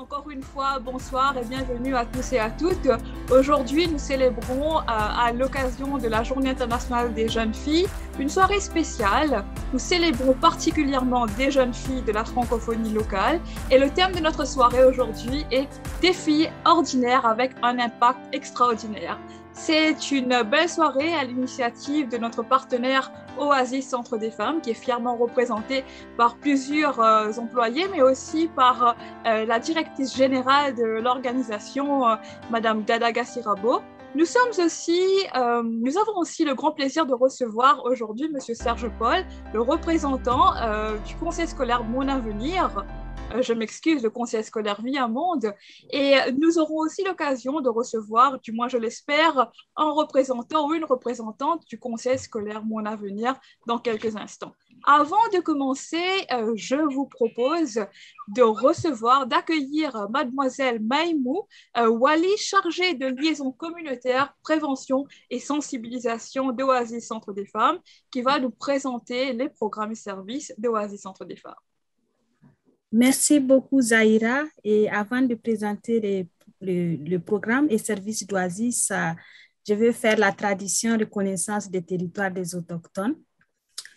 Encore une fois, bonsoir et bienvenue à tous et à toutes. Aujourd'hui, nous célébrons à l'occasion de la Journée internationale des jeunes filles une soirée spéciale. Nous célébrons particulièrement des jeunes filles de la francophonie locale et le thème de notre soirée aujourd'hui est « Des filles ordinaires avec un impact extraordinaire ». C'est une belle soirée à l'initiative de notre partenaire Oasis Centre des Femmes, qui est fièrement représenté par plusieurs employés, mais aussi par la directrice générale de l'organisation, Madame Dada Gassirabo. Nous avons aussi le grand plaisir de recevoir aujourd'hui Monsieur Serge Paul, le représentant du Conseil scolaire Mon Avenir. Je m'excuse, le Conseil scolaire Vie un Monde. Et nous aurons aussi l'occasion de recevoir, du moins je l'espère, un représentant ou une représentante du Conseil scolaire Mon Avenir dans quelques instants. Avant de commencer, je vous propose d'accueillir Mademoiselle Maïmou Wali, chargée de liaison communautaire, prévention et sensibilisation d'Oasis Centre des Femmes, qui va nous présenter les programmes et services d'Oasis Centre des Femmes. Merci beaucoup, Zahira. Et avant de présenter le programme et services d'Oasis, je vais faire la tradition reconnaissance des territoires des autochtones.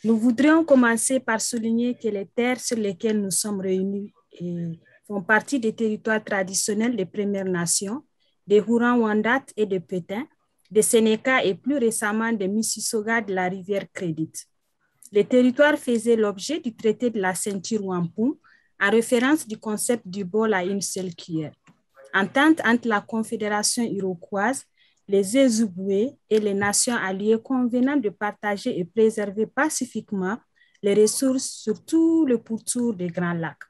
Nous voudrions commencer par souligner que les terres sur lesquelles nous sommes réunis font partie des territoires traditionnels des Premières Nations, des Hurons-Wendat et des Pétins, des Sénéca et plus récemment des Mississauga de la rivière Crédit. Les territoires faisaient l'objet du traité de la ceinture Wampum, en référence du concept du bol à une seule cuillère. Entente entre la Confédération iroquoise, les Özuboués et les nations alliées convenant de partager et préserver pacifiquement les ressources sur tout le pourtour des Grands Lacs.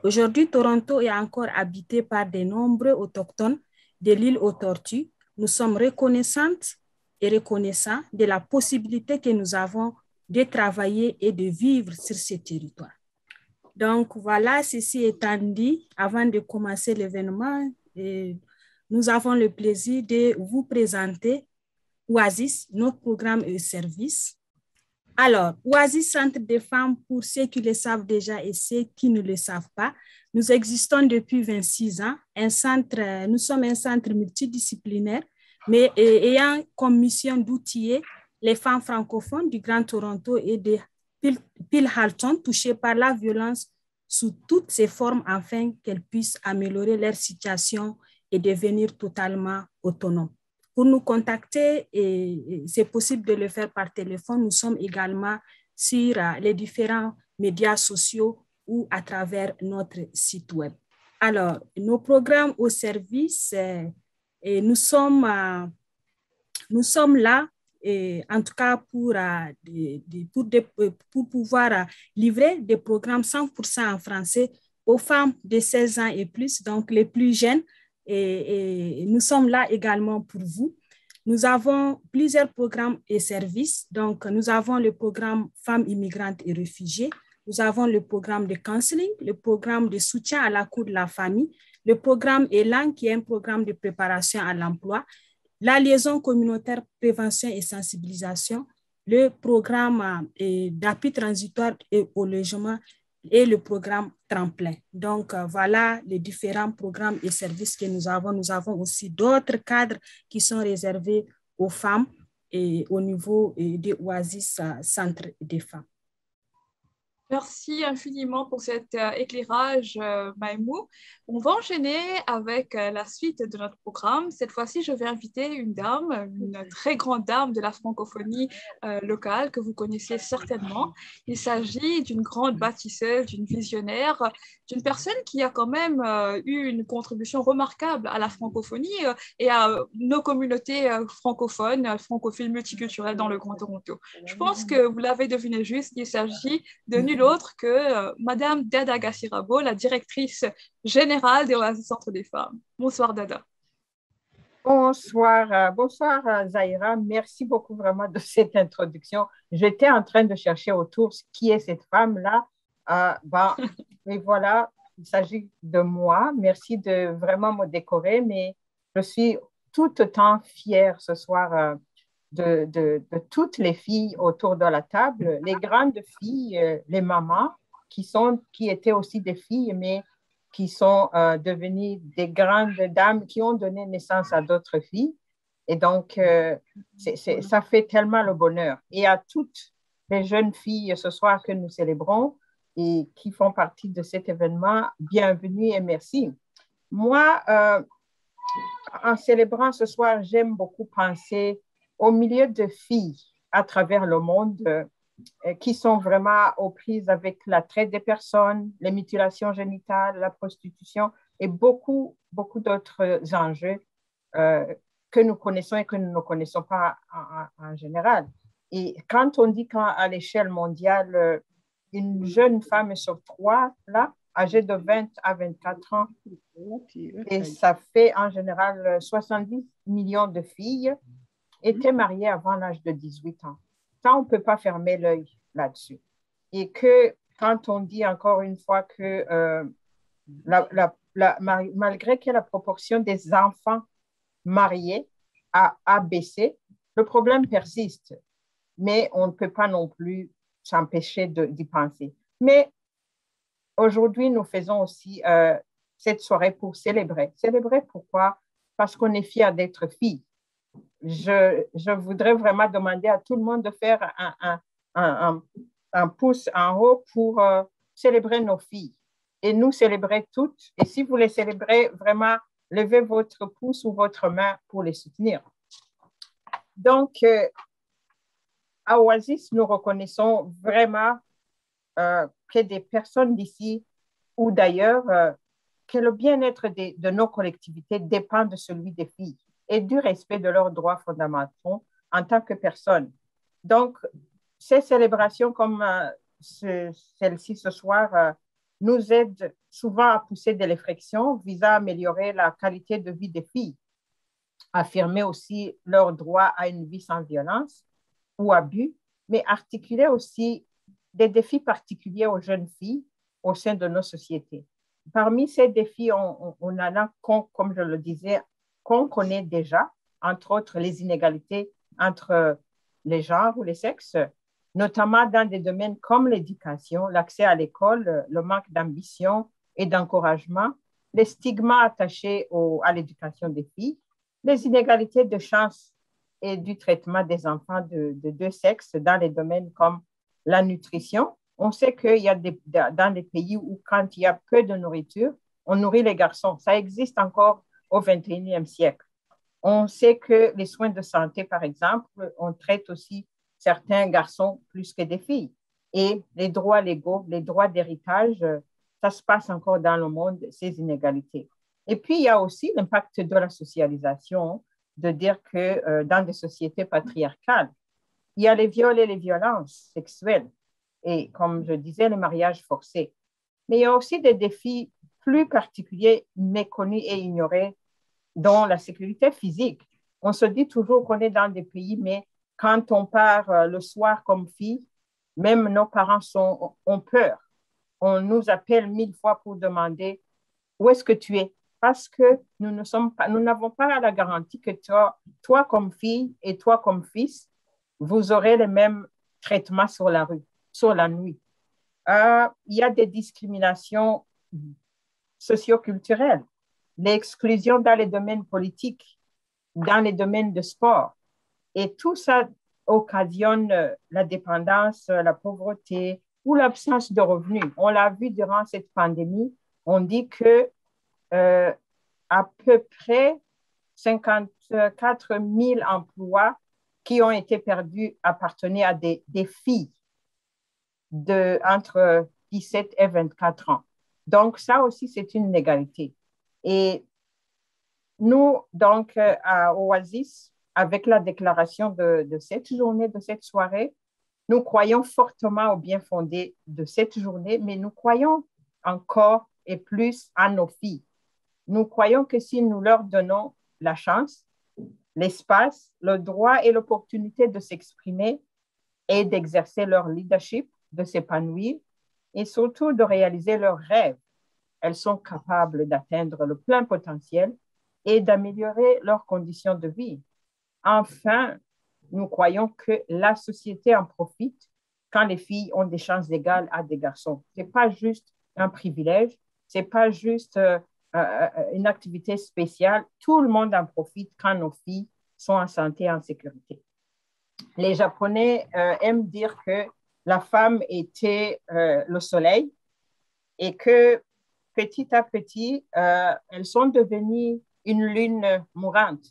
Aujourd'hui, Toronto est encore habité par de nombreux autochtones de l'île aux Tortues. Nous sommes reconnaissantes et reconnaissants de la possibilité que nous avons de travailler et de vivre sur ces territoires. Donc voilà, ceci étant dit, avant de commencer l'événement, nous avons le plaisir de vous présenter Oasis, notre programme et service. Alors, Oasis Centre des Femmes, pour ceux qui le savent déjà et ceux qui ne le savent pas, nous existons depuis 26 ans. Nous sommes un centre multidisciplinaire, mais ayant comme mission d'outiller les femmes francophones du Grand Toronto et de Peel-Halton touchées par la violence sous toutes ses formes afin qu'elles puissent améliorer leur situation et devenir totalement autonomes. Pour nous contacter, et c'est possible de le faire par téléphone, nous sommes également sur les différents médias sociaux ou à travers notre site web. Alors, nos programmes au service, nous sommes là et en tout cas pour pouvoir livrer des programmes 100% en français aux femmes de 16 ans et plus, donc les plus jeunes, et nous sommes là également pour vous. Nous avons plusieurs programmes et services, donc nous avons le programme Femmes immigrantes et réfugiées, nous avons le programme de counseling, le programme de soutien à la cour de la famille, le programme ELAN qui est un programme de préparation à l'emploi, la liaison communautaire, prévention et sensibilisation, le programme d'appui transitoire au logement et le programme Tremplin. Donc, voilà les différents programmes et services que nous avons. Nous avons aussi d'autres cadres qui sont réservés aux femmes et au niveau de Oasis Centre des Femmes. Merci infiniment pour cet éclairage, Maïmou. On va enchaîner avec la suite de notre programme. Cette fois-ci, je vais inviter une très grande dame de la francophonie locale que vous connaissez certainement. Il s'agit d'une grande bâtisseuse, d'une visionnaire, d'une personne qui a quand même eu une contribution remarquable à la francophonie et à nos communautés francophones, francophiles multiculturelles dans le Grand Toronto. Je pense que vous l'avez deviné juste, il s'agit de nul autre que Madame Dada Gassirabo, la directrice générale de Oasis Centre des Femmes. Bonsoir Dada. Bonsoir, Zahira. Merci beaucoup vraiment de cette introduction. J'étais en train de chercher autour qui est cette femme-là. Et voilà, il s'agit de moi. Merci de vraiment me décorer, mais je suis tout autant fière ce soir de toutes les filles autour de la table, les grandes filles, les mamans qui étaient aussi des filles, mais qui sont devenues des grandes dames qui ont donné naissance à d'autres filles. Et donc, ça fait tellement le bonheur. Et à toutes les jeunes filles ce soir que nous célébrons et qui font partie de cet événement, bienvenue et merci. Moi, en célébrant ce soir, j'aime beaucoup penser au milieu de filles à travers le monde qui sont vraiment aux prises avec la traite des personnes, les mutilations génitales, la prostitution et beaucoup, beaucoup d'autres enjeux que nous connaissons et que nous ne connaissons pas en général. Et quand on dit qu'à l'échelle mondiale, une jeune femme sur trois, là, âgée de 20 à 24 ans, et ça fait en général 70 millions de filles, étaient mariées avant l'âge de 18 ans. Ça, on ne peut pas fermer l'œil là-dessus. Et que quand on dit encore une fois que malgré que la proportion des enfants mariés a baissé, le problème persiste. Mais on ne peut pas non plus s'empêcher d'y penser. Mais aujourd'hui, nous faisons aussi cette soirée pour célébrer. Célébrer pourquoi? Parce qu'on est fiers d'être filles. Je voudrais vraiment demander à tout le monde de faire un pouce en haut pour célébrer nos filles et nous célébrer toutes. Et si vous les célébrez, vraiment, levez votre pouce ou votre main pour les soutenir. Donc, à Oasis, nous reconnaissons vraiment que des personnes d'ici ou d'ailleurs, que le bien-être de nos collectivités dépend de celui des filles et du respect de leurs droits fondamentaux en tant que personnes. Donc, ces célébrations comme celle-ci ce soir nous aident souvent à pousser des réflexions visant à améliorer la qualité de vie des filles, affirmer aussi leur droit à une vie sans violence ou abus, mais articuler aussi des défis particuliers aux jeunes filles au sein de nos sociétés. Parmi ces défis, on en a, comme je le disais, qu'on connaît déjà, entre autres les inégalités entre les genres ou les sexes, notamment dans des domaines comme l'éducation, l'accès à l'école, le manque d'ambition et d'encouragement, les stigmas attachés à l'éducation des filles, les inégalités de chance et du traitement des enfants de deux sexes dans les domaines comme la nutrition. On sait qu'il y a dans des pays où quand il y a peu de nourriture, on nourrit les garçons. Ça existe encore au XXIe siècle. On sait que les soins de santé, par exemple, on traite aussi certains garçons plus que des filles. Et les droits légaux, les droits d'héritage, ça se passe encore dans le monde, ces inégalités. Et puis, il y a aussi l'impact de la socialisation, de dire que dans des sociétés patriarcales, il y a les viols et les violences sexuelles. Et comme je disais, les mariages forcés. Mais il y a aussi des défis plus particuliers, méconnus et ignorés, dont la sécurité physique. On se dit toujours qu'on est dans des pays, mais quand on part le soir comme fille, même nos parents ont peur. On nous appelle 1000 fois pour demander où est-ce que tu es? Parce que nous n'avons pas la garantie que toi comme fille et toi comme fils, vous aurez les mêmes traitements sur la rue, sur la nuit. Il y a des discriminations socioculturelles, l'exclusion dans les domaines politiques, dans les domaines de sport. Et tout ça occasionne la dépendance, la pauvreté ou l'absence de revenus. On l'a vu durant cette pandémie. On dit que à peu près 54 000 emplois qui ont été perdus appartenaient à des filles entre 17 et 24 ans. Donc, ça aussi, c'est une inégalité. Et nous, donc, à Oasis, avec la déclaration de cette journée, de cette soirée, nous croyons fortement au bien fondé de cette journée, mais nous croyons encore et plus à nos filles. Nous croyons que si nous leur donnons la chance, l'espace, le droit et l'opportunité de s'exprimer et d'exercer leur leadership, de s'épanouir et surtout de réaliser leurs rêves, elles sont capables d'atteindre le plein potentiel et d'améliorer leurs conditions de vie. Enfin, nous croyons que la société en profite quand les filles ont des chances égales à des garçons. Ce n'est pas juste un privilège, Ce n'est pas juste une activité spéciale. Tout le monde en profite quand nos filles sont en santé et en sécurité. Les Japonais aiment dire que la femme était le soleil et que petit à petit, elles sont devenues une lune mourante.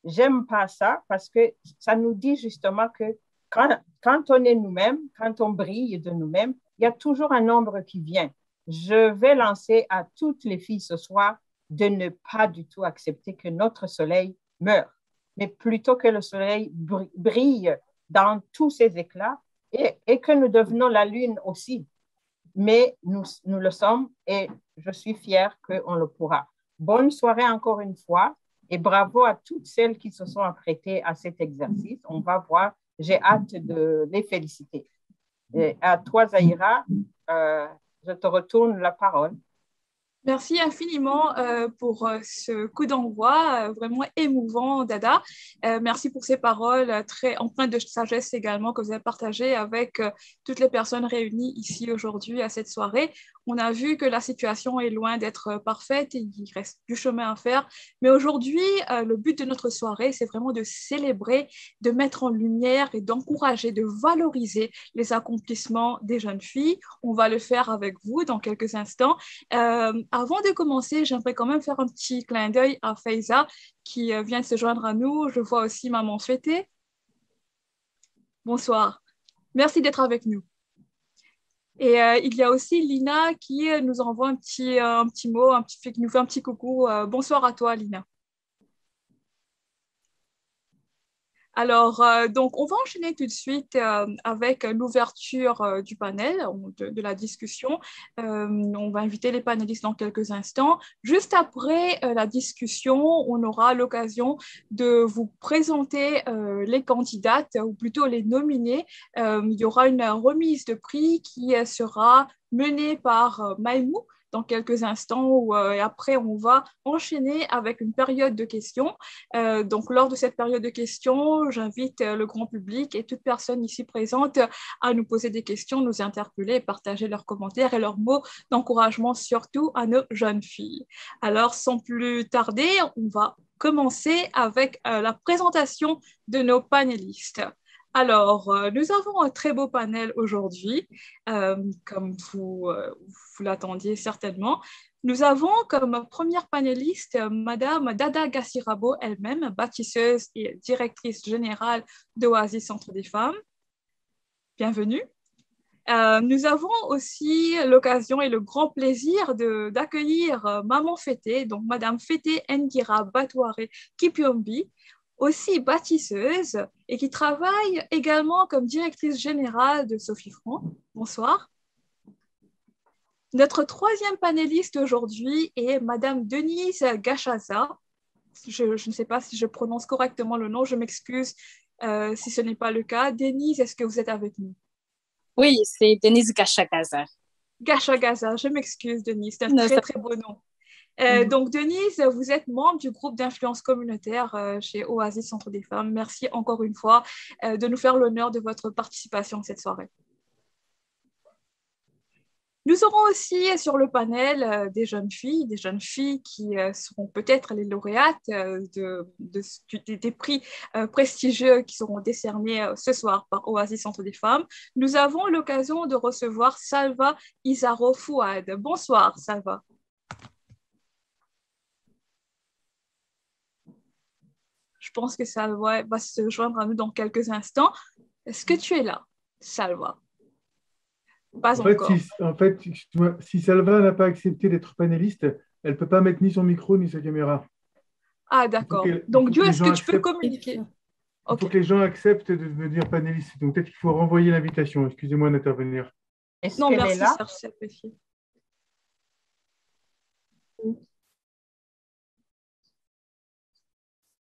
J'aime pas ça parce que ça nous dit justement que quand on est nous-mêmes, quand on brille de nous-mêmes, il y a toujours un ombre qui vient. Je vais lancer à toutes les filles ce soir de ne pas du tout accepter que notre soleil meure, mais plutôt que le soleil brille dans tous ses éclats et que nous devenons la lune aussi. Mais nous le sommes et je suis fière qu'on le pourra. Bonne soirée encore une fois et bravo à toutes celles qui se sont apprêtées à cet exercice. On va voir, j'ai hâte de les féliciter. Et à toi, Zahira, je te retourne la parole. Merci infiniment pour ce coup d'envoi vraiment émouvant, Dada. Merci pour ces paroles très empreintes de sagesse également que vous avez partagées avec toutes les personnes réunies ici aujourd'hui à cette soirée. On a vu que la situation est loin d'être parfaite et il reste du chemin à faire. Mais aujourd'hui, le but de notre soirée, c'est vraiment de célébrer, de mettre en lumière et d'encourager, de valoriser les accomplissements des jeunes filles. On va le faire avec vous dans quelques instants. Avant de commencer, j'aimerais quand même faire un petit clin d'œil à Faiza qui vient de se joindre à nous. Je vois aussi maman Fété. Bonsoir. Merci d'être avec nous. Et il y a aussi Lina qui nous envoie un petit mot, qui nous fait un petit coucou. Bonsoir à toi, Lina. Alors, donc, on va enchaîner tout de suite avec l'ouverture du panel, de la discussion. On va inviter les panélistes dans quelques instants. Juste après la discussion, on aura l'occasion de vous présenter les candidates, ou plutôt les nominés. Il y aura une remise de prix qui sera menée par Maïmou dans quelques instants, et après on va enchaîner avec une période de questions. Donc lors de cette période de questions, j'invite le grand public et toute personne ici présente à nous poser des questions, nous interpeller, partager leurs commentaires et leurs mots d'encouragement surtout à nos jeunes filles. Alors sans plus tarder, on va commencer avec la présentation de nos panélistes. Alors, nous avons un très beau panel aujourd'hui, comme vous l'attendiez certainement. Nous avons comme première panéliste Madame Dada Gassirabo elle-même, bâtisseuse et directrice générale d'Oasis Centre des Femmes. Bienvenue. Nous avons aussi l'occasion et le grand plaisir d'accueillir Maman Fété, donc Madame Fété Ngira Batouare Kipiombi, aussi bâtisseuse et qui travaille également comme directrice générale de Sophie Franc. Bonsoir. Notre troisième panéliste aujourd'hui est Madame Denise Gachaza. Je ne sais pas si je prononce correctement le nom, je m'excuse si ce n'est pas le cas. Denise, est-ce que vous êtes avec nous? Oui, c'est Denise Gachagaza. Gachagaza, je m'excuse Denise, c'est un très beau nom. Donc, Denise, vous êtes membre du groupe d'influence communautaire chez Oasis Centre des Femmes. Merci encore une fois de nous faire l'honneur de votre participation cette soirée. Nous aurons aussi sur le panel des jeunes filles qui seront peut-être les lauréates des prix prestigieux qui seront décernés ce soir par Oasis Centre des Femmes. Nous avons l'occasion de recevoir Salva Isaro Fouad. Bonsoir, Salva. Je pense que Salva va se joindre à nous dans quelques instants. Est-ce que tu es là, Salva? Pas encore. Si Salva n'a pas accepté d'être panéliste, elle ne peut pas mettre ni son micro ni sa caméra. Ah, d'accord. Donc, Dieu, est-ce que tu peux communiquer? Il faut que les gens acceptent de devenir panélistes. Donc, peut-être qu'il faut renvoyer l'invitation. Excusez-moi d'intervenir. Non, merci, Serge, c'est apprécié.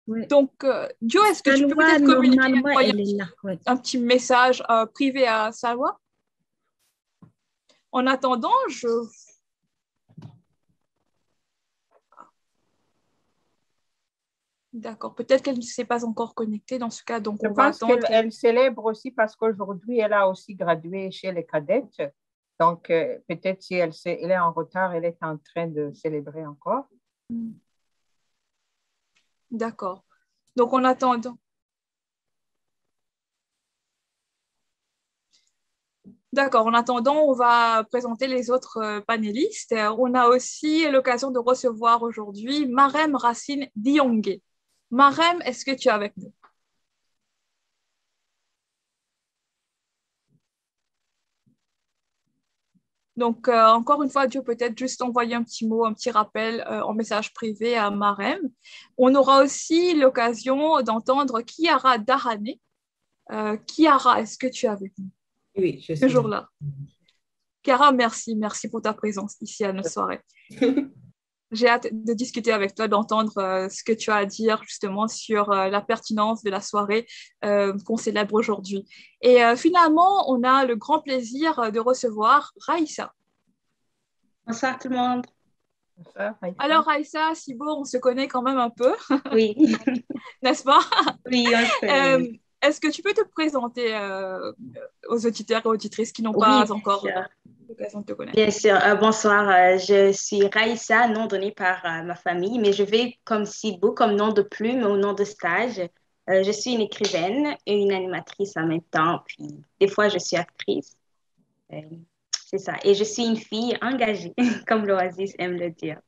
Oui. Donc, Joe, est-ce que tu peux peut-être communiquer un petit message privé à Salwa? En attendant, D'accord, peut-être qu'elle ne s'est pas encore connectée dans ce cas, donc on va attendre. Je pense qu'elle célèbre aussi parce qu'aujourd'hui, elle a aussi gradué chez les cadettes. Donc, peut-être si elle est en retard, elle est en train de célébrer encore. D'accord. Donc, en attendant. D'accord. En attendant, on va présenter les autres panélistes. On a aussi l'occasion de recevoir aujourd'hui Marem Racine Diongue. Marem, est-ce que tu es avec nous? Donc, encore une fois, Dieu peut-être juste envoyer un petit mot, un petit rappel en message privé à Marem. On aura aussi l'occasion d'entendre Kiara Dahane. Kiara, est-ce que tu es avec nous? Oui, je suis Toujours là. Kiara, merci pour ta présence ici à notre soirée. J'ai hâte de discuter avec toi, d'entendre ce que tu as à dire justement sur la pertinence de la soirée qu'on célèbre aujourd'hui. Et finalement, on a le grand plaisir de recevoir Raïssa. Bonsoir tout le monde. Bonsoir, Raïssa. Alors Raïssa, si bon, on se connaît quand même un peu, Oui. n'est-ce pas? Oui, on se connaît. Est-ce que tu peux te présenter aux auditeurs et auditrices qui n'ont pas encore l'occasion de te connaître? Bien sûr. Bonsoir, je suis Raïssa, nom donné par ma famille, mais je vais comme Sibou, comme nom de plume ou nom de stage. Je suis une écrivaine et une animatrice en même temps, puis des fois je suis actrice. C'est ça. Et je suis une fille engagée, comme l'Oasis aime le dire.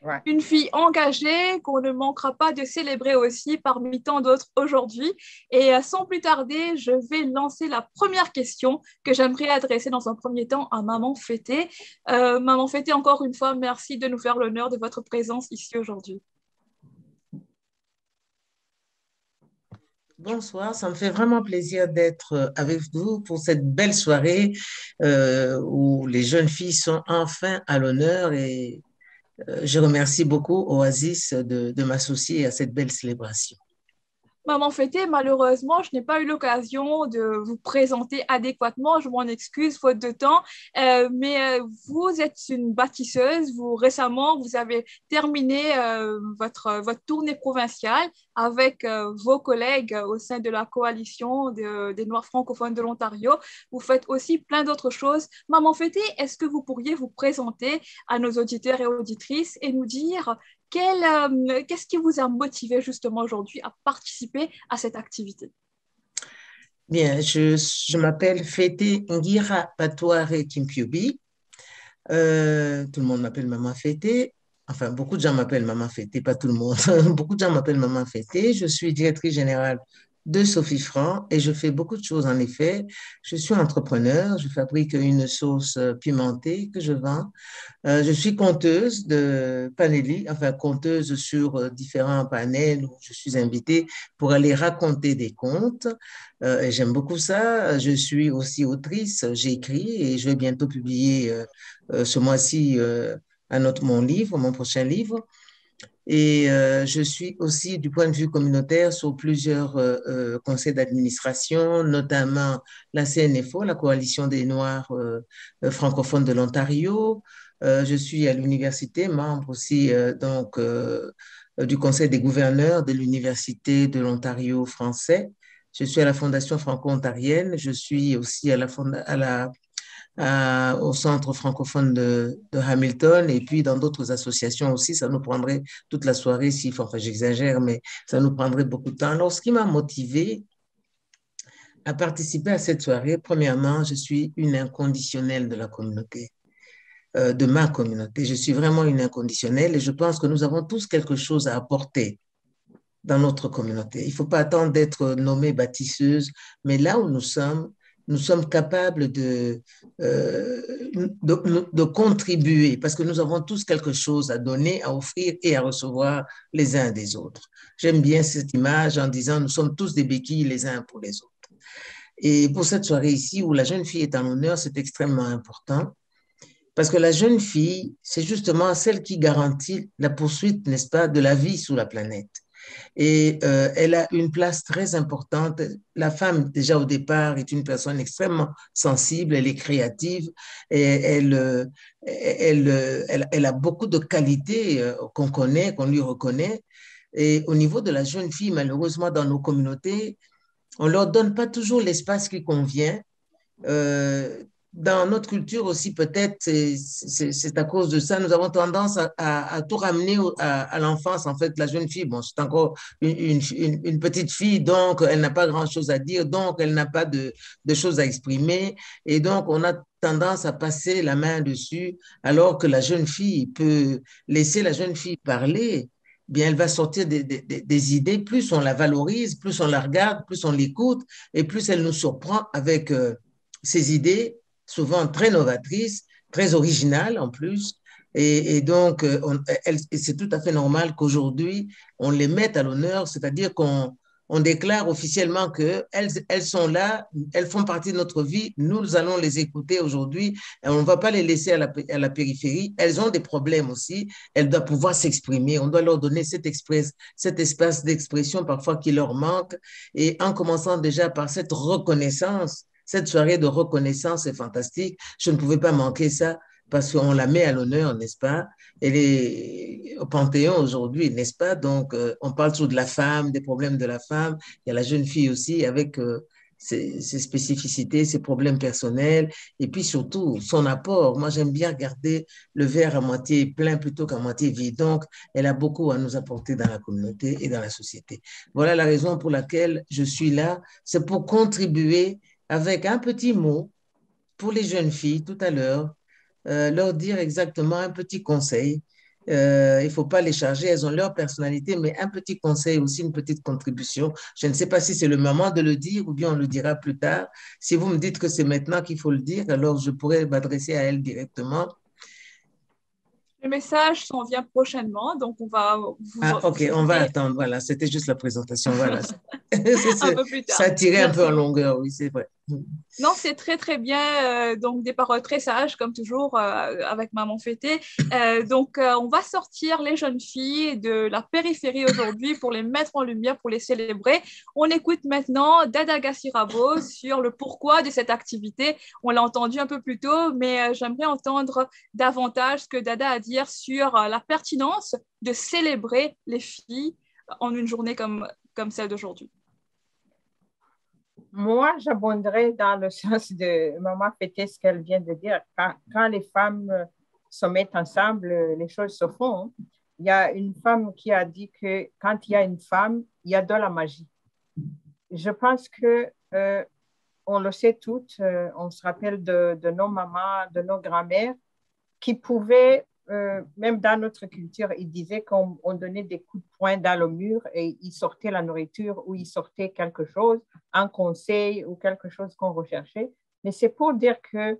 Ouais. Une fille engagée qu'on ne manquera pas de célébrer aussi parmi tant d'autres aujourd'hui. Et sans plus tarder, je vais lancer la première question que j'aimerais adresser dans un premier temps à Maman Fêtée. Maman Fêtée, encore une fois, merci de nous faire l'honneur de votre présence ici aujourd'hui. Bonsoir, ça me fait vraiment plaisir d'être avec vous pour cette belle soirée où les jeunes filles sont enfin à l'honneur et je remercie beaucoup Oasis de m'associer à cette belle célébration. Maman Fêtée, malheureusement, je n'ai pas eu l'occasion de vous présenter adéquatement. Je m'en excuse, faute de temps. Mais vous êtes une bâtisseuse. Récemment, vous avez terminé votre tournée provinciale avec vos collègues au sein de la coalition des Noirs francophones de l'Ontario. Vous faites aussi plein d'autres choses. Maman Fêtée, est-ce que vous pourriez vous présenter à nos auditeurs et auditrices et nous dire qu'est-ce qui vous a motivé justement aujourd'hui à participer à cette activité? Bien, je m'appelle Fêtée Ngira Patouare Kimpiubi. Tout le monde m'appelle Maman Fêtée. Enfin, beaucoup de gens m'appellent Maman Fêtée, pas tout le monde. Beaucoup de gens m'appellent Maman Fêtée. Je suis directrice générale de Sophie Franc et je fais beaucoup de choses en effet. Je suis entrepreneur, je fabrique une sauce pimentée que je vends. Je suis conteuse de panélie, enfin conteuse sur différents panels où je suis invitée pour aller raconter des contes. Et j'aime beaucoup ça. Je suis aussi autrice, j'écris et je vais bientôt publier ce mois-ci mon prochain livre. Et je suis aussi du point de vue communautaire sur plusieurs conseils d'administration, notamment la CNFO, la Coalition des Noirs francophones de l'Ontario. Je suis à l'université, membre aussi du Conseil des gouverneurs de l'Université de l'Ontario français. Je suis à la Fondation franco-ontarienne. Je suis aussi au Centre francophone de Hamilton et puis dans d'autres associations aussi. Ça nous prendrait toute la soirée, enfin j'exagère, mais ça nous prendrait beaucoup de temps. Alors, ce qui m'a motivée à participer à cette soirée, premièrement, je suis une inconditionnelle de la communauté, de ma communauté. Je suis vraiment une inconditionnelle et je pense que nous avons tous quelque chose à apporter dans notre communauté. Il ne faut pas attendre d'être nommée bâtisseuse, mais là où nous sommes capables de contribuer parce que nous avons tous quelque chose à donner, à offrir et à recevoir les uns des autres. J'aime bien cette image en disant nous sommes tous des béquilles les uns pour les autres. Et pour cette soirée ici où la jeune fille est en honneur, c'est extrêmement important parce que la jeune fille, c'est justement celle qui garantit la poursuite, n'est-ce pas, de la vie sur la planète. Et elle a une place très importante. La femme, déjà au départ, est une personne extrêmement sensible, elle est créative, et elle a beaucoup de qualités qu'on connaît, qu'on lui reconnaît. Et au niveau de la jeune fille, malheureusement, dans nos communautés, on ne leur donne pas toujours l'espace qui convient. dans notre culture aussi, peut-être, c'est à cause de ça, nous avons tendance à tout ramener à l'enfance. En fait, la jeune fille, bon, c'est encore une petite fille, donc elle n'a pas grand-chose à dire, donc elle n'a pas de choses à exprimer. Et donc, on a tendance à passer la main dessus, alors que la jeune fille peut laisser la jeune fille parler. Bien, elle va sortir des idées. Plus on la valorise, plus on la regarde, plus on l'écoute, et plus elle nous surprend avec ses idées souvent très novatrices, très originales en plus. Et donc, c'est tout à fait normal qu'aujourd'hui, on les mette à l'honneur, c'est-à-dire qu'on déclare officiellement qu'elles sont là, elles font partie de notre vie, nous allons les écouter aujourd'hui, et on ne va pas les laisser à la périphérie. Elles ont des problèmes aussi, elles doivent pouvoir s'exprimer, on doit leur donner cet espace d'expression parfois qui leur manque, et en commençant déjà par cette reconnaissance. Cette soirée de reconnaissance est fantastique. Je ne pouvais pas manquer ça parce qu'on la met à l'honneur, n'est-ce pas? Elle est au Panthéon aujourd'hui, n'est-ce pas? Donc, on parle toujours de la femme, des problèmes de la femme. Il y a la jeune fille aussi avec ses spécificités, ses problèmes personnels et puis surtout son apport. Moi, j'aime bien regarder le verre à moitié plein plutôt qu'à moitié vide. Donc, elle a beaucoup à nous apporter dans la communauté et dans la société. Voilà la raison pour laquelle je suis là. C'est pour contribuer avec un petit mot pour les jeunes filles tout à l'heure, leur dire exactement un petit conseil. Il ne faut pas les charger, elles ont leur personnalité, mais un petit conseil aussi, une petite contribution. Je ne sais pas si c'est le moment de le dire ou bien on le dira plus tard. Si vous me dites que c'est maintenant qu'il faut le dire, alors je pourrais m'adresser à elles directement. Les messages s'en vient prochainement, donc on va ok, on va attendre. Voilà, c'était juste la présentation. Voilà. Un peu plus tard. Ça tirait un peu en longueur, oui, c'est vrai. Non, c'est très, très bien. Donc, des paroles très sages, comme toujours, avec Maman Fêtée. On va sortir les jeunes filles de la périphérie aujourd'hui pour les mettre en lumière, pour les célébrer. On écoute maintenant Dada Gassirabo sur le pourquoi de cette activité. On l'a entendu un peu plus tôt, mais j'aimerais entendre davantage ce que Dada a à dire sur la pertinence de célébrer les filles en une journée comme celle d'aujourd'hui. Moi, j'abonderais dans le sens de Maman Fêtée ce qu'elle vient de dire. Quand les femmes se mettent ensemble, les choses se font. Il y a une femme qui a dit que quand il y a une femme, il y a de la magie. Je pense que on le sait toutes, on se rappelle de nos mamans, de nos grand-mères qui pouvaient, même dans notre culture, ils disaient qu'on donnait des coups de poing dans le mur et ils sortaient la nourriture ou ils sortaient quelque chose, un conseil ou quelque chose qu'on recherchait. Mais c'est pour dire que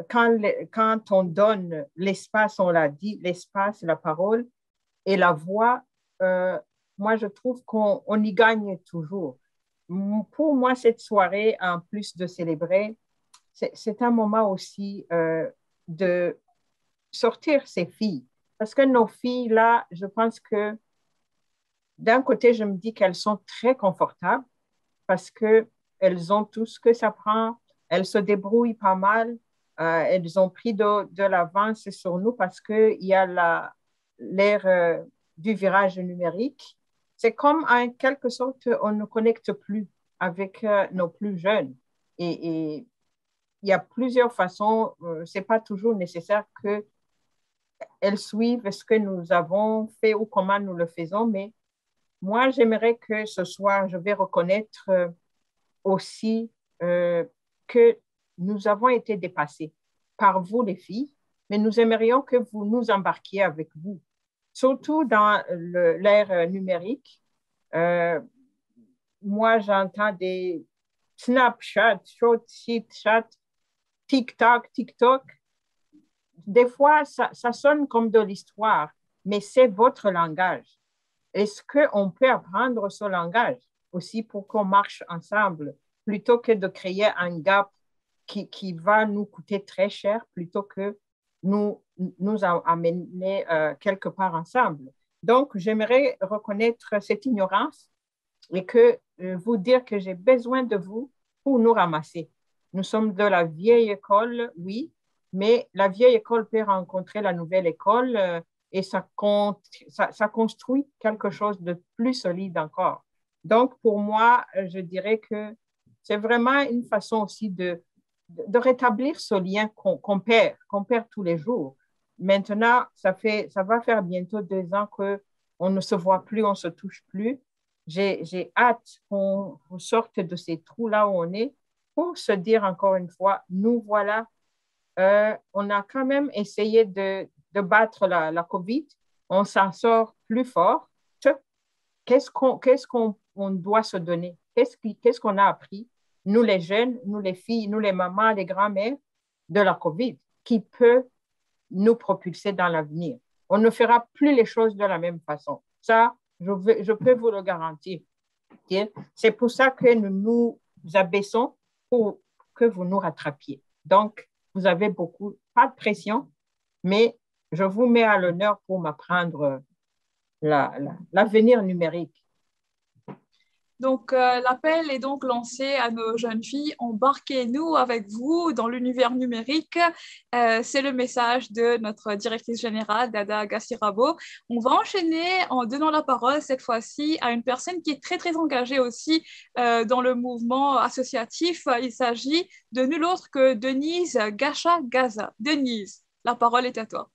quand on donne l'espace, on l'a dit, l'espace, la parole et la voix, moi, je trouve qu'on y gagne toujours. Pour moi, cette soirée, en plus de célébrer, c'est un moment aussi de sortir ces filles. Parce que nos filles, là, je pense que d'un côté, je me dis qu'elles sont très confortables parce qu'elles ont tout ce que ça prend. Elles se débrouillent pas mal. Elles ont pris de l'avance sur nous parce qu'il y a l'ère du virage numérique. C'est comme en quelque sorte, on ne connecte plus avec nos plus jeunes. Et il y a plusieurs façons. Ce n'est pas toujours nécessaire qu'elles suivent ce que nous avons fait ou comment nous le faisons, mais moi, j'aimerais que ce soir, je vais reconnaître aussi que nous avons été dépassés par vous, les filles, mais nous aimerions que vous nous embarquiez avec vous, surtout dans l'ère numérique. Moi, j'entends des Snapchat, Shortchat, TikTok. Des fois, ça sonne comme de l'histoire, mais c'est votre langage. Est-ce qu'on peut apprendre ce langage aussi pour qu'on marche ensemble, plutôt que de créer un gap qui va nous coûter très cher, plutôt que nous amener quelque part ensemble. Donc, j'aimerais reconnaître cette ignorance et vous dire que j'ai besoin de vous pour nous ramasser. Nous sommes de la vieille école, oui, mais la vieille école peut rencontrer la nouvelle école et ça construit quelque chose de plus solide encore. Donc, pour moi, je dirais que c'est vraiment une façon aussi de de rétablir ce lien qu'on perd tous les jours. Maintenant, ça va faire bientôt 2 ans qu'on ne se voit plus, on ne se touche plus. J'ai hâte qu'on sorte de ces trous-là où on est pour se dire encore une fois, nous voilà, on a quand même essayé de battre la COVID, on s'en sort plus fort. Qu'est-ce qu'on doit se donner? Qu'est-ce qu'on a appris, nous les jeunes, nous les filles, nous les mamans, les grands-mères, de la COVID, qui peut nous propulser dans l'avenir? On ne fera plus les choses de la même façon. Ça, je peux vous le garantir. C'est pour ça que nous nous abaissons pour que vous nous rattrapiez. Donc, vous avez pas de pression, mais je vous mets à l'honneur pour m'apprendre l'avenir numérique. Donc, l'appel est donc lancé à nos jeunes filles. Embarquez-nous avec vous dans l'univers numérique. C'est le message de notre directrice générale, Dada Gassirabo. On va enchaîner en donnant la parole cette fois-ci à une personne qui est très, très engagée aussi dans le mouvement associatif. Il s'agit de nul autre que Denise Gacha-Gaza. Denise, la parole est à toi.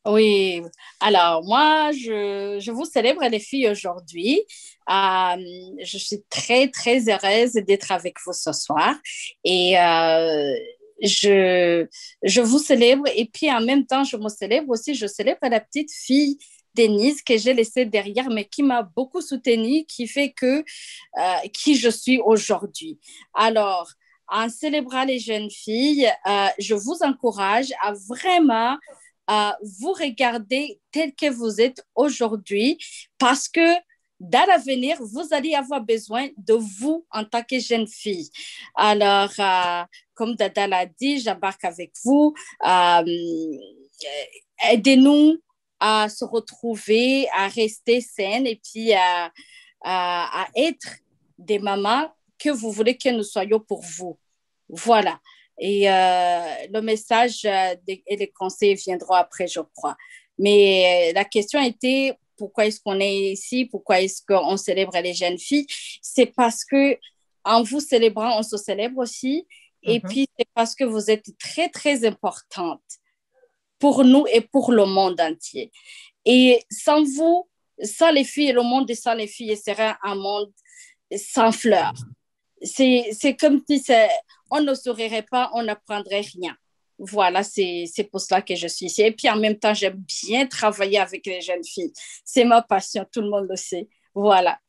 Oui, alors moi, je vous célèbre les filles aujourd'hui. Je suis très, très heureuse d'être avec vous ce soir et je vous célèbre et puis en même temps, je me célèbre aussi, je célèbre la petite fille Denise que j'ai laissée derrière, mais qui m'a beaucoup soutenue, qui fait qui je suis aujourd'hui. Alors, en célébrant les jeunes filles, je vous encourage à vraiment vous regarder tel que vous êtes aujourd'hui parce que dans l'avenir, vous allez avoir besoin de vous en tant que jeune fille. Alors, comme Dada l'a dit, j'embarque avec vous. Aidez-nous à se retrouver, à rester saines et puis à être des mamans que vous voulez que nous soyons pour vous. Voilà. Et le message et les conseils viendront après, je crois. Mais la question était, pourquoi est-ce qu'on est ici? Pourquoi est-ce qu'on célèbre les jeunes filles? C'est parce que en vous célébrant, on se célèbre aussi. Et puis, c'est parce que vous êtes très, très importante pour nous et pour le monde entier. Et sans vous, sans les filles, le monde sans les filles serait un monde sans fleurs. C'est comme si on ne sourirait pas, on n'apprendrait rien. Voilà, c'est pour cela que je suis ici. Et puis en même temps, j'aime bien travailler avec les jeunes filles. C'est ma passion, tout le monde le sait. Voilà.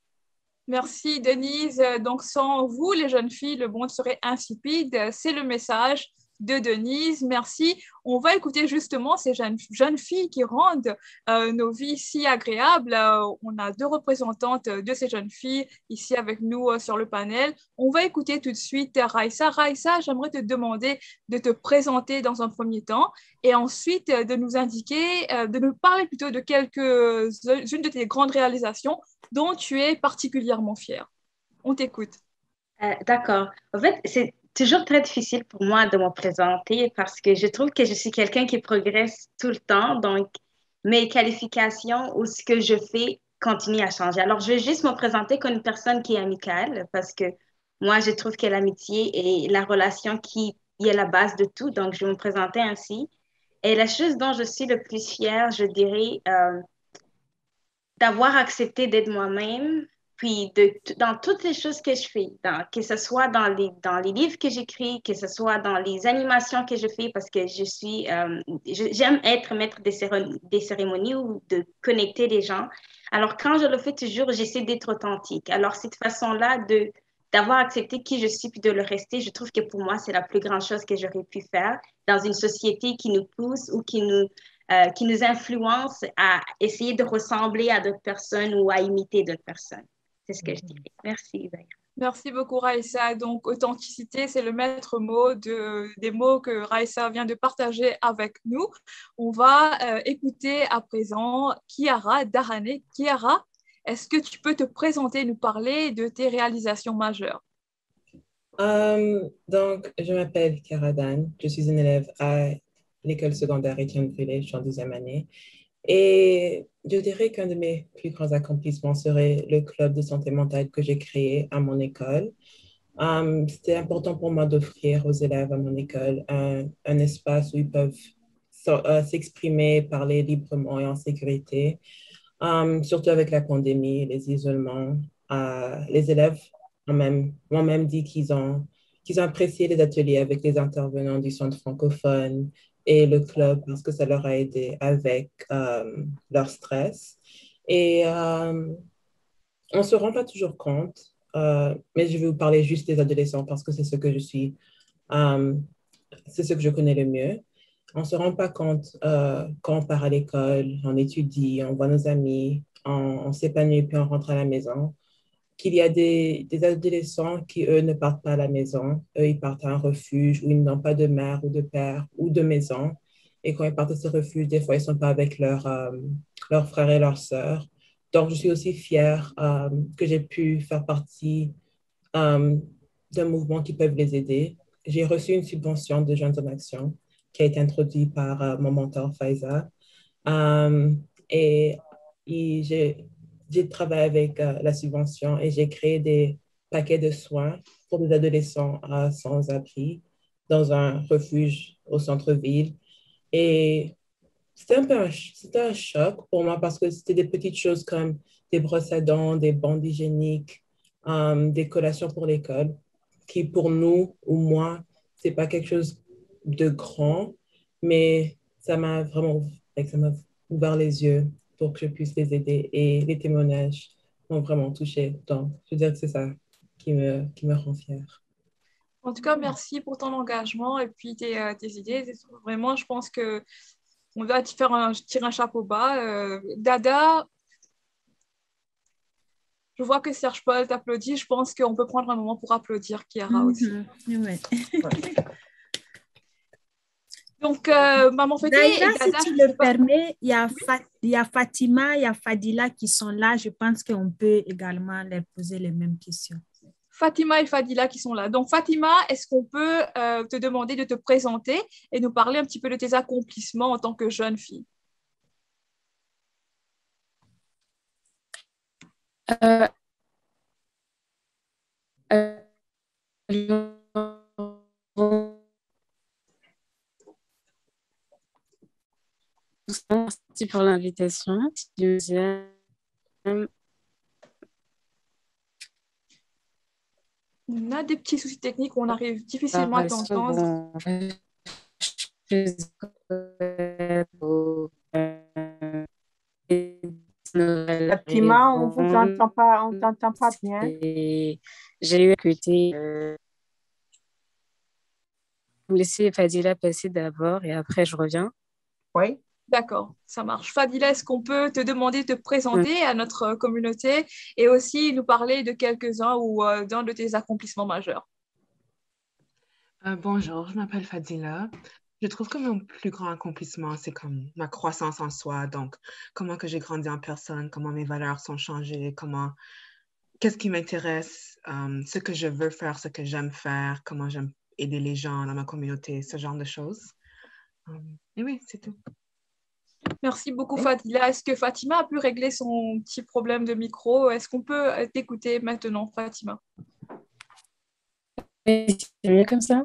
Merci Denise. Donc sans vous, les jeunes filles, le monde serait insipide. C'est le message de Denise. Merci. On va écouter justement ces jeunes filles qui rendent nos vies si agréables. On a 2 représentantes de ces jeunes filles ici avec nous sur le panel. On va écouter tout de suite Raissa. Raissa, j'aimerais te demander de te présenter dans un premier temps et ensuite de nous indiquer, de nous parler plutôt de quelques-unes de tes grandes réalisations dont tu es particulièrement fière. On t'écoute. D'accord. En fait, c'est toujours très difficile pour moi de me présenter parce que je trouve que je suis quelqu'un qui progresse tout le temps. Donc, mes qualifications ou ce que je fais continue à changer. Alors, je vais juste me présenter comme une personne qui est amicale parce que moi, je trouve que l'amitié est la relation qui est la base de tout. Donc, je vais me présenter ainsi. Et la chose dont je suis le plus fière, je dirais, d'avoir accepté d'être moi-même, puis dans toutes les choses que je fais, que ce soit dans les livres que j'écris, que ce soit dans les animations que je fais, parce que j'aime être maître des cérémonies ou de connecter les gens. Alors, quand je le fais toujours, j'essaie d'être authentique. Alors, cette façon-là d'avoir accepté qui je suis puis de le rester, je trouve que pour moi, c'est la plus grande chose que j'aurais pu faire dans une société qui nous pousse ou qui nous influence à essayer de ressembler à d'autres personnes ou à imiter d'autres personnes. C'est ce que je dirais. Merci, Zahira. Merci beaucoup, Raissa. Donc, authenticité, c'est le maître mot des mots que Raissa vient de partager avec nous. On va écouter à présent Kiara Darane. Kiara, est-ce que tu peux te présenter et nous parler de tes réalisations majeures? Donc, je m'appelle Kiara Dan. Je suis une élève à l'école secondaire Étienne Brûlé, je suis en 2e année. Et je dirais qu'un de mes plus grands accomplissements serait le club de santé mentale que j'ai créé à mon école. C'était important pour moi d'offrir aux élèves à mon école un espace où ils peuvent s'exprimer, parler librement et en sécurité. Surtout avec la pandémie, les isolements. Les élèves m'ont même dit qu'ils ont apprécié les ateliers avec les intervenants du centre francophone et le club parce que ça leur a aidé avec leur stress. Et on ne se rend pas toujours compte, mais je vais vous parler juste des adolescents parce que c'est ce que je suis, euh, c'est ce que je connais le mieux. On ne se rend pas compte quand on part à l'école, on étudie, on voit nos amis, on s'épanouit, puis on rentre à la maison, qu'il y a des adolescents qui, eux, ne partent pas à la maison. Eux, ils partent à un refuge où ils n'ont pas de mère ou de père ou de maison. Et quand ils partent à ce refuge, des fois, ils ne sont pas avec leurs frères et leurs sœurs. Donc, je suis aussi fière que j'ai pu faire partie euh, d'un mouvement qui peut les aider. J'ai reçu une subvention de Jeunes en Action qui a été introduite par mon mentor Faiza. Euh, et j'ai travaillé avec la subvention et j'ai créé des paquets de soins pour des adolescents sans abri dans un refuge au centre-ville. Et c'était un choc pour moi parce que c'était des petites choses comme des brosses à dents, des bandes hygiéniques, des collations pour l'école, qui pour nous ou moi, c'est pas quelque chose de grand, mais ça m'a ouvert les yeux pour que je puisse les aider. Et les témoignages m'ont vraiment touchée. Donc, je veux dire que c'est ça qui me rend fière. En tout cas, merci pour ton engagement et puis tes idées. Vraiment, je pense que on doit tirer un chapeau bas. Dada, je vois que Serge Paul t'applaudit. Je pense qu'on peut prendre un moment pour applaudir Kiara aussi. Ouais. Donc, Maman Fété et Daïra, Dada, si tu le permets, il y a Fatima, il y a Fadila qui sont là. Je pense qu'on peut également leur poser les mêmes questions. Fatima et Fadila qui sont là. Donc, Fatima, est-ce qu'on peut te demander de te présenter et nous parler un petit peu de tes accomplissements en tant que jeune fille? Euh, Merci pour l'invitation. On a des petits soucis techniques où on arrive difficilement à t'entendre. Fatima, on ne t'entend pas bien. J'ai eu écouté. Vous laissez Fadila passer d'abord et après je reviens. Oui. D'accord, ça marche. Fadila, est-ce qu'on peut te demander de te présenter à notre communauté et aussi nous parler de quelques-uns ou d'un de tes accomplissements majeurs? Bonjour, je m'appelle Fadila. Je trouve que mon plus grand accomplissement, c'est comme ma croissance en soi. Donc, comment que j'ai grandi en personne, comment mes valeurs sont changées, qu'est-ce qui m'intéresse, ce que je veux faire, ce que j'aime faire, comment j'aime aider les gens dans ma communauté, ce genre de choses. Et oui, c'est tout. Merci beaucoup, Fadila. Est-ce que Fatima a pu régler son petit problème de micro? Est-ce qu'on peut t'écouter maintenant, Fatima? C'est mieux comme ça?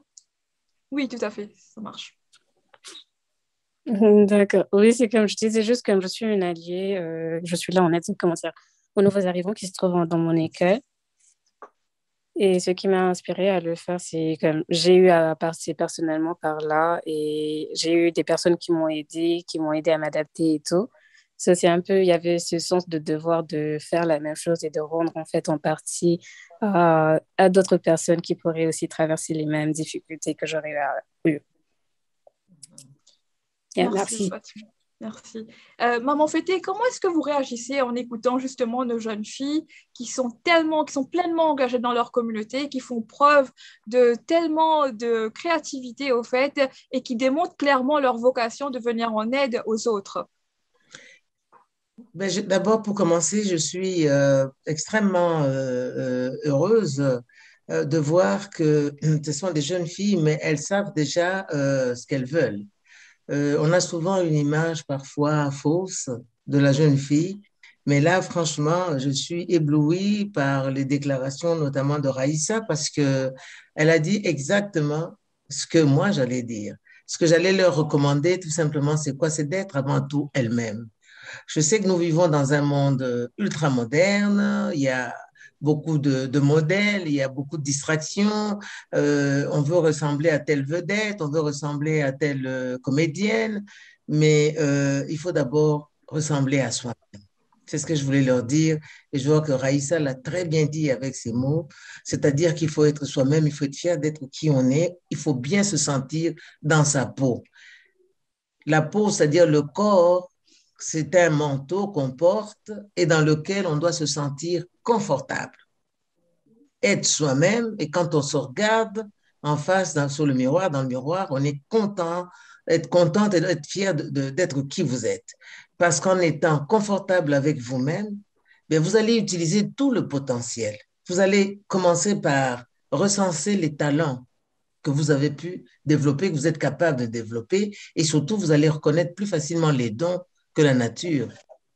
Oui, tout à fait, ça marche. D'accord. Oui, c'est comme je disais, juste comme je suis une alliée, je suis là en aide, aux nouveaux arrivants qui se trouvent dans mon école. Et ce qui m'a inspirée à le faire, c'est comme j'ai eu à passer personnellement par là et j'ai eu des personnes qui m'ont aidé à m'adapter et tout. C'est un peu, il y avait ce sens de devoir de faire la même chose et de rendre en fait en partie à d'autres personnes qui pourraient aussi traverser les mêmes difficultés que j'aurais eu. Merci. Fatima. Merci. Maman Fété, comment est-ce que vous réagissez en écoutant justement nos jeunes filles qui sont pleinement engagées dans leur communauté, qui font preuve de tellement de créativité au fait et qui démontrent clairement leur vocation de venir en aide aux autres? D'abord, pour commencer, je suis extrêmement heureuse de voir que ce sont des jeunes filles, mais elles savent déjà ce qu'elles veulent. On a souvent une image parfois fausse de la jeune fille Mais là, franchement, je suis éblouie par les déclarations, notamment de Raïssa, parce que elle a dit exactement ce que moi j'allais dire. Ce que j'allais leur recommander, tout simplement, c'est quoi? C'est d'être avant tout elle-même. Je sais que nous vivons dans un monde ultra moderne, il y a beaucoup de modèles, il y a beaucoup de distractions, on veut ressembler à telle vedette, on veut ressembler à telle comédienne, mais il faut d'abord ressembler à soi. C'est ce que je voulais leur dire. Et je vois que Raïssa l'a très bien dit avec ses mots. C'est-à-dire qu'il faut être soi-même, il faut être fier d'être qui on est, il faut bien se sentir dans sa peau. La peau, c'est-à-dire le corps, c'est un manteau qu'on porte et dans lequel on doit se sentir confortable. Être soi-même et quand on se regarde en face, sur le miroir, dans le miroir, on est content, être contente et être fier d'être qui vous êtes. Parce qu'en étant confortable avec vous-même, bien, vous allez utiliser tout le potentiel. Vous allez commencer par recenser les talents que vous avez pu développer, que vous êtes capable de développer, et surtout, vous allez reconnaître plus facilement les dons que la nature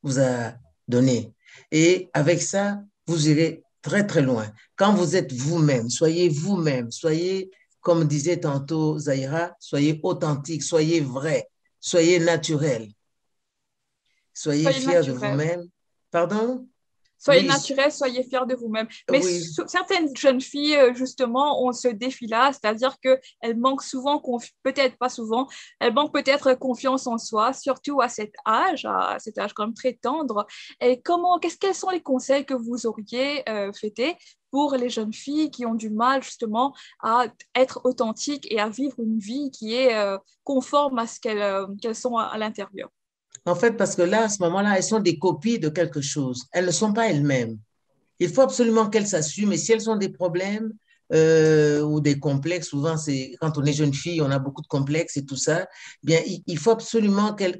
vous a donnés. Et avec ça, vous irez très, très loin. Quand vous êtes vous-même, soyez, comme disait tantôt Zahira, soyez authentique, soyez vrai, soyez naturel, soyez Soyez fier de naturel. vous-même. Pardon? Soyez Oui, naturel, soyez fiers de vous-même. Mais oui. certaines jeunes filles, justement, ont ce défi-là, c'est-à-dire qu'elles manquent souvent, peut-être pas souvent, elles manquent peut-être confiance en soi, surtout à cet âge quand même très tendre. Et quels sont les conseils que vous auriez fêtés pour les jeunes filles qui ont du mal justement à être authentiques et à vivre une vie qui est conforme à ce qu'elles sont à l'intérieur? En fait, parce que là, à ce moment-là, elles sont des copies de quelque chose. Elles ne sont pas elles-mêmes. Il faut absolument qu'elles s'assument. Et si elles ont des problèmes ou des complexes, souvent, c'est quand on est jeune fille, on a beaucoup de complexes et tout ça, bien, il faut absolument qu'elles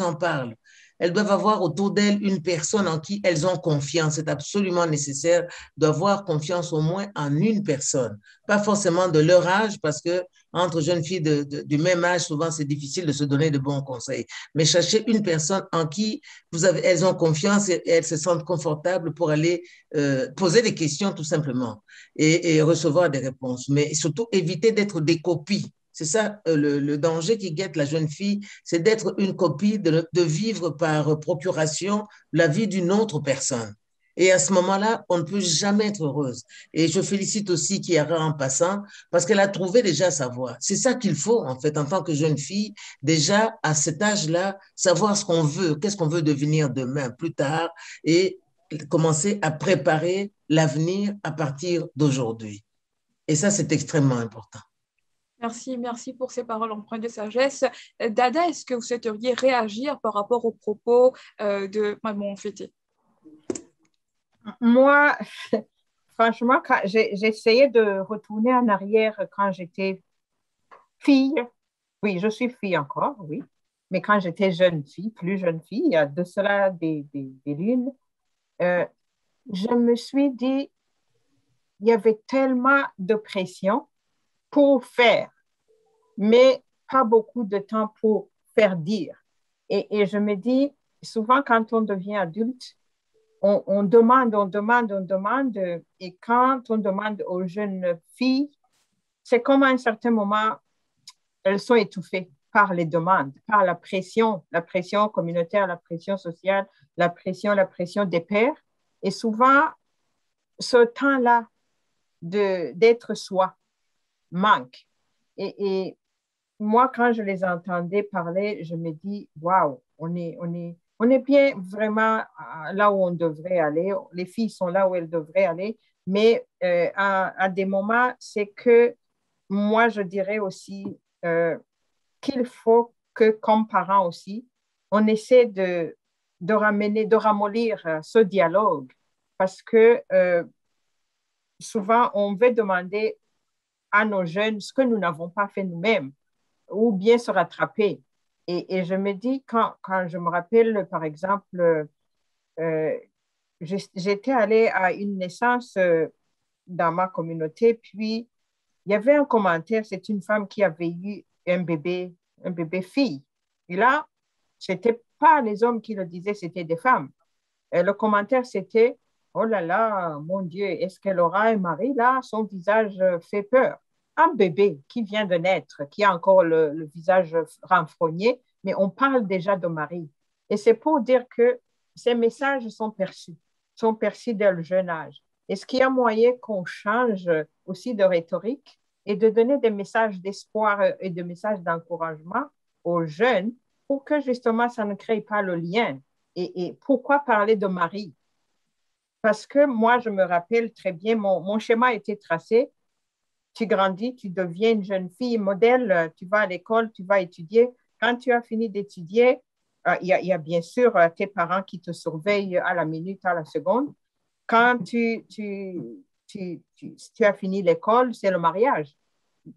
en parlent. Elles doivent avoir autour d'elles une personne en qui elles ont confiance. C'est absolument nécessaire d'avoir confiance au moins en une personne. Pas forcément de leur âge, parce que entre jeunes filles du même âge, souvent, c'est difficile de se donner de bons conseils. Mais cherchez une personne en qui elles ont confiance et elles se sentent confortables pour aller poser des questions tout simplement et recevoir des réponses. Mais surtout, éviter d'être des copies. C'est ça le danger qui guette la jeune fille, c'est d'être une copie, de vivre par procuration la vie d'une autre personne. Et à ce moment-là, on ne peut jamais être heureuse. Et je félicite aussi Kiara en passant, parce qu'elle a trouvé déjà sa voie. C'est ça qu'il faut, en fait, en tant que jeune fille, déjà à cet âge-là, savoir ce qu'on veut, qu'est-ce qu'on veut devenir demain, plus tard, et commencer à préparer l'avenir à partir d'aujourd'hui. Et ça, c'est extrêmement important. Merci pour ces paroles empreintes de sagesse. Dada, est-ce que vous souhaiteriez réagir par rapport aux propos de Maman Fêté? Moi, franchement, j'essayais de retourner en arrière quand j'étais fille. Oui, je suis fille encore, oui. Mais quand j'étais jeune fille, plus jeune fille, il y a de cela des lunes, je me suis dit, il y avait tellement de pression pour faire, mais pas beaucoup de temps pour faire dire. Et je me dis, souvent quand on devient adulte, on demande, et quand on demande aux jeunes filles, c'est comme à un certain moment, elles sont étouffées par les demandes, par la pression communautaire, la pression sociale, la pression des pairs. Et souvent, ce temps-là d'être soi manque. Et moi, quand je les entendais parler, je me dis, waouh, on est bien vraiment là où on devrait aller. Les filles sont là où elles devraient aller. Mais à des moments, c'est que moi, je dirais aussi qu'il faut que, comme parents aussi, on essaie de ramollir ce dialogue parce que souvent, on veut demander à nos jeunes ce que nous n'avons pas fait nous-mêmes ou bien se rattraper. Et je me dis, quand je me rappelle, par exemple, j'étais allée à une naissance dans ma communauté, puis il y avait un commentaire, c'est une femme qui avait eu un bébé fille. Et là, c'était pas les hommes qui le disaient, c'était des femmes. Et le commentaire, c'était, oh là là, mon Dieu, est-ce qu'elle aura un mari là? Son visage fait peur. Un bébé qui vient de naître, qui a encore le visage renfrogné, mais on parle déjà de mari. Et c'est pour dire que ces messages sont perçus dès le jeune âge. Est-ce qu'il y a moyen qu'on change aussi de rhétorique et de donner des messages d'espoir et des messages d'encouragement aux jeunes pour que justement ça ne crée pas le lien? Et pourquoi parler de mari? Parce que moi, je me rappelle très bien, mon schéma a été tracé. Tu grandis, tu deviens une jeune fille modèle, tu vas à l'école, tu vas étudier. Quand tu as fini d'étudier, il y a bien sûr tes parents qui te surveillent à la minute, à la seconde. Quand tu as fini l'école, c'est le mariage.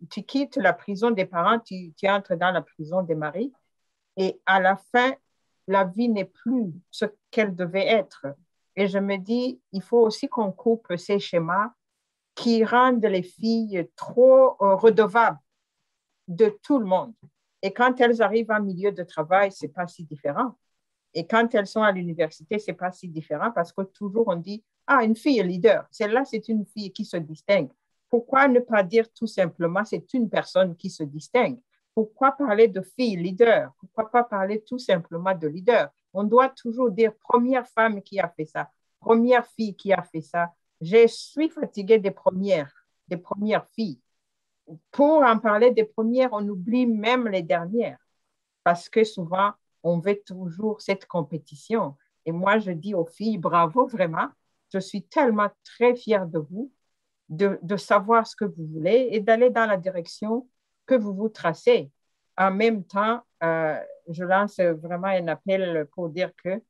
Tu quittes la prison des parents, tu entres dans la prison des maris. Et à la fin, la vie n'est plus ce qu'elle devait être. Et je me dis, il faut aussi qu'on coupe ces schémas qui rendent les filles trop redevables de tout le monde. Et quand elles arrivent en milieu de travail, ce n'est pas si différent. Et quand elles sont à l'université, ce n'est pas si différent parce que toujours on dit, ah, une fille est leader. Celle-là, c'est une fille qui se distingue. Pourquoi ne pas dire tout simplement, c'est une personne qui se distingue? Pourquoi parler de fille leader? Pourquoi pas parler tout simplement de leader? On doit toujours dire première femme qui a fait ça, première fille qui a fait ça. Je suis fatiguée des premières filles. Pour en parler des premières, on oublie même les dernières parce que souvent, on veut toujours cette compétition. Et moi, je dis aux filles, bravo, vraiment. Je suis tellement très fière de vous, de savoir ce que vous voulez et d'aller dans la direction que vous vous tracez. En même temps, je lance vraiment un appel pour dire que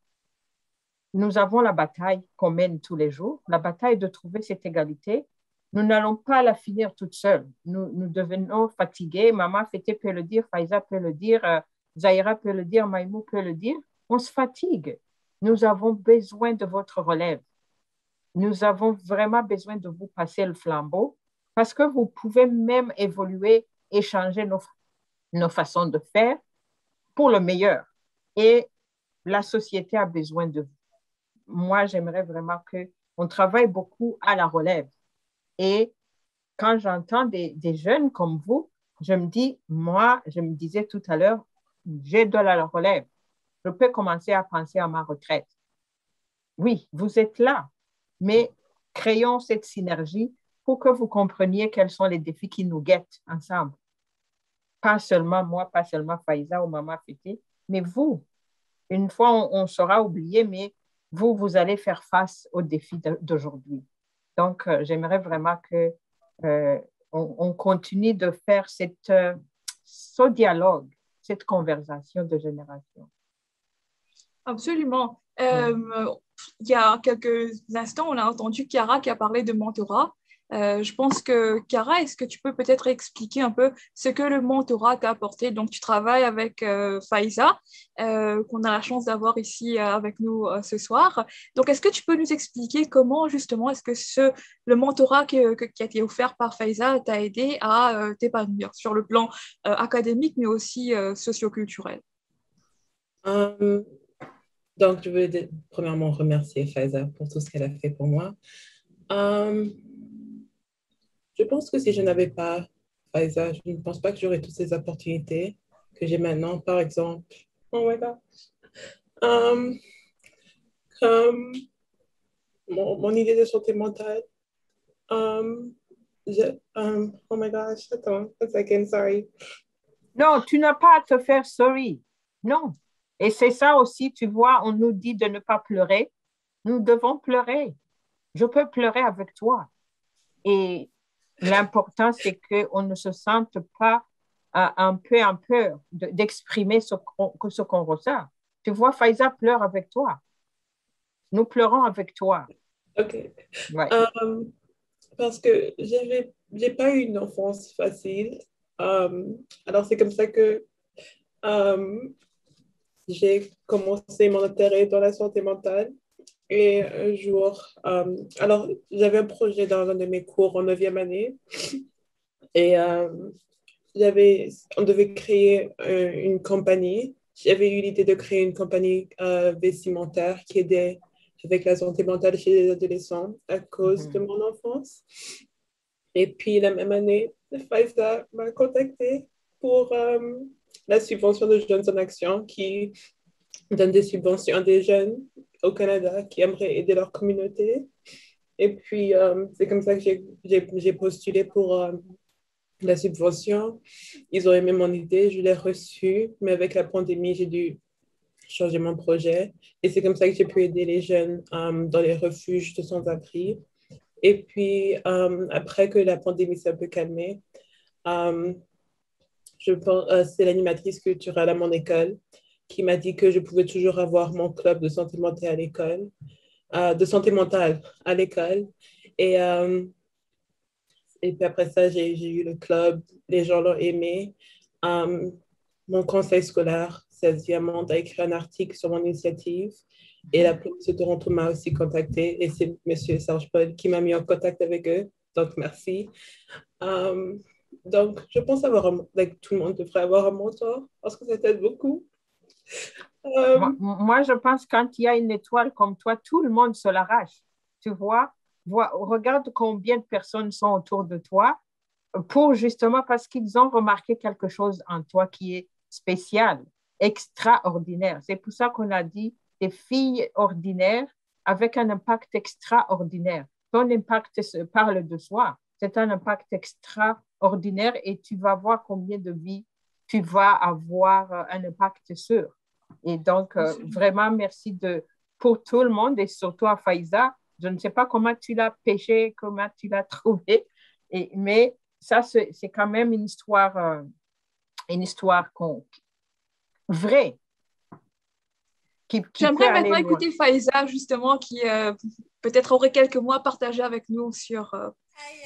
nous avons la bataille qu'on mène tous les jours, la bataille de trouver cette égalité. Nous n'allons pas la finir toute seule. Nous devenons fatigués. Maman Fété peut le dire, Faiza peut le dire, Zahira peut le dire, Maïmou peut le dire. On se fatigue. Nous avons besoin de votre relève. Nous avons vraiment besoin de vous passer le flambeau parce que vous pouvez même évoluer et changer nos façons de faire pour le meilleur. Et la société a besoin de vous. Moi, j'aimerais vraiment qu'on travaille beaucoup à la relève. Et quand j'entends des jeunes comme vous, je me dis, moi, je me disais tout à l'heure, j'ai de la relève. Je peux commencer à penser à ma retraite. Oui, vous êtes là, mais créons cette synergie pour que vous compreniez quels sont les défis qui nous guettent ensemble. Pas seulement moi, pas seulement Faiza ou Maman Fété, mais vous. Une fois, on sera oublié, mais vous allez faire face aux défis d'aujourd'hui. Donc, j'aimerais vraiment qu'on continue de faire ce dialogue, cette conversation de génération. Absolument. Il y a quelques instants, on a entendu Chiara qui a parlé de mentorat. Je pense que, Chiara, est-ce que tu peux peut-être expliquer un peu ce que le mentorat t'a apporté? Donc, tu travailles avec Faiza, qu'on a la chance d'avoir ici avec nous ce soir. Donc, est-ce que tu peux nous expliquer comment, justement, est-ce que le mentorat qui a été offert par Faiza t'a aidé à t'épanouir sur le plan académique, mais aussi socioculturel? Donc, je veux premièrement remercier Faiza pour tout ce qu'elle a fait pour moi. Je pense que si je n'avais pas Faiza, je ne pense pas que j'aurais toutes ces opportunités que j'ai maintenant. Par exemple, oh my gosh, comme mon idée de santé mentale. Oh my gosh, attends, a second, sorry. Non, tu n'as pas à te faire sorry. Non. Et c'est ça aussi, tu vois, on nous dit de ne pas pleurer. Nous devons pleurer. Je peux pleurer avec toi. Et l'important, c'est qu'on ne se sente pas un peu en peur d'exprimer ce qu'on ressent. Tu vois, Faiza pleure avec toi. Nous pleurons avec toi. OK. Ouais. Parce que j'ai pas eu une enfance facile. Alors, c'est comme ça que j'ai commencé mon intérêt dans la santé mentale. Et un jour, alors j'avais un projet dans un de mes cours en 9e année et on devait créer une compagnie j'avais eu l'idée de créer une compagnie vestimentaire qui aidait avec la santé mentale chez les adolescents à cause de mon enfance. Et puis, la même année, Pfizer m'a contacté pour la subvention de Jeunes en Action qui donne des subventions à des jeunes au Canada qui aimeraient aider leur communauté. Et puis, c'est comme ça que j'ai postulé pour la subvention. Ils ont aimé mon idée, je l'ai reçue, mais avec la pandémie, j'ai dû changer mon projet. Et c'est comme ça que j'ai pu aider les jeunes dans les refuges de sans-abri. Et puis, après que la pandémie s'est un peu calmée, c'est l'animatrice culturelle à mon école qui m'a dit que je pouvais toujours avoir mon club de santé mentale à l'école, et puis après ça, j'ai eu le club, les gens l'ont aimé. Mon conseil scolaire, César Viamont, a écrit un article sur mon initiative et la police de Toronto m'a aussi contacté et c'est M. Serge Paul qui m'a mis en contact avec eux. Donc, merci. Donc, je pense tout le monde devrait avoir un mentor parce que ça t'aide beaucoup. Moi, je pense que quand il y a une étoile comme toi, tout le monde se l'arrache. Tu vois, regarde combien de personnes sont autour de toi pour justement parce qu'ils ont remarqué quelque chose en toi qui est spécial, extraordinaire. C'est pour ça qu'on a dit des filles ordinaires avec un impact extraordinaire. Ton impact parle de soi. C'est un impact extraordinaire et tu vas voir combien de vies tu vas avoir un impact sur. Et donc, vraiment, merci pour tout le monde et surtout à Faiza. Je ne sais pas comment tu l'as pêché, comment tu l'as trouvé, mais ça, c'est quand même une histoire vraie. J'aimerais maintenant écouter Faiza, justement, qui peut-être aurait quelques mots à partager avec nous sur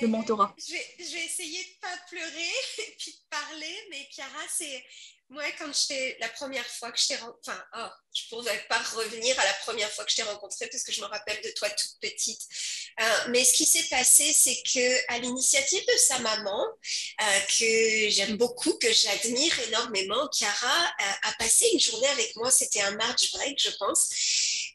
le mentorat. Je vais essayer de ne pas pleurer et puis de parler, mais Chiara, c'est... Moi, quand la première fois que je t'ai rencontrée, je ne pourrais pas revenir à la première fois que je t'ai rencontrée parce que je me rappelle de toi toute petite. Mais ce qui s'est passé, c'est qu'à l'initiative de sa maman, que j'aime beaucoup, que j'admire énormément, Chiara a passé une journée avec moi. C'était un March break, je pense.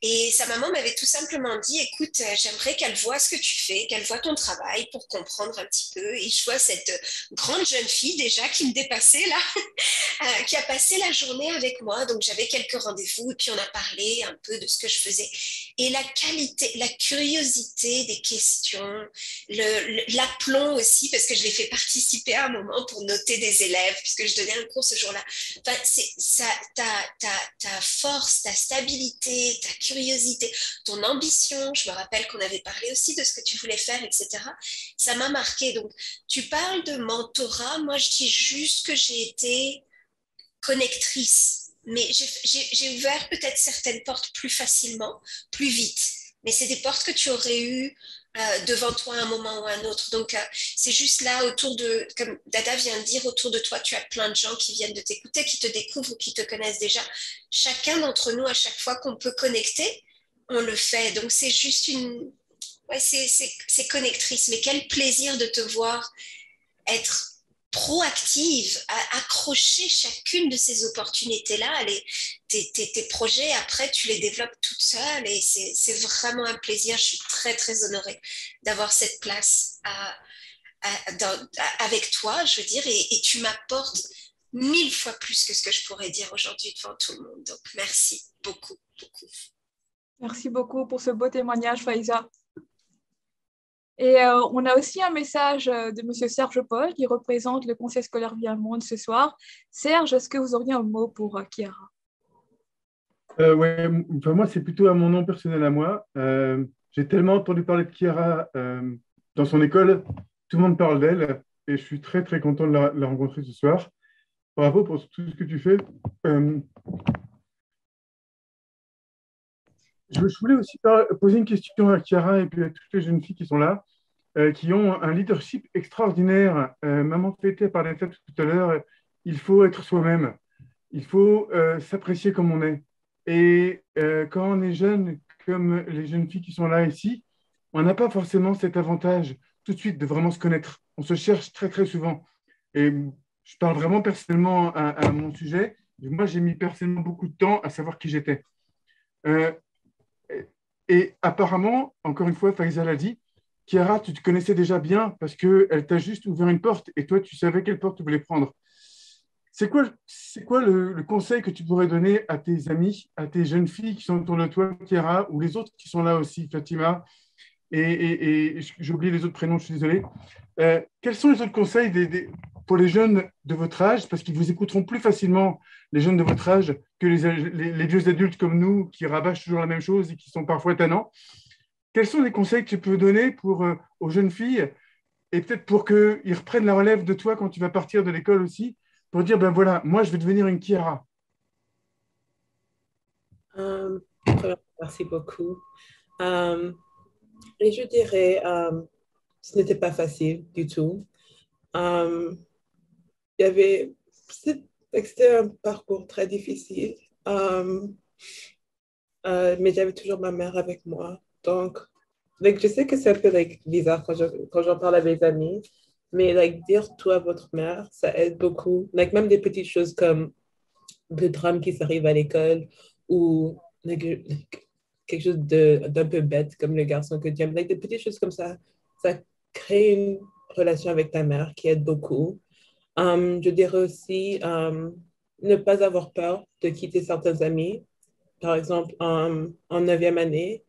Et sa maman m'avait tout simplement dit, écoute, j'aimerais qu'elle voie ce que tu fais, qu'elle voie ton travail pour comprendre un petit peu. Et je vois cette grande jeune fille déjà qui me dépassait là, qui a passé la journée avec moi. Donc j'avais quelques rendez-vous et puis on a parlé un peu de ce que je faisais. Et la qualité, la curiosité des questions, l'aplomb aussi, parce que je l'ai fait participer à un moment pour noter des élèves, puisque je donnais un cours ce jour-là. Enfin, ta force, ta stabilité, ta curiosité, ton ambition, je me rappelle qu'on avait parlé aussi de ce que tu voulais faire, etc. Ça m'a marqué. Donc, tu parles de mentorat, moi je dis juste que j'ai été connectrice, mais j'ai ouvert peut-être certaines portes plus facilement, plus vite, mais c'est des portes que tu aurais eues devant toi à un moment ou à un autre. Donc, c'est juste là, comme Dada vient de dire, autour de toi, tu as plein de gens qui viennent de t'écouter, qui te découvrent ou qui te connaissent déjà. Chacun d'entre nous, à chaque fois qu'on peut connecter, on le fait. Donc, c'est juste c'est connectrice. Mais quel plaisir de te voir être proactive, à accrocher chacune de ces opportunités-là. Tes projets, après, tu les développes toute seule et c'est vraiment un plaisir. Je suis très, très honorée d'avoir cette place avec toi, je veux dire, et tu m'apportes 1000 fois plus que ce que je pourrais dire aujourd'hui devant tout le monde. Donc, merci beaucoup, beaucoup. Merci beaucoup pour ce beau témoignage, Faiza. Et on a aussi un message de M. Serge Paul qui représente le Conseil scolaire Viamonde ce soir. Serge, est-ce que vous auriez un mot pour Chiara? Ouais, enfin, moi, c'est plutôt à mon nom personnel à moi. J'ai tellement entendu parler de Chiara dans son école. Tout le monde parle d'elle et je suis très, très content de la rencontrer ce soir. Bravo pour tout ce que tu fais. Je voulais aussi poser une question à Chiara et puis à toutes les jeunes filles qui sont là, qui ont un leadership extraordinaire. Maman Fété parlait de ça tout à l'heure. Il faut être soi-même. Il faut s'apprécier comme on est. Et quand on est jeune, comme les jeunes filles qui sont là ici, on n'a pas forcément cet avantage tout de suite de vraiment se connaître. On se cherche très, très souvent. Et je parle vraiment personnellement à mon sujet. Moi, j'ai mis personnellement beaucoup de temps à savoir qui j'étais. Euh, et apparemment, encore une fois, Faïza l'a dit, Chiara, tu te connaissais déjà bien parce qu'elle t'a juste ouvert une porte et toi, tu savais quelle porte tu voulais prendre. C'est quoi le conseil que tu pourrais donner à tes amis, à tes jeunes filles qui sont autour de toi, Chiara, ou les autres qui sont là aussi, Fatima, et j'ai oublié les autres prénoms, je suis désolé. Quels sont les autres conseils pour les jeunes de votre âge, parce qu'ils vous écouteront plus facilement, les jeunes de votre âge, que les vieux adultes comme nous, qui rabâchent toujours la même chose et qui sont parfois tannants. Quels sont les conseils que tu peux donner aux jeunes filles, et peut-être pour qu'ils reprennent la relève de toi quand tu vas partir de l'école aussi, pour dire, ben voilà, moi, je vais devenir une Chiara. Merci beaucoup. Et je dirais, ce n'était pas facile du tout. C'était un parcours très difficile, mais j'avais toujours ma mère avec moi. Donc, je sais que c'est un peu bizarre quand j'en parle à mes amis, mais dire tout à votre mère, ça aide beaucoup. Même des petites choses comme le drame qui s'arrive à l'école ou quelque chose d'un peu bête comme le garçon que tu aimes. Des petites choses comme ça crée une relation avec ta mère qui aide beaucoup. Je dirais aussi ne pas avoir peur de quitter certains amis. Par exemple, en 9e année,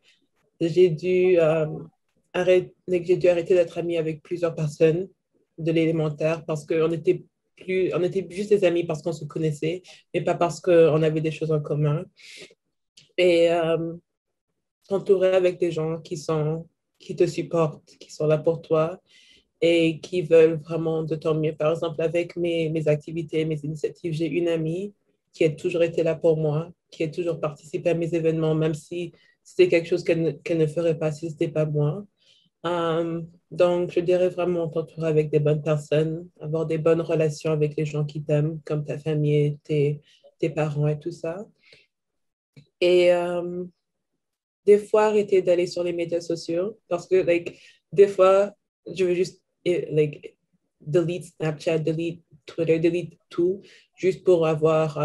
j'ai dû arrêter d'être amie avec plusieurs personnes de l'élémentaire parce qu'on était juste des amis parce qu'on se connaissait, mais pas parce qu'on avait des choses en commun. Et t'entourer avec des gens qui te supportent, qui sont là pour toi et qui veulent vraiment de ton mieux. Par exemple, avec mes activités, mes initiatives, j'ai une amie qui a toujours été là pour moi, qui a toujours participé à mes événements, même si c'était quelque chose qu'elle ne ferait pas si ce n'était pas moi. Donc, je dirais vraiment t'entourer avec des bonnes personnes, avoir des bonnes relations avec les gens qui t'aiment, comme ta famille, tes parents et tout ça. Et des fois, arrêter d'aller sur les médias sociaux parce que, des fois, je veux juste, delete Snapchat, delete Twitter, delete tout, juste pour avoir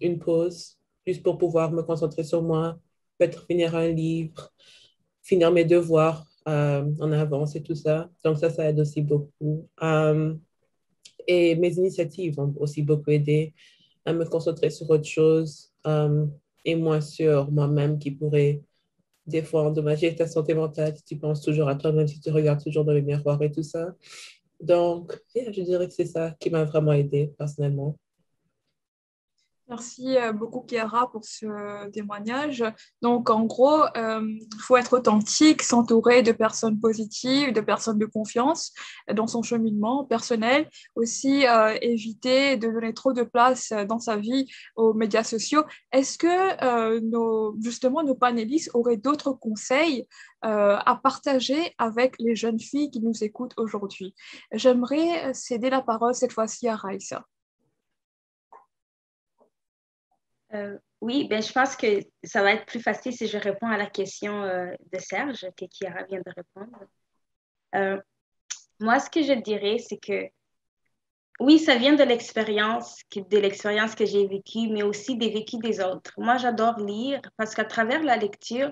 une pause, juste pour pouvoir me concentrer sur moi, peut-être finir un livre, finir mes devoirs en avance et tout ça. Donc, ça aide aussi beaucoup. Et mes initiatives ont aussi beaucoup aidé à me concentrer sur autre chose et moins sur moi-même qui pourrait des fois endommager ta santé mentale si tu penses toujours à toi-même, si tu regardes toujours dans le miroir et tout ça. Donc, je dirais que c'est ça qui m'a vraiment aidée personnellement. Merci beaucoup, Chiara, pour ce témoignage. Donc, en gros, il faut être authentique, s'entourer de personnes positives, de personnes de confiance dans son cheminement personnel. Aussi, éviter de donner trop de place dans sa vie aux médias sociaux. Est-ce que nos panélistes auraient d'autres conseils à partager avec les jeunes filles qui nous écoutent aujourd'hui? J'aimerais céder la parole cette fois-ci à Raïssa. Oui, je pense que ça va être plus facile si je réponds à la question de Serge que Chiara vient de répondre. Moi, ce que je dirais, c'est que oui, ça vient de l'expérience que j'ai vécue, mais aussi des vécus des autres. Moi, j'adore lire parce qu'à travers la lecture,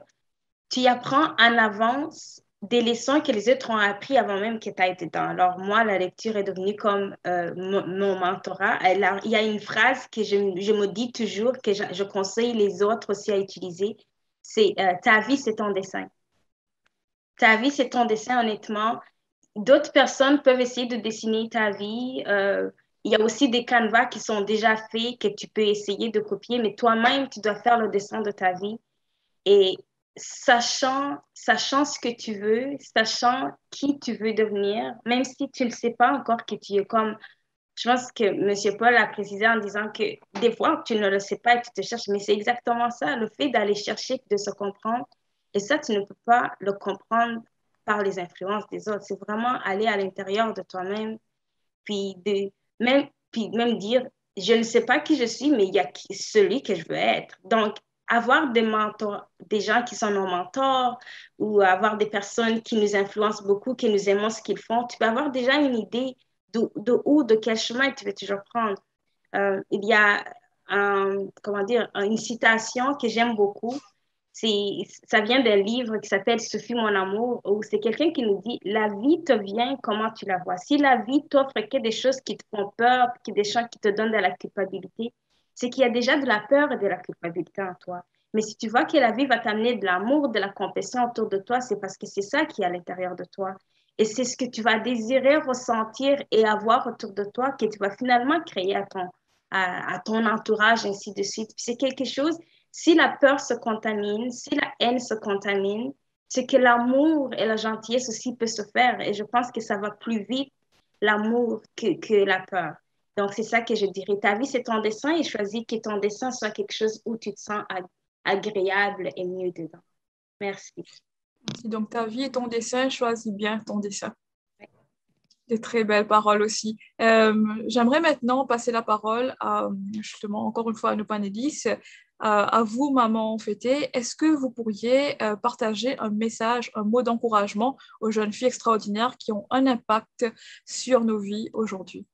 tu apprends en avance des leçons que les autres ont appris avant même que tu aies été dedans. Alors, moi, la lecture est devenue comme mon mentorat. Il y a une phrase que je me dis toujours, que je conseille les autres aussi à utiliser, c'est ta vie, c'est ton dessin. Ta vie, c'est ton dessin, honnêtement. D'autres personnes peuvent essayer de dessiner ta vie. Il y a aussi des canevas qui sont déjà faits, que tu peux essayer de copier, mais toi-même, tu dois faire le dessin de ta vie. Et sachant ce que tu veux, sachant qui tu veux devenir, même si tu ne sais pas encore que tu es comme, je pense que M. Paul a précisé en disant que des fois, tu ne le sais pas et tu te cherches, mais c'est exactement ça, le fait d'aller chercher, de se comprendre. Et ça, tu ne peux pas le comprendre par les influences des autres. C'est vraiment aller à l'intérieur de toi-même, puis même dire, je ne sais pas qui je suis, mais il y a celui que je veux être. Donc, avoir des mentors, des gens qui sont nos mentors ou avoir des personnes qui nous influencent beaucoup, qui nous aimons ce qu'ils font, tu peux avoir déjà une idée de quel chemin tu veux toujours prendre. Il y a comment dire, une citation que j'aime beaucoup. Ça vient d'un livre qui s'appelle Sophie, mon amour, où c'est quelqu'un qui nous dit, la vie te vient comment tu la vois. Si la vie t'offre que des choses qui te font peur, des choses qui te donnent de la culpabilité, c'est qu'il y a déjà de la peur et de la culpabilité en toi. Mais si tu vois que la vie va t'amener de l'amour, de la compassion autour de toi, c'est parce que c'est ça qui est à l'intérieur de toi. Et c'est ce que tu vas désirer ressentir et avoir autour de toi que tu vas finalement créer à ton entourage, ainsi de suite. Puis c'est quelque chose, si la peur se contamine, si la haine se contamine, c'est que l'amour et la gentillesse aussi peuvent se faire. Et je pense que ça va plus vite, l'amour, que la peur. Donc, c'est ça que je dirais. Ta vie, c'est ton dessin et choisis que ton dessin soit quelque chose où tu te sens agréable et mieux dedans. Merci. Merci. Donc, ta vie et ton dessin, choisis bien ton dessin. Des très belles paroles aussi. J'aimerais maintenant passer la parole à, justement, encore une fois, à nos panélistes. À vous, maman fêtée, est-ce que vous pourriez partager un message, un mot d'encouragement aux jeunes filles extraordinaires qui ont un impact sur nos vies aujourd'hui?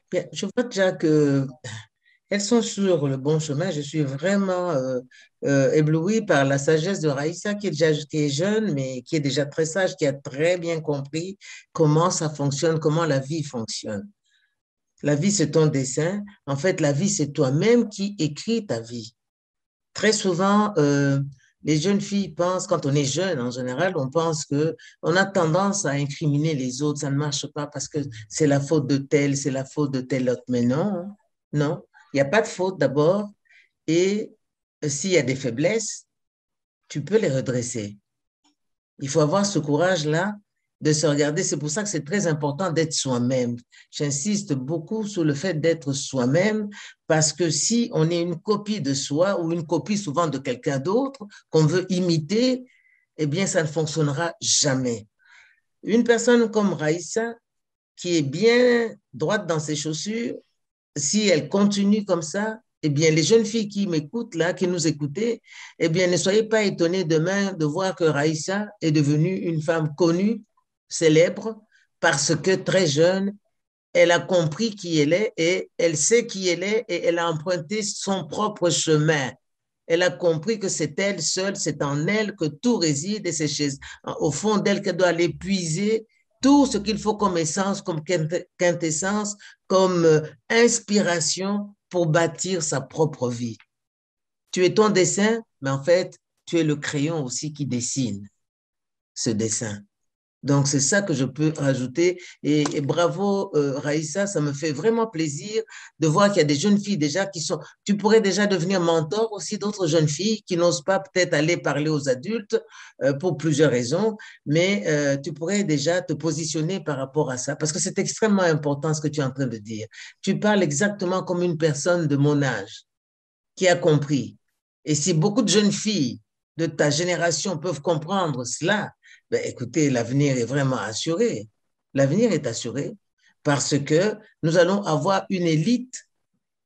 Bien, je vois déjà qu'elles sont sur le bon chemin. Je suis vraiment éblouie par la sagesse de Raïssa, qui est jeune, mais qui est déjà très sage, qui a très bien compris comment ça fonctionne, comment la vie fonctionne. La vie, c'est ton dessin. En fait, la vie, c'est toi-même qui écris ta vie. Très souvent, les jeunes filles pensent, quand on est jeune, en général, on pense qu'on a tendance à incriminer les autres, ça ne marche pas parce que c'est la faute de tel, c'est la faute de tel autre. Mais non, non, il n'y a pas de faute d'abord. Et s'il y a des faiblesses, tu peux les redresser. Il faut avoir ce courage-là de se regarder. C'est pour ça que c'est très important d'être soi-même. J'insiste beaucoup sur le fait d'être soi-même parce que si on est une copie de soi ou une copie souvent de quelqu'un d'autre qu'on veut imiter, eh bien, ça ne fonctionnera jamais. Une personne comme Raïssa, qui est bien droite dans ses chaussures, si elle continue comme ça, eh bien, les jeunes filles qui m'écoutent là, qui nous écoutez, eh bien, ne soyez pas étonnés demain de voir que Raïssa est devenue une femme connue, célèbre, parce que très jeune, elle a compris qui elle est et elle sait qui elle est et elle a emprunté son propre chemin. Elle a compris que c'est elle seule, c'est en elle que tout réside et c'est au fond d'elle qu'elle doit aller puiser tout ce qu'il faut comme essence, comme quintessence, comme inspiration pour bâtir sa propre vie. Tu es ton dessin, mais en fait, tu es le crayon aussi qui dessine ce dessin. Donc, c'est ça que je peux rajouter. Et bravo, Raïssa, ça me fait vraiment plaisir de voir qu'il y a des jeunes filles déjà qui sont… Tu pourrais déjà devenir mentor aussi d'autres jeunes filles qui n'osent pas peut-être aller parler aux adultes pour plusieurs raisons, mais tu pourrais déjà te positionner par rapport à ça parce que c'est extrêmement important ce que tu es en train de dire. Tu parles exactement comme une personne de mon âge qui a compris. Et si beaucoup de jeunes filles de ta génération peuvent comprendre cela, ben, écoutez, l'avenir est vraiment assuré. L'avenir est assuré parce que nous allons avoir une élite,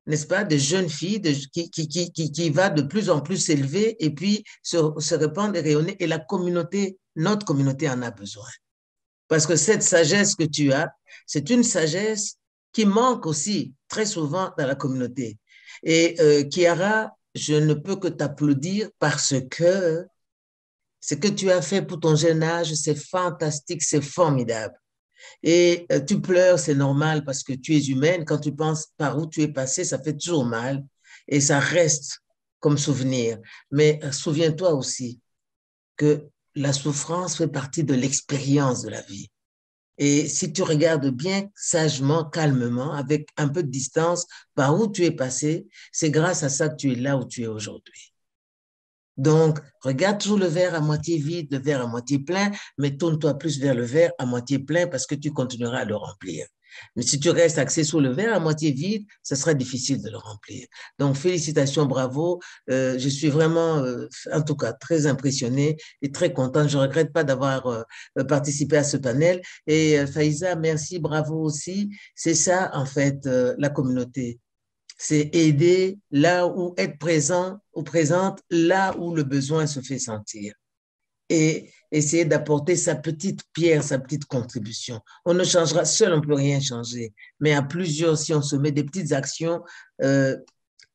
n'est-ce pas, de jeunes filles qui va de plus en plus s'élever et puis se répandre et rayonner. Et la communauté, notre communauté en a besoin. Parce que cette sagesse que tu as, c'est une sagesse qui manque aussi très souvent dans la communauté. Et Chiara, je ne peux que t'applaudir parce que ce que tu as fait pour ton jeune âge, c'est fantastique, c'est formidable. Et tu pleures, c'est normal parce que tu es humaine. Quand tu penses par où tu es passé, ça fait toujours mal et ça reste comme souvenir. Mais souviens-toi aussi que la souffrance fait partie de l'expérience de la vie. Et si tu regardes bien, sagement, calmement, avec un peu de distance, par où tu es passé, c'est grâce à ça que tu es là où tu es aujourd'hui. Donc, regarde toujours le verre à moitié vide, le verre à moitié plein, mais tourne-toi plus vers le verre à moitié plein parce que tu continueras à le remplir. Mais si tu restes axé sur le verre à moitié vide, ce sera difficile de le remplir. Donc, félicitations, bravo. Je suis vraiment, en tout cas, très impressionnée et très contente. Je ne regrette pas d'avoir participé à ce panel. Et Faiza, merci, bravo aussi. C'est ça, en fait, la communauté. C'est aider là où être présent ou présente là où le besoin se fait sentir et essayer d'apporter sa petite pierre, sa petite contribution. On ne changera seul, on ne peut rien changer, mais à plusieurs, si on se met des petites actions,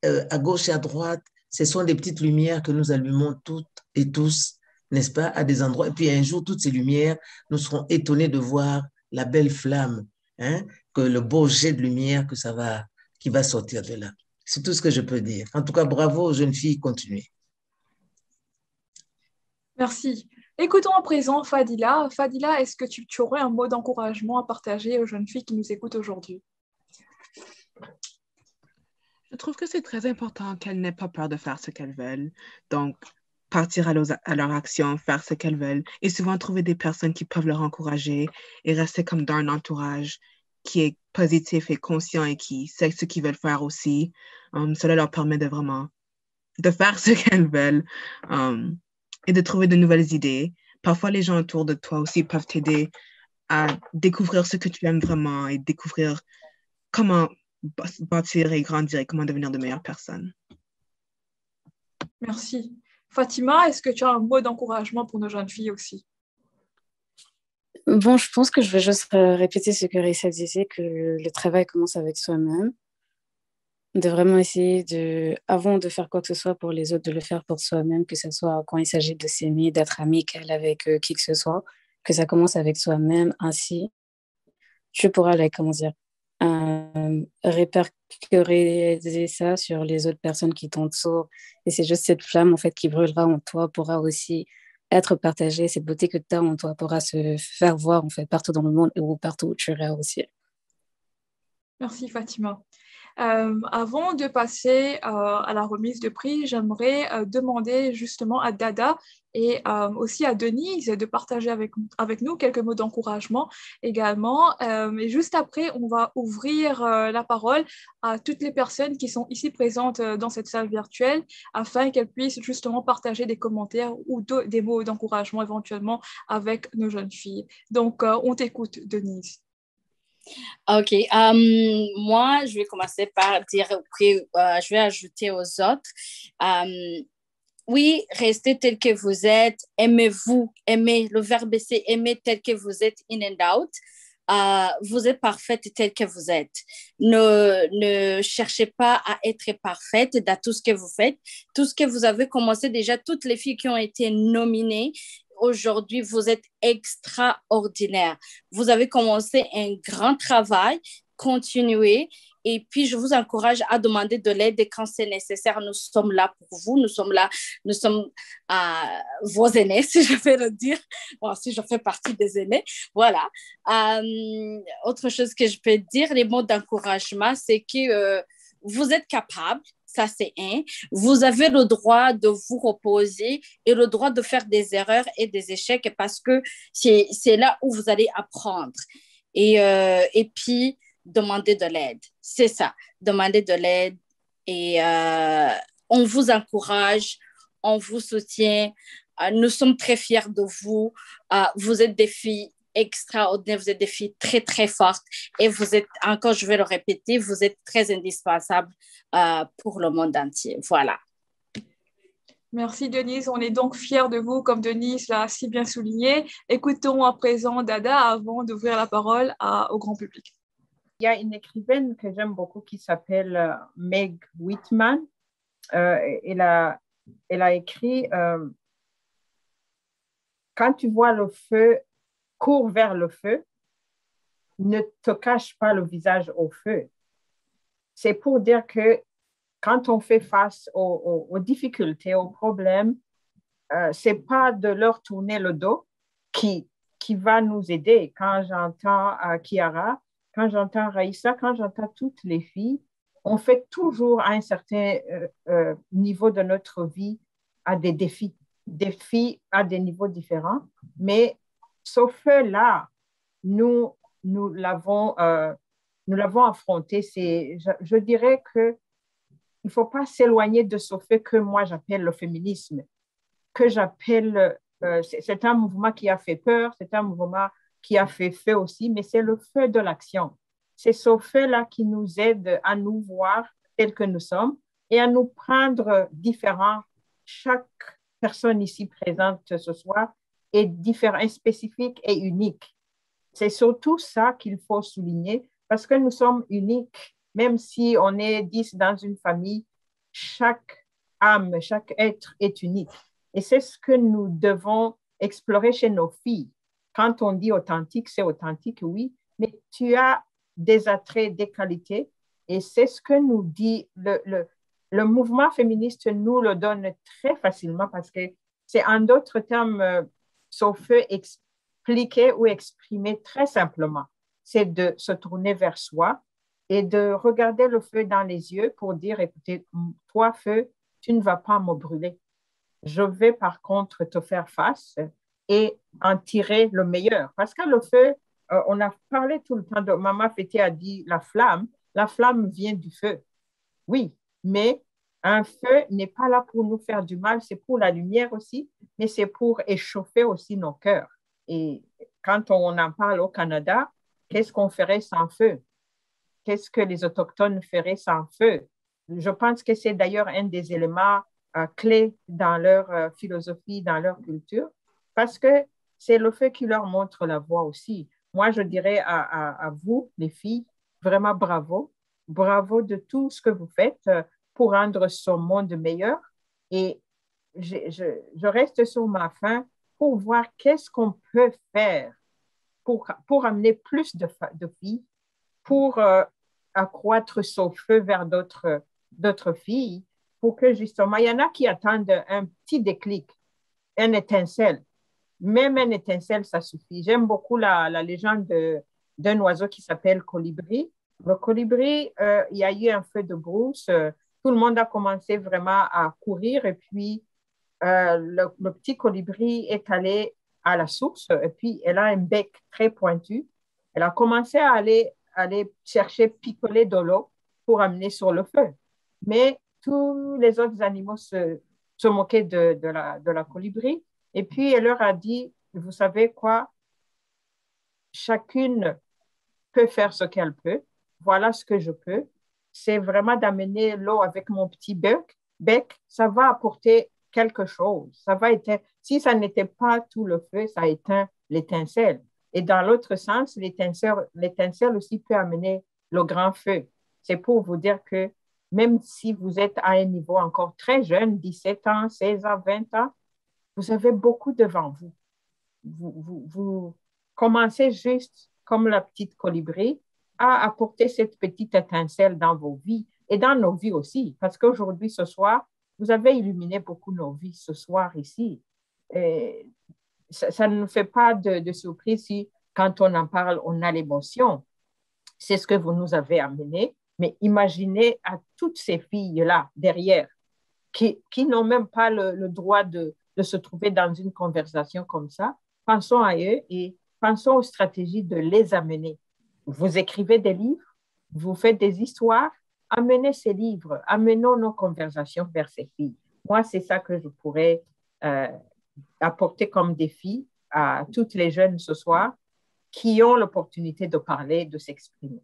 à gauche et à droite, ce sont des petites lumières que nous allumons toutes et tous, n'est-ce pas, à des endroits. Et puis un jour, toutes ces lumières, nous serons étonnés de voir la belle flamme, hein, que le beau jet de lumière qui va sortir de là. C'est tout ce que je peux dire. En tout cas, bravo aux jeunes filles, continuez. Merci. Écoutons à présent Fadila. Fadila, est-ce que tu aurais un mot d'encouragement à partager aux jeunes filles qui nous écoutent aujourd'hui? Je trouve que c'est très important qu'elles n'aient pas peur de faire ce qu'elles veulent. Donc, partir à leur action, faire ce qu'elles veulent et souvent trouver des personnes qui peuvent leur encourager et rester comme dans un entourage qui est positif et conscient et qui sait ce qu'ils veulent faire aussi. Cela leur permet de vraiment de faire ce qu'elles veulent et de trouver de nouvelles idées. Parfois, les gens autour de toi aussi peuvent t'aider à découvrir ce que tu aimes vraiment et découvrir comment bâtir et grandir et comment devenir de meilleures personnes. Merci. Fatima, est-ce que tu as un mot d'encouragement pour nos jeunes filles aussi? Bon, je pense que je vais juste répéter ce que Raissa disait, que le travail commence avec soi-même, de vraiment essayer avant de faire quoi que ce soit pour les autres, de le faire pour soi-même, que ce soit quand il s'agit de s'aimer, d'être amical avec qui que ce soit, que ça commence avec soi-même, ainsi tu pourras, répercuter ça sur les autres personnes qui t'entourent. Et c'est juste cette flamme, en fait, qui brûlera en toi, pourra aussi être partagée. Cette beauté que tu as en toi pourra se faire voir, en fait, partout dans le monde ou partout où tu iras aussi. Merci, Fatima. Avant de passer à la remise de prix, j'aimerais demander justement à Dada et aussi à Denise de partager avec nous quelques mots d'encouragement également. Et juste après, on va ouvrir la parole à toutes les personnes qui sont ici présentes dans cette salle virtuelle afin qu'elles puissent justement partager des commentaires ou des mots d'encouragement éventuellement avec nos jeunes filles. Donc, on t'écoute, Denise. Ok, moi, je vais commencer par dire, je vais ajouter aux autres. Oui, restez tel que vous êtes, aimez-vous, aimez, le verbe c'est aimer tel que vous êtes, in and out. Vous êtes parfaite tel que vous êtes. Ne cherchez pas à être parfaite dans tout ce que vous faites. Tout ce que vous avez commencé déjà, toutes les filles qui ont été nominées, aujourd'hui, vous êtes extraordinaire. Vous avez commencé un grand travail, continuez. Et puis, je vous encourage à demander de l'aide quand c'est nécessaire. Nous sommes là pour vous. Nous sommes vos aînés, si je vais le dire. Bon, si je fais partie des aînés. Voilà. Autre chose que je peux dire, les mots d'encouragement, c'est que vous êtes capable. Ça, c'est un. Vous avez le droit de vous reposer et le droit de faire des erreurs et des échecs parce que c'est là où vous allez apprendre. Et puis, demander de l'aide. C'est ça, demander de l'aide. Et on vous encourage, on vous soutient. Nous sommes très fiers de vous. Vous êtes des filles extraordinaires, vous êtes des filles très, très fortes. Et vous êtes, encore, je vais le répéter, vous êtes très indispensables pour le monde entier. Voilà. Merci Denise, on est donc fiers de vous, comme Denise l'a si bien souligné. Écoutons à présent Dada avant d'ouvrir la parole au grand public. Il y a une écrivaine que j'aime beaucoup qui s'appelle Meg Whitman. Elle a écrit quand tu vois le feu, cours vers le feu, ne te cache pas le visage au feu. C'est pour dire que quand on fait face aux difficultés, aux problèmes, ce n'est pas de leur tourner le dos qui va nous aider. Quand j'entends Kiara, quand j'entends Raissa, quand j'entends toutes les filles, on fait toujours à un certain niveau de notre vie à des défis à des niveaux différents. Mais ce feu-là, nous l'avons affronté. Je dirais qu'il ne faut pas s'éloigner de ce fait que moi j'appelle le féminisme, que j'appelle, c'est un mouvement qui a fait peur, c'est un mouvement qui a fait feu aussi, mais c'est le feu de l'action. C'est ce feu-là qui nous aide à nous voir tels que nous sommes et à nous prendre différents. Chaque personne ici présente ce soir est différente, spécifique et unique. C'est surtout ça qu'il faut souligner parce que nous sommes uniques. Même si on est 10 dans une famille, chaque âme, chaque être est unique. Et c'est ce que nous devons explorer chez nos filles. Quand on dit authentique, c'est authentique, oui, mais tu as des attraits, des qualités, et c'est ce que nous dit le mouvement féministe nous le donne très facilement parce que c'est en d'autres termes, Sophie expliquer ou exprimer très simplement. C'est de se tourner vers soi et de regarder le feu dans les yeux pour dire, écoutez, toi, feu, tu ne vas pas me brûler. Je vais par contre te faire face et en tirer le meilleur. Parce que le feu, on a parlé tout le temps de, Maman Fété a dit la flamme vient du feu. Oui, mais un feu n'est pas là pour nous faire du mal, c'est pour la lumière aussi, mais c'est pour échauffer aussi nos cœurs. Et quand on en parle au Canada, qu'est-ce qu'on ferait sans feu? Qu'est-ce que les Autochtones feraient sans feu? Je pense que c'est d'ailleurs un des éléments clés dans leur philosophie, dans leur culture, parce que c'est le feu qui leur montre la voie aussi. Moi, je dirais à vous, les filles, vraiment bravo. Bravo de tout ce que vous faites pour rendre ce monde meilleur. Et je reste sur ma faim pour voir qu'est-ce qu'on peut faire pour amener plus de filles, pour accroître ce feu vers d'autres filles, pour que justement, il y en a qui attendent un petit déclic, une étincelle. Même une étincelle, ça suffit. J'aime beaucoup la légende d'un oiseau qui s'appelle colibri. Le colibri, il y a eu un feu de brousse. Tout le monde a commencé vraiment à courir et puis le petit colibri est allé à la source et puis elle a un bec très pointu. Elle a commencé à aller chercher picoler de l'eau pour amener sur le feu. Mais tous les autres animaux se moquaient de la colibri. Et puis, elle leur a dit, vous savez quoi, chacune peut faire ce qu'elle peut. Voilà ce que je peux. C'est vraiment d'amener l'eau avec mon petit bec. Ça va apporter quelque chose. Ça va éteindre. Si ça n'était pas tout le feu, ça éteint l'étincelle. Et dans l'autre sens, l'étincelle aussi peut amener le grand feu. C'est pour vous dire que même si vous êtes à un niveau encore très jeune, 17 ans, 16 ans, 20 ans, vous avez beaucoup devant vous. Vous commencez juste comme la petite colibri à apporter cette petite étincelle dans vos vies et dans nos vies aussi. Parce qu'aujourd'hui, ce soir, vous avez illuminé beaucoup nos vies ce soir ici. Et ça ne nous fait pas de surprise si, quand on en parle, on a l'émotion. C'est ce que vous nous avez amené. Mais imaginez à toutes ces filles-là derrière qui n'ont même pas le droit de se trouver dans une conversation comme ça. Pensons à eux et pensons aux stratégies de les amener. Vous écrivez des livres, vous faites des histoires, amenez ces livres, amenons nos conversations vers ces filles. Moi, c'est ça que je pourrais apporter comme défi à toutes les jeunes ce soir qui ont l'opportunité de parler, de s'exprimer.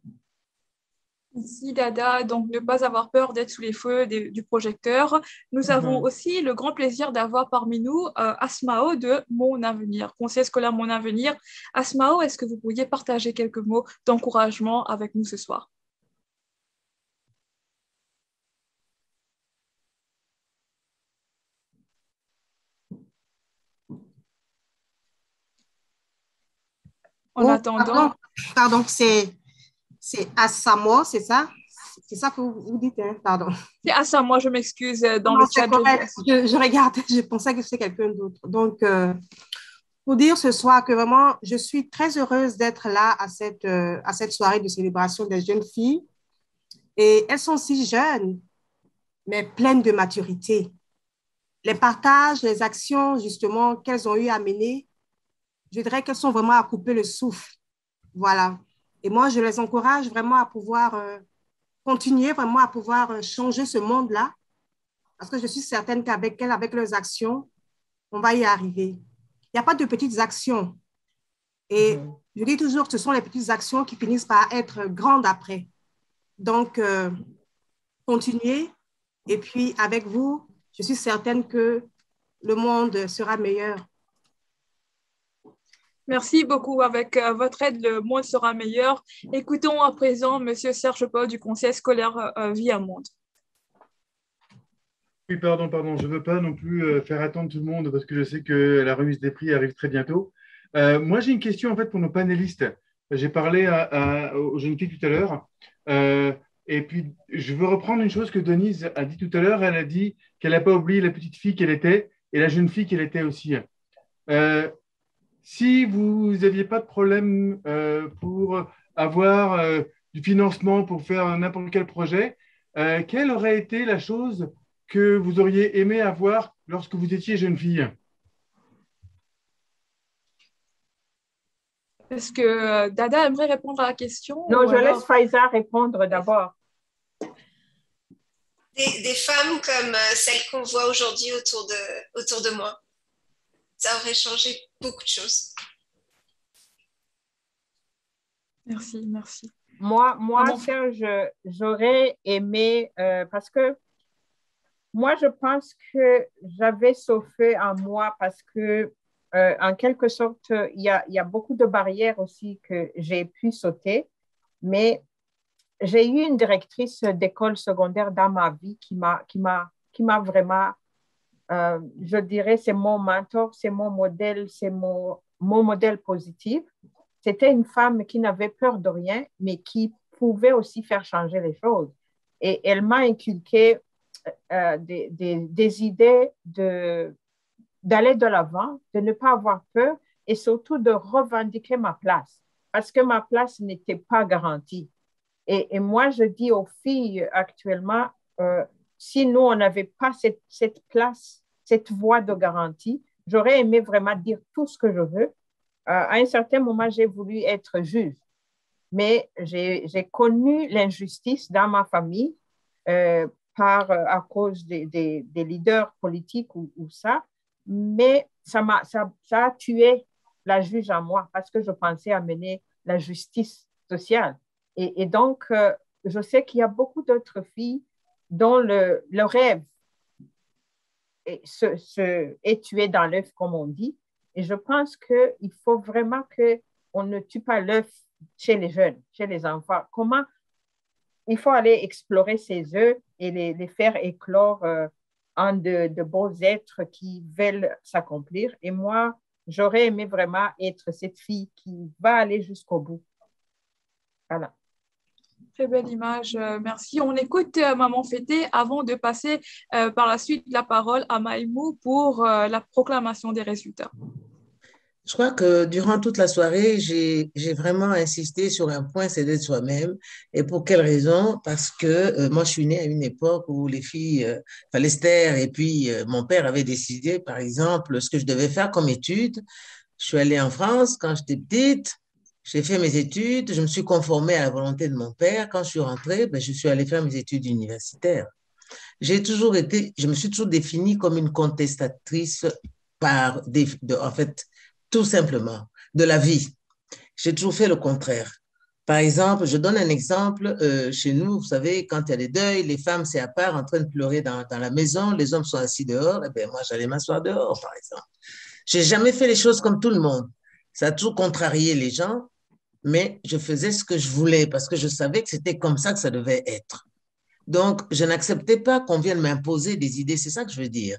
Merci Dada, donc ne pas avoir peur d'être sous les feux du projecteur. Nous avons aussi le grand plaisir d'avoir parmi nous Asmao de Mon Avenir, conseil scolaire Mon Avenir. Asmao, est-ce que vous pourriez partager quelques mots d'encouragement avec nous ce soir? En attendant... Pardon, c'est Asamo, c'est ça? C'est ça que vous dites, hein? Pardon. C'est Asamo, je m'excuse. Dans le chat, je regardais, je pensais que c'était quelqu'un d'autre. Donc, pour dire ce soir que vraiment, je suis très heureuse d'être là à cette soirée de célébration des jeunes filles. Et elles sont si jeunes, mais pleines de maturité. Les partages, les actions, justement, qu'elles ont eu à mener, je dirais qu'elles sont vraiment à couper le souffle. Voilà. Et moi, je les encourage vraiment à pouvoir continuer, vraiment à pouvoir changer ce monde-là, parce que je suis certaine qu'avec elles, avec leurs actions, on va y arriver. Il n'y a pas de petites actions. Et je dis toujours que ce sont les petites actions qui finissent par être grandes après. Donc, continuez. Et puis, avec vous, je suis certaine que le monde sera meilleur. Merci beaucoup. Avec votre aide, le monde sera meilleur. Écoutons à présent M. Serge Paul du conseil scolaire Vie à Monde. Oui, pardon. Je ne veux pas non plus faire attendre tout le monde parce que je sais que la remise des prix arrive très bientôt. Moi, j'ai une question en fait pour nos panélistes. J'ai parlé aux jeunes filles tout à l'heure. Et puis, je veux reprendre une chose que Denise a dit tout à l'heure. Elle a dit qu'elle n'a pas oublié la petite fille qu'elle était et la jeune fille qu'elle était aussi. Si vous n'aviez pas de problème pour avoir du financement pour faire n'importe quel projet, quelle aurait été la chose que vous auriez aimé avoir lorsque vous étiez jeune fille? Est-ce que Dada aimerait répondre à la question? Non, je laisse Faiza répondre d'abord. Des femmes comme celles qu'on voit aujourd'hui autour de moi. Ça aurait changé beaucoup de choses. Merci. Moi, Serge, j'aurais aimé, parce que moi, je pense que j'avais sauvé en moi parce que, en quelque sorte, il y a beaucoup de barrières aussi que j'ai pu sauter, mais j'ai eu une directrice d'école secondaire dans ma vie qui m'a vraiment, je dirais, c'est mon mentor, c'est mon modèle, c'est mon modèle positif. C'était une femme qui n'avait peur de rien, mais qui pouvait aussi faire changer les choses. Et elle m'a inculqué des idées d'aller de l'avant, de ne pas avoir peur et surtout de revendiquer ma place parce que ma place n'était pas garantie. Et moi, je dis aux filles actuellement, si nous, on n'avait pas cette place, cette voie de garantie, j'aurais aimé vraiment dire tout ce que je veux. À un certain moment, j'ai voulu être juge, mais j'ai connu l'injustice dans ma famille à cause des leaders politiques ou ça, mais ça a tué la juge en moi parce que je pensais amener la justice sociale. Et donc, je sais qu'il y a beaucoup d'autres filles dont le rêve est tué dans l'œuf, comme on dit. Et je pense qu'il faut vraiment qu'on ne tue pas l'œuf chez les jeunes, chez les enfants. Comment il faut aller explorer ces œufs et les faire éclore en de beaux êtres qui veulent s'accomplir. Et moi, j'aurais aimé vraiment être cette fille qui va aller jusqu'au bout. Voilà. Très belle image, merci. On écoute Maman Fété avant de passer par la suite la parole à Maïmou pour la proclamation des résultats. Je crois que durant toute la soirée, j'ai vraiment insisté sur un point, c'est d'être soi-même. Et pour quelle raison? Parce que moi, je suis née à une époque où les filles fallait se taire et puis mon père avait décidé, par exemple, ce que je devais faire comme études. Je suis allée en France quand j'étais petite. J'ai fait mes études, je me suis conformée à la volonté de mon père. Quand je suis rentrée, je suis allée faire mes études universitaires. Je me suis toujours définie comme une contestatrice en fait, tout simplement, de la vie. J'ai toujours fait le contraire. Par exemple, je donne un exemple. Chez nous, vous savez, quand il y a des deuils, les femmes, c'est à part en train de pleurer dans la maison, les hommes sont assis dehors. Et bien, moi, j'allais m'asseoir dehors, par exemple. Je n'ai jamais fait les choses comme tout le monde. Ça a toujours contrarié les gens, mais je faisais ce que je voulais parce que je savais que c'était comme ça que ça devait être. Donc, je n'acceptais pas qu'on vienne m'imposer des idées, c'est ça que je veux dire.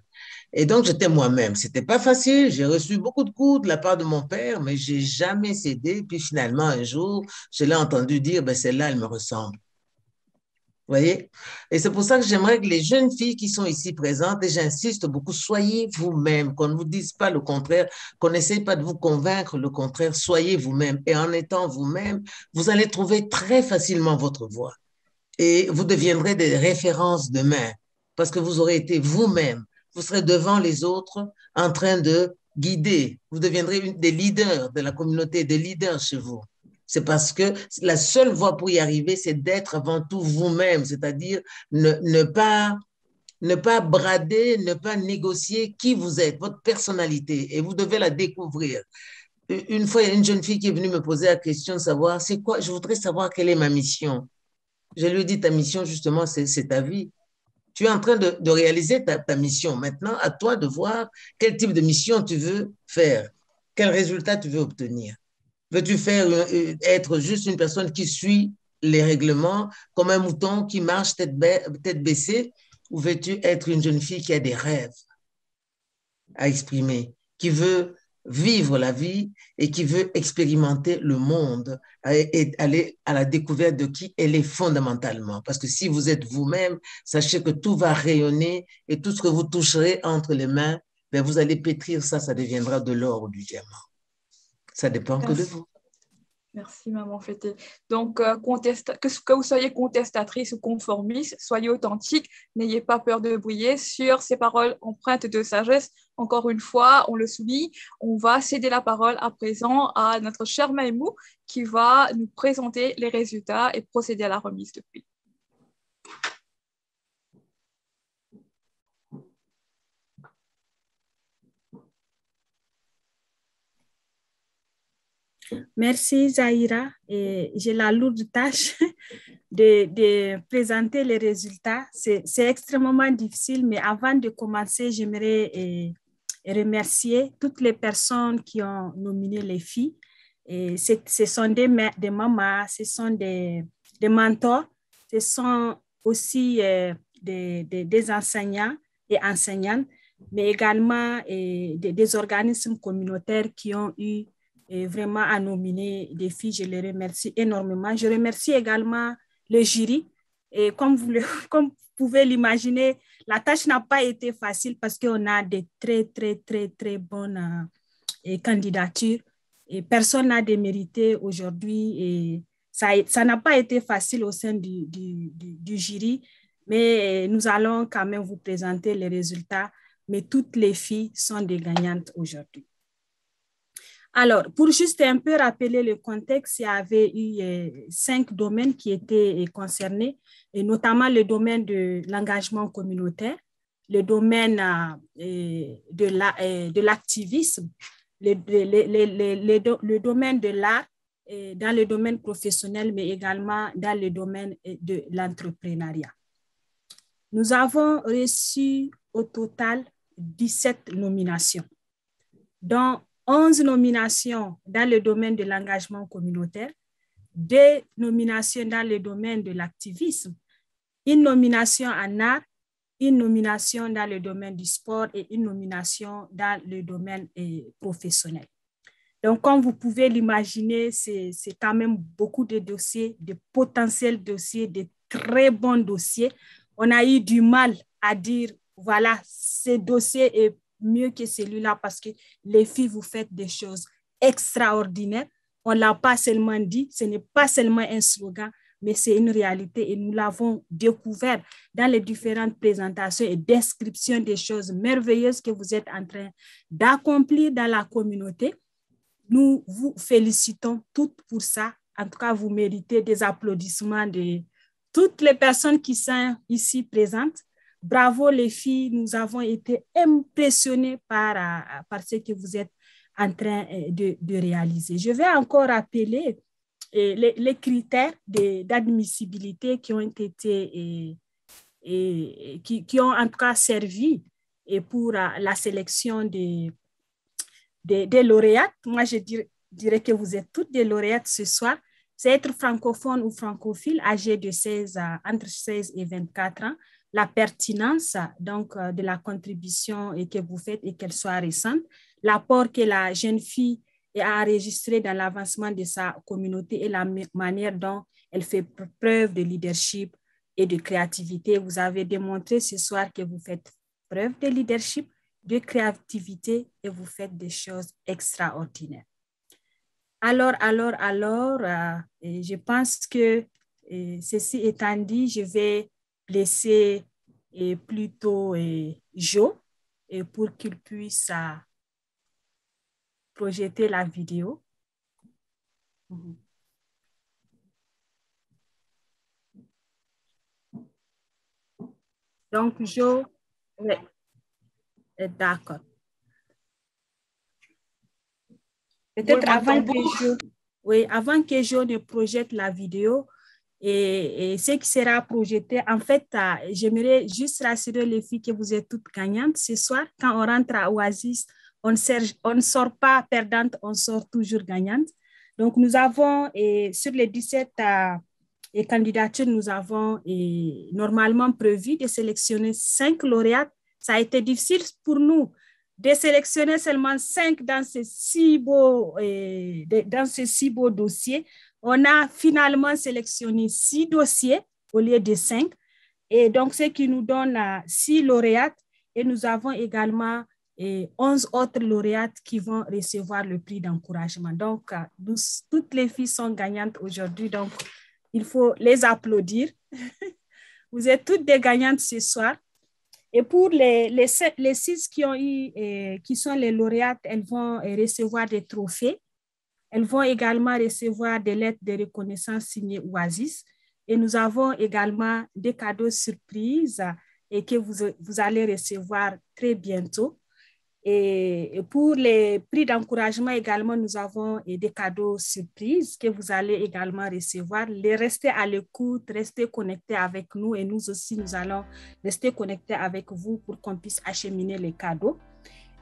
Et donc, j'étais moi-même. C'était pas facile. J'ai reçu beaucoup de coups de la part de mon père, mais j'ai jamais cédé. Puis finalement, un jour, je l'ai entendu dire, celle-là, elle me ressemble. Vous voyez? Et c'est pour ça que j'aimerais que les jeunes filles qui sont ici présentes, et j'insiste beaucoup, soyez vous-même, qu'on ne vous dise pas le contraire, qu'on n'essaye pas de vous convaincre le contraire, soyez vous-même. Et en étant vous-même, vous allez trouver très facilement votre voie. Et vous deviendrez des références demain parce que vous aurez été vous-même. Vous serez devant les autres en train de guider. Vous deviendrez des leaders de la communauté, des leaders chez vous. C'est parce que la seule voie pour y arriver, c'est d'être avant tout vous-même, c'est-à-dire ne pas brader, ne pas négocier qui vous êtes, votre personnalité, et vous devez la découvrir. Une fois, il y a une jeune fille qui est venue me poser la question de savoir, c'est quoi, je voudrais savoir quelle est ma mission. Je lui ai dit, ta mission, justement, c'est ta vie. Tu es en train de réaliser ta mission. Maintenant, à toi de voir quel type de mission tu veux faire, quel résultat tu veux obtenir. Veux-tu être juste une personne qui suit les règlements comme un mouton qui marche tête baissée, ou veux-tu être une jeune fille qui a des rêves à exprimer, qui veut vivre la vie et qui veut expérimenter le monde et aller à la découverte de qui elle est fondamentalement. Parce que si vous êtes vous-même, sachez que tout va rayonner et tout ce que vous toucherez entre les mains, ben vous allez pétrir ça, ça deviendra de l'or ou du diamant. Ça dépend que de vous. Merci, maman Fété. Donc, que vous soyez contestatrice ou conformiste, soyez authentique, n'ayez pas peur de briller sur ces paroles empreintes de sagesse. Encore une fois, on le souligne, on va céder la parole à présent à notre cher Maïmou qui va nous présenter les résultats et procéder à la remise de prix. Merci Zahira. J'ai la lourde tâche de présenter les résultats. C'est extrêmement difficile, mais avant de commencer, j'aimerais remercier toutes les personnes qui ont nominé les filles. Ce sont des mamans, ce sont des mentors, ce sont aussi des enseignants et enseignantes, mais également des organismes communautaires qui ont eu vraiment à nominer des filles. Je les remercie énormément. Je remercie également le jury. Et comme vous pouvez l'imaginer, la tâche n'a pas été facile parce qu'on a des très bonnes candidatures. Et personne n'a démérité aujourd'hui. Et ça n'a pas été facile au sein du jury, mais nous allons quand même vous présenter les résultats. Mais toutes les filles sont des gagnantes aujourd'hui. Alors, pour juste un peu rappeler le contexte, il y avait eu 5 domaines qui étaient concernés, et notamment le domaine de l'engagement communautaire, le domaine de l'activisme, le domaine de l'art, dans le domaine professionnel, mais également dans le domaine de l'entrepreneuriat. Nous avons reçu au total 17 nominations, dont 11 nominations dans le domaine de l'engagement communautaire, 2 nominations dans le domaine de l'activisme, 1 nomination en art, 1 nomination dans le domaine du sport et 1 nomination dans le domaine professionnel. Donc, comme vous pouvez l'imaginer, c'est quand même beaucoup de dossiers, de potentiels dossiers, de très bons dossiers. On a eu du mal à dire, voilà, ce dossier est mieux que celui-là parce que les filles, vous faites des choses extraordinaires. On ne l'a pas seulement dit, ce n'est pas seulement un slogan, mais c'est une réalité et nous l'avons découvert dans les différentes présentations et descriptions des choses merveilleuses que vous êtes en train d'accomplir dans la communauté. Nous vous félicitons toutes pour ça. En tout cas, vous méritez des applaudissements de toutes les personnes qui sont ici présentes. Bravo les filles, nous avons été impressionnés par ce que vous êtes en train de réaliser. Je vais encore rappeler les critères d'admissibilité qui ont été qui ont en tout cas servi pour la sélection des lauréates. Moi, je dirais que vous êtes toutes des lauréates ce soir. C'est être francophone ou francophile, âgé de entre 16 et 24 ans. La pertinence donc, de la contribution que vous faites et qu'elle soit récente, l'apport que la jeune fille a enregistré dans l'avancement de sa communauté et la manière dont elle fait preuve de leadership et de créativité. Vous avez démontré ce soir que vous faites preuve de leadership, de créativité et vous faites des choses extraordinaires. Alors, je pense que ceci étant dit, je vais laisser plutôt Jo pour qu'il puisse projeter la vidéo. Donc, Jo, oui, d'accord. Peut-être avant que Jo ne projette la vidéo, et ce qui sera projeté, en fait, j'aimerais juste rassurer les filles que vous êtes toutes gagnantes. Ce soir, quand on rentre à Oasis, on ne sort pas perdante, on sort toujours gagnante. Donc, nous avons, sur les 17 candidatures, nous avons normalement prévu de sélectionner 5 lauréates. Ça a été difficile pour nous de sélectionner seulement 5 dans ces si beaux dossiers. On a finalement sélectionné 6 dossiers au lieu de 5. Et donc, ce qui nous donne 6 lauréates. Et nous avons également 11 autres lauréates qui vont recevoir le prix d'encouragement. Donc, toutes les filles sont gagnantes aujourd'hui. Donc, il faut les applaudir. Vous êtes toutes des gagnantes ce soir. Et pour les 6 qui sont les lauréates, elles vont recevoir des trophées. Elles vont également recevoir des lettres de reconnaissance signées Oasis. Et nous avons également des cadeaux surprises et que vous allez recevoir très bientôt. Et pour les prix d'encouragement également, nous avons des cadeaux surprises que vous allez également recevoir. Restez à l'écoute, restez connectés avec nous et nous aussi, nous allons rester connectés avec vous pour qu'on puisse acheminer les cadeaux.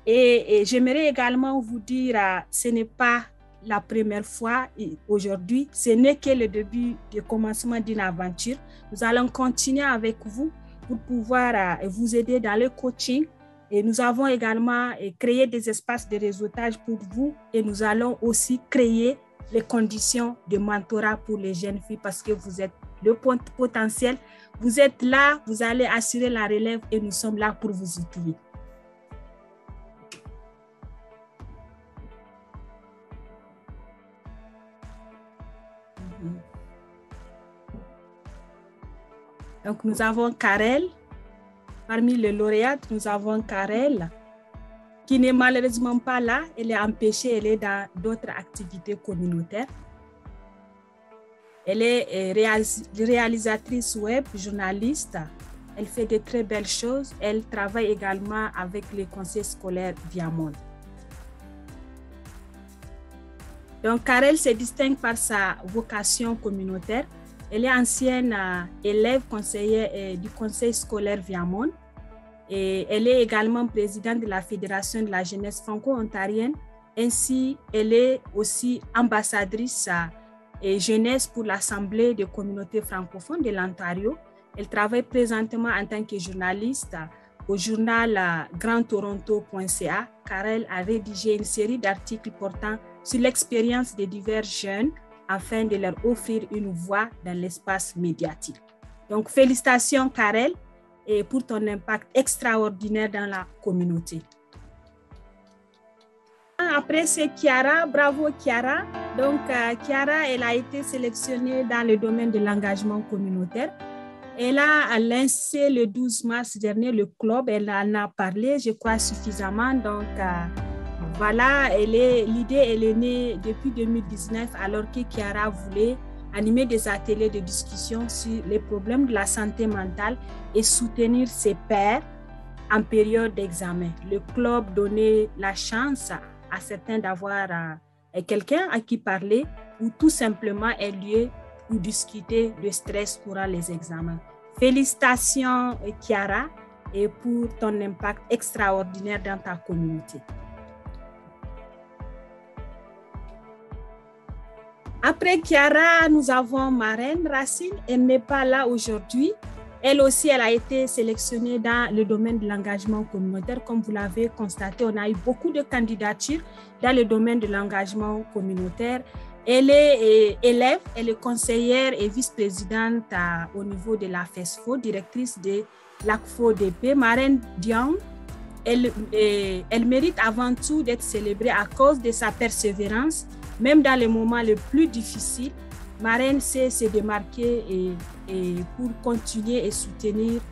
Et j'aimerais également vous dire, ce n'est pas la première fois aujourd'hui, ce n'est que le début du commencement d'une aventure. Nous allons continuer avec vous pour pouvoir vous aider dans le coaching. Et nous avons également créé des espaces de réseautage pour vous et nous allons aussi créer les conditions de mentorat pour les jeunes filles parce que vous êtes le potentiel. Vous êtes là, vous allez assurer la relève et nous sommes là pour vous outiller. Donc, nous avons Karel. Parmi les lauréates, nous avons Karel, qui n'est malheureusement pas là. Elle est empêchée, elle est dans d'autres activités communautaires. Elle est réalisatrice web, journaliste. Elle fait de très belles choses. Elle travaille également avec les conseils scolaires Viamond. Donc, Karel se distingue par sa vocation communautaire. Elle est ancienne élève conseillère du conseil scolaire Viamond et elle est également présidente de la Fédération de la jeunesse franco-ontarienne. Ainsi, elle est aussi ambassadrice et jeunesse pour l'Assemblée des communautés francophones de l'Ontario. Elle travaille présentement en tant que journaliste au journal grandtoronto.ca. Karel a rédigé une série d'articles portant sur l'expérience de divers jeunes afin de leur offrir une voix dans l'espace médiatique. Donc, félicitations, Karel, et pour ton impact extraordinaire dans la communauté. Après, c'est Chiara. Bravo, Chiara. Donc, Chiara, elle a été sélectionnée dans le domaine de l'engagement communautaire. Elle a lancé le 12 mars dernier le club. Elle en a parlé, je crois, suffisamment. Donc, voilà, l'idée, elle est née depuis 2019 alors que Chiara voulait animer des ateliers de discussion sur les problèmes de la santé mentale et soutenir ses pairs en période d'examen. Le club donnait la chance à certains d'avoir quelqu'un à qui parler ou tout simplement un lieu où discuter de stress durant les examens. Félicitations, Chiara, et pour ton impact extraordinaire dans ta communauté. Après Chiara, nous avons Marraine Racine. Elle n'est pas là aujourd'hui. Elle aussi, elle a été sélectionnée dans le domaine de l'engagement communautaire. Comme vous l'avez constaté, on a eu beaucoup de candidatures dans le domaine de l'engagement communautaire. Elle est élève, elle est conseillère et vice-présidente au niveau de la FESFO, directrice de l'ACFO-DP. Marraine Diang, elle mérite avant tout d'être célébrée à cause de sa persévérance. Même dans les moments les plus difficiles, Marraine sait se démarquer et pour continuer et soutenir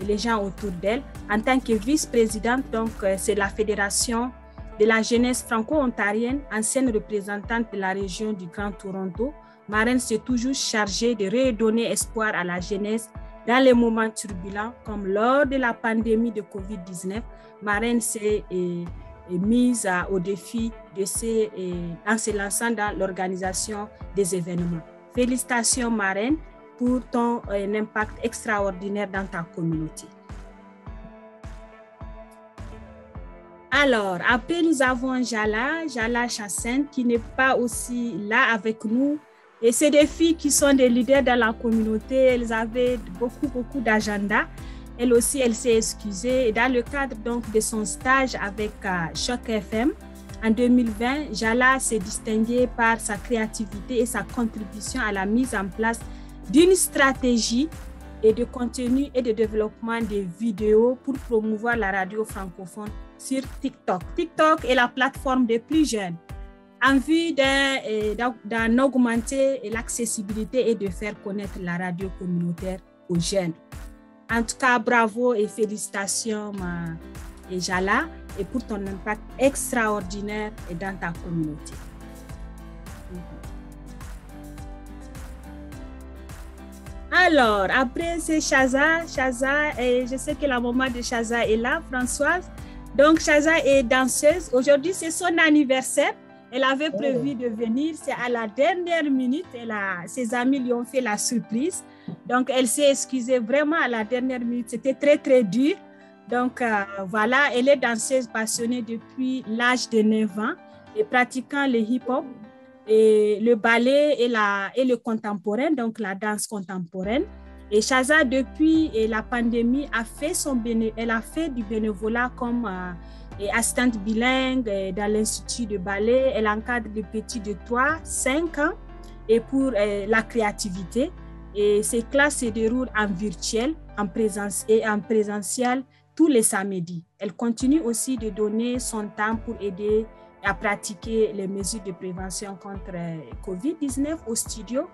les gens autour d'elle. En tant que vice-présidente, donc c'est la Fédération de la jeunesse franco-ontarienne, ancienne représentante de la région du Grand Toronto, Marraine s'est toujours chargée de redonner espoir à la jeunesse dans les moments turbulents, comme lors de la pandémie de COVID-19. Marraine s'est mise au défi en se lançant dans l'organisation des événements. Félicitations, Marraine, pour ton impact extraordinaire dans ta communauté. Alors, après, nous avons Jala Chassène, qui n'est pas aussi là avec nous. Et c'est des filles qui sont des leaders dans la communauté. Elles avaient beaucoup d'agenda. Elle aussi, elle s'est excusée. Et dans le cadre donc de son stage avec Choc FM, en 2020, Jala s'est distinguée par sa créativité et sa contribution à la mise en place d'une stratégie et de contenu et de développement des vidéos pour promouvoir la radio francophone sur TikTok. TikTok est la plateforme des plus jeunes en vue d'en augmenter l'accessibilité et de faire connaître la radio communautaire aux jeunes. En tout cas, bravo et félicitations, Jala, et pour ton impact extraordinaire dans ta communauté. Alors, après, c'est Chaza. Et je sais que la maman de Chaza est là, Françoise. Donc, Chaza est danseuse. Aujourd'hui, c'est son anniversaire. Elle avait prévu de venir. C'est à la dernière minute. Ses amis lui ont fait la surprise. Donc, elle s'est excusée vraiment à la dernière minute. C'était très dur. Donc, voilà, elle est danseuse passionnée depuis l'âge de 9 ans et pratiquant le hip-hop, et le ballet et le contemporain, donc la danse contemporaine. Et Chaza, depuis la pandémie, elle a fait du bénévolat comme assistante bilingue dans l'Institut de ballet. Elle encadre des petits de 3-5 ans et pour la créativité. Et ces classes se déroulent en virtuel, en présentiel tous les samedis. Elle continue aussi de donner son temps pour aider à pratiquer les mesures de prévention contre COVID-19 au studio.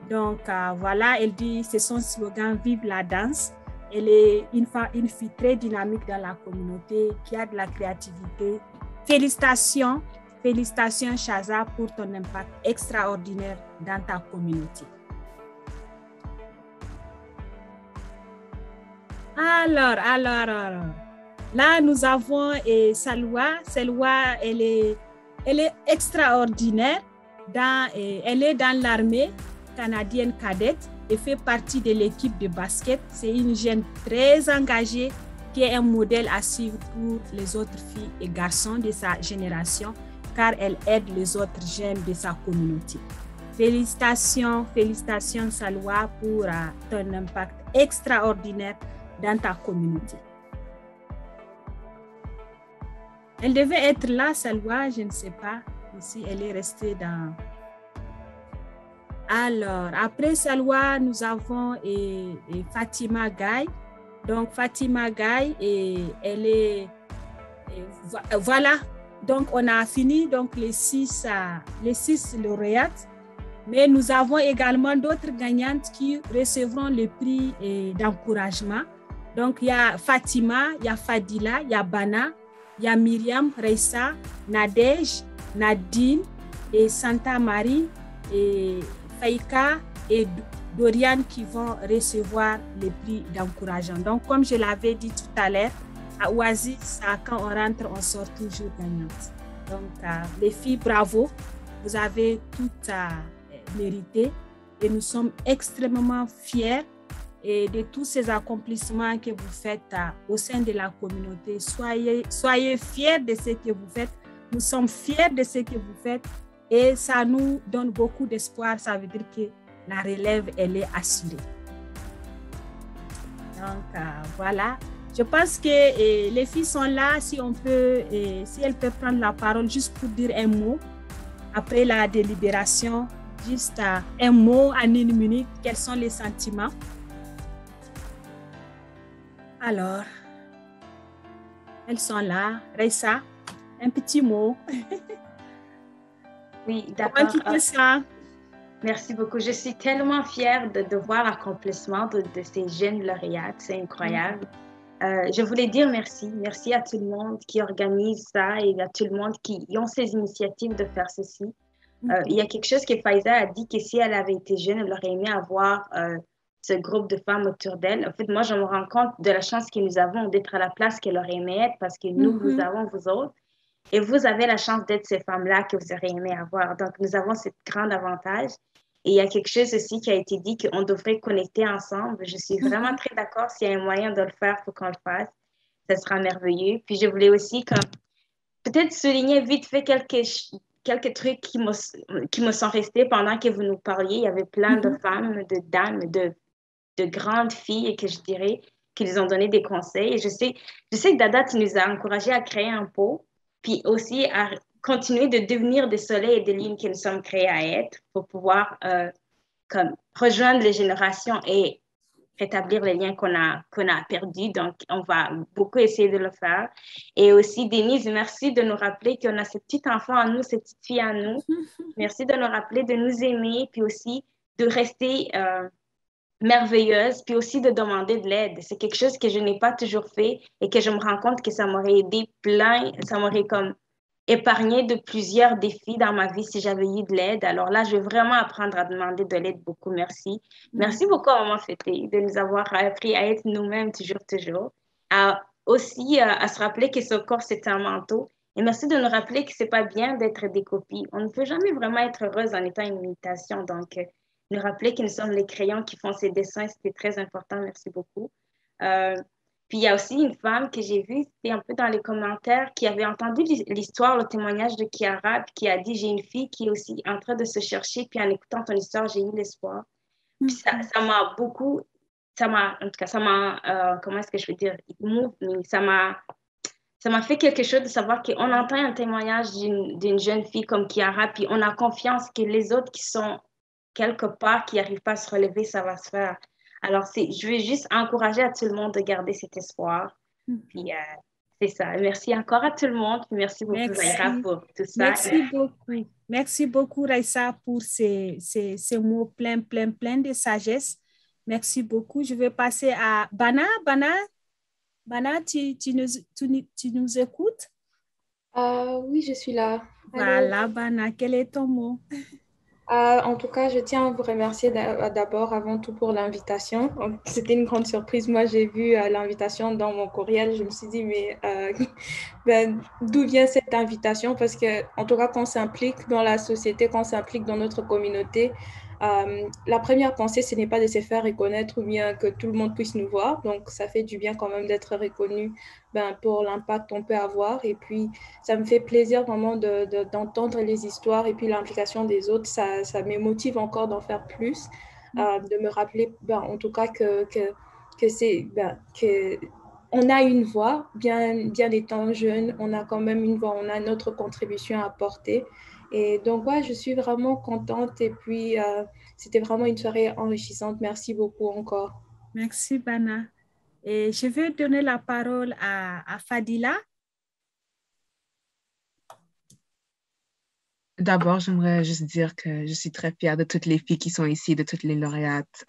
Donc, voilà, elle dit, c'est son slogan « Vive la danse ». Elle est une fille très dynamique dans la communauté, qui a de la créativité. Félicitations Chaza pour ton impact extraordinaire dans ta communauté. Alors. Là, nous avons Salwa. Salwa, elle est extraordinaire. Elle est dans l'armée canadienne cadette et fait partie de l'équipe de basket. C'est une jeune très engagée qui est un modèle à suivre pour les autres filles et garçons de sa génération, car elle aide les autres jeunes de sa communauté. Félicitations Salwa pour ton impact extraordinaire dans ta communauté. Elle devait être là, Salwa, je ne sais pas si elle est restée dans... Alors, après Salwa, nous avons Fatima Gaye. Donc, Fatima Gaye, elle est... voilà, donc on a fini donc les six lauréates. Mais nous avons également d'autres gagnantes qui recevront le prix d'encouragement. Donc, il y a Fatima, il y a Fadila, il y a Bana, il y a Myriam, Reissa, Nadège, Nadine, et Santa Marie, et Faïka et Dorian qui vont recevoir le prix d'encouragement. Donc, comme je l'avais dit tout à l'heure, à Oasis, quand on rentre, on sort toujours gagnante. Donc, les filles, bravo, vous avez tout mérité et nous sommes extrêmement fiers de tous ces accomplissements que vous faites au sein de la communauté. Soyez fiers de ce que vous faites. Nous sommes fiers de ce que vous faites et ça nous donne beaucoup d'espoir. Ça veut dire que la relève, elle est assurée. Donc, voilà. Je pense que les filles sont là. Si elles peuvent prendre la parole juste pour dire un mot après la délibération, juste un mot en 1 minute. Quels sont les sentiments? Alors, elles sont là. Reissa, un petit mot. Oui, d'accord. Comment tu fais ça? Merci beaucoup. Je suis tellement fière de voir l'accomplissement de ces jeunes lauréates. C'est incroyable. Je voulais dire merci. Merci à tout le monde qui organise ça et à tout le monde qui ont ces initiatives de faire ceci. Il y a quelque chose que Faiza a dit, que si elle avait été jeune, elle aurait aimé avoir ce groupe de femmes autour d'elle. En fait, moi, je me rends compte de la chance que nous avons d'être à la place qu'elle aurait aimé être, parce que nous, nous avons vous autres. Et vous avez la chance d'être ces femmes-là que vous aurez aimé avoir. Donc, nous avons ce grand avantage. Et il y a quelque chose aussi qui a été dit, qu'on devrait connecter ensemble. Je suis vraiment très d'accord. S'il y a un moyen de le faire, il faut qu'on le fasse. Ce sera merveilleux. Puis, je voulais aussi peut-être souligner vite fait quelques trucs qui me sont restés pendant que vous nous parliez. Il y avait plein de femmes, de dames, de grandes filles, que je dirais, qui nous ont donné des conseils. Et je sais que Dada, tu nous as encouragés à créer un pot, puis aussi à continuer de devenir des soleils et des lignes que nous sommes créés à être pour pouvoir comme rejoindre les générations et rétablir les liens qu'on a perdus. Donc, on va beaucoup essayer de le faire. Et aussi, Denise, merci de nous rappeler qu'on a ce petit enfant en nous, cette petite fille en nous. Merci de nous rappeler de nous aimer, puis aussi de rester merveilleuse, puis aussi de demander de l'aide. C'est quelque chose que je n'ai pas toujours fait et que je me rends compte que ça m'aurait aidé ça m'aurait comme épargné de plusieurs défis dans ma vie si j'avais eu de l'aide. Alors là, je vais vraiment apprendre à demander de l'aide beaucoup. Merci. Merci beaucoup à Maman Fété de nous avoir appris à être nous-mêmes toujours. Aussi à se rappeler que ce corps, c'est un manteau. Et merci de nous rappeler que c'est pas bien d'être des copies. On ne peut jamais vraiment être heureuse en étant une imitation. Donc, nous rappeler que nous sommes les crayons qui font ces dessins, c'était très important. Merci beaucoup. Puis il y a aussi une femme que j'ai vue, c'était un peu dans les commentaires, qui avait entendu l'histoire, le témoignage de Chiara, puis qui a dit, j'ai une fille qui est aussi en train de se chercher, puis en écoutant ton histoire, j'ai eu l'espoir. Puis ça m'a beaucoup, en tout cas, comment est-ce que je veux dire, ça m'a fait quelque chose de savoir qu'on entend un témoignage d'une jeune fille comme Chiara, puis on a confiance que les autres qui sont quelque part, qui n'arrivent pas à se relever, ça va se faire. Alors, je veux juste encourager à tout le monde de garder cet espoir. Puis, c'est ça. Merci encore à tout le monde. Puis merci beaucoup, Zaira, pour tout ça. Merci beaucoup. Merci beaucoup, Raissa, pour ces mots pleins de sagesse. Merci beaucoup. Je vais passer à Bana. Bana, tu nous écoutes? Oui, je suis là. Voilà, Bana, quel est ton mot? En tout cas, je tiens à vous remercier d'abord, avant tout, pour l'invitation. C'était une grande surprise. Moi, j'ai vu l'invitation dans mon courriel. Je me suis dit, mais d'où vient cette invitation? Parce que, en tout cas, quand on s'implique dans la société, quand on s'implique dans notre communauté, la première pensée, ce n'est pas de se faire reconnaître ou bien que tout le monde puisse nous voir. Donc, ça fait du bien quand même d'être reconnu pour l'impact qu'on peut avoir. Et puis, ça me fait plaisir vraiment d'entendre les histoires et puis l'implication des autres. Ça me motive encore d'en faire plus, de me rappeler, en tout cas, que on a une voix, bien étant jeune, on a quand même une voix, on a notre contribution à apporter. Et donc, ouais, je suis vraiment contente et puis c'était vraiment une soirée enrichissante. Merci beaucoup encore. Merci, Bana. Et je vais donner la parole à Fadila. D'abord, j'aimerais juste dire que je suis très fière de toutes les filles qui sont ici, de toutes les lauréates.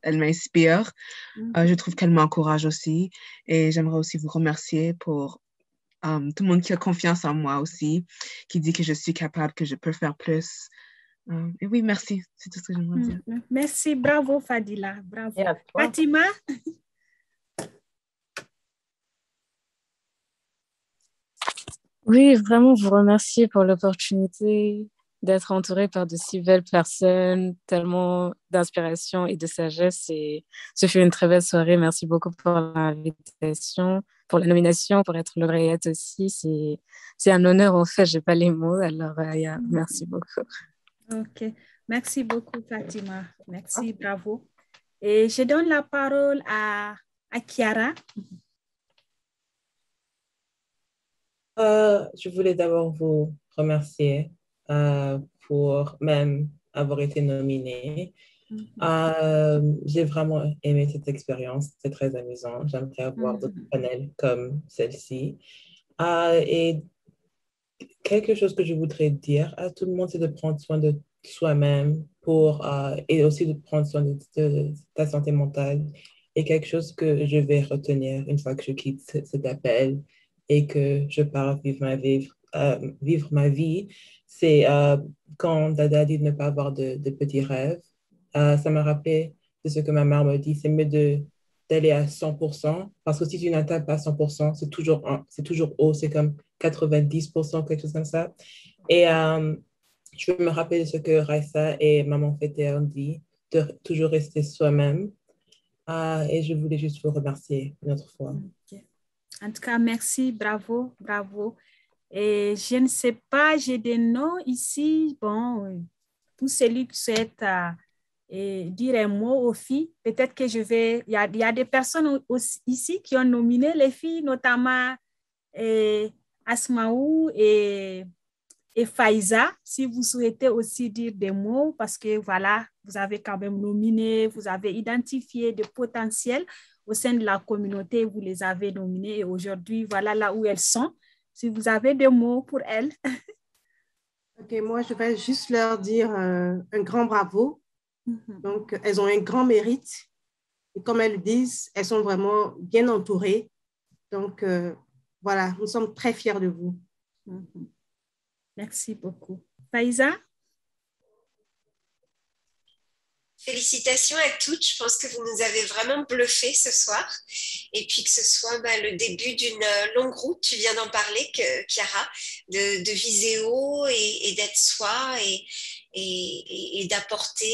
Elles m'inspirent. Je trouve qu'elles m'encouragent aussi. Et j'aimerais aussi vous remercier pour tout le monde qui a confiance en moi aussi, qui dit que je suis capable, que je peux faire plus. Et oui, merci. C'est tout ce que j'aimerais dire. Merci. Bravo, Fadila. Bravo. Fatima? Oui, vraiment vous remercier pour l'opportunité d'être entourée par de si belles personnes, tellement d'inspiration et de sagesse. Et ce fut une très belle soirée. Merci beaucoup pour l'invitation, pour la nomination, pour être lauréate aussi. C'est un honneur, en fait. Je n'ai pas les mots. Alors, merci beaucoup. OK. Merci beaucoup, Fatima. Merci, bravo. Et je donne la parole à Chiara. Je voulais d'abord vous remercier pour même avoir été nominée. J'ai vraiment aimé cette expérience, c'est très amusant. J'aimerais avoir d'autres panels comme celle-ci. Et quelque chose que je voudrais dire à tout le monde, c'est de prendre soin de soi-même et aussi de prendre soin de ta santé mentale. Et quelque chose que je vais retenir une fois que je quitte cet appel et que je pars vivre ma vie, c'est quand Dada dit de ne pas avoir de petits rêves. Ça m'a rappelé de ce que ma mère me dit, c'est mieux d'aller à 100%, parce que si tu n'atteins pas 100%, c'est toujours haut, c'est comme 90%, quelque chose comme ça. Et je veux me rappeler de ce que Raissa et Maman Fété ont dit, de toujours rester soi-même. Et je voulais juste vous remercier une autre fois. En tout cas, merci, bravo. Et je ne sais pas, j'ai des noms ici. Bon, pour celui qui souhaite dire un mot aux filles, peut-être que je vais... Il y a des personnes aussi, ici qui ont nominé les filles, notamment Asmaou et Faiza, si vous souhaitez aussi dire des mots, parce que voilà, vous avez quand même nominé, vous avez identifié des potentiels au sein de la communauté, vous les avez nominés et aujourd'hui, voilà là où elles sont. Si vous avez des mots pour elles. Ok, moi, je vais juste leur dire un grand bravo. Donc, elles ont un grand mérite. Et comme elles disent, elles sont vraiment bien entourées. Donc, voilà, nous sommes très fiers de vous. Merci beaucoup. Faiza? Félicitations à toutes. Je pense que vous nous avez vraiment bluffé ce soir. Et puis que ce soit le début d'une longue route, tu viens d'en parler, Chiara, de Viséo et d'être soi et d'apporter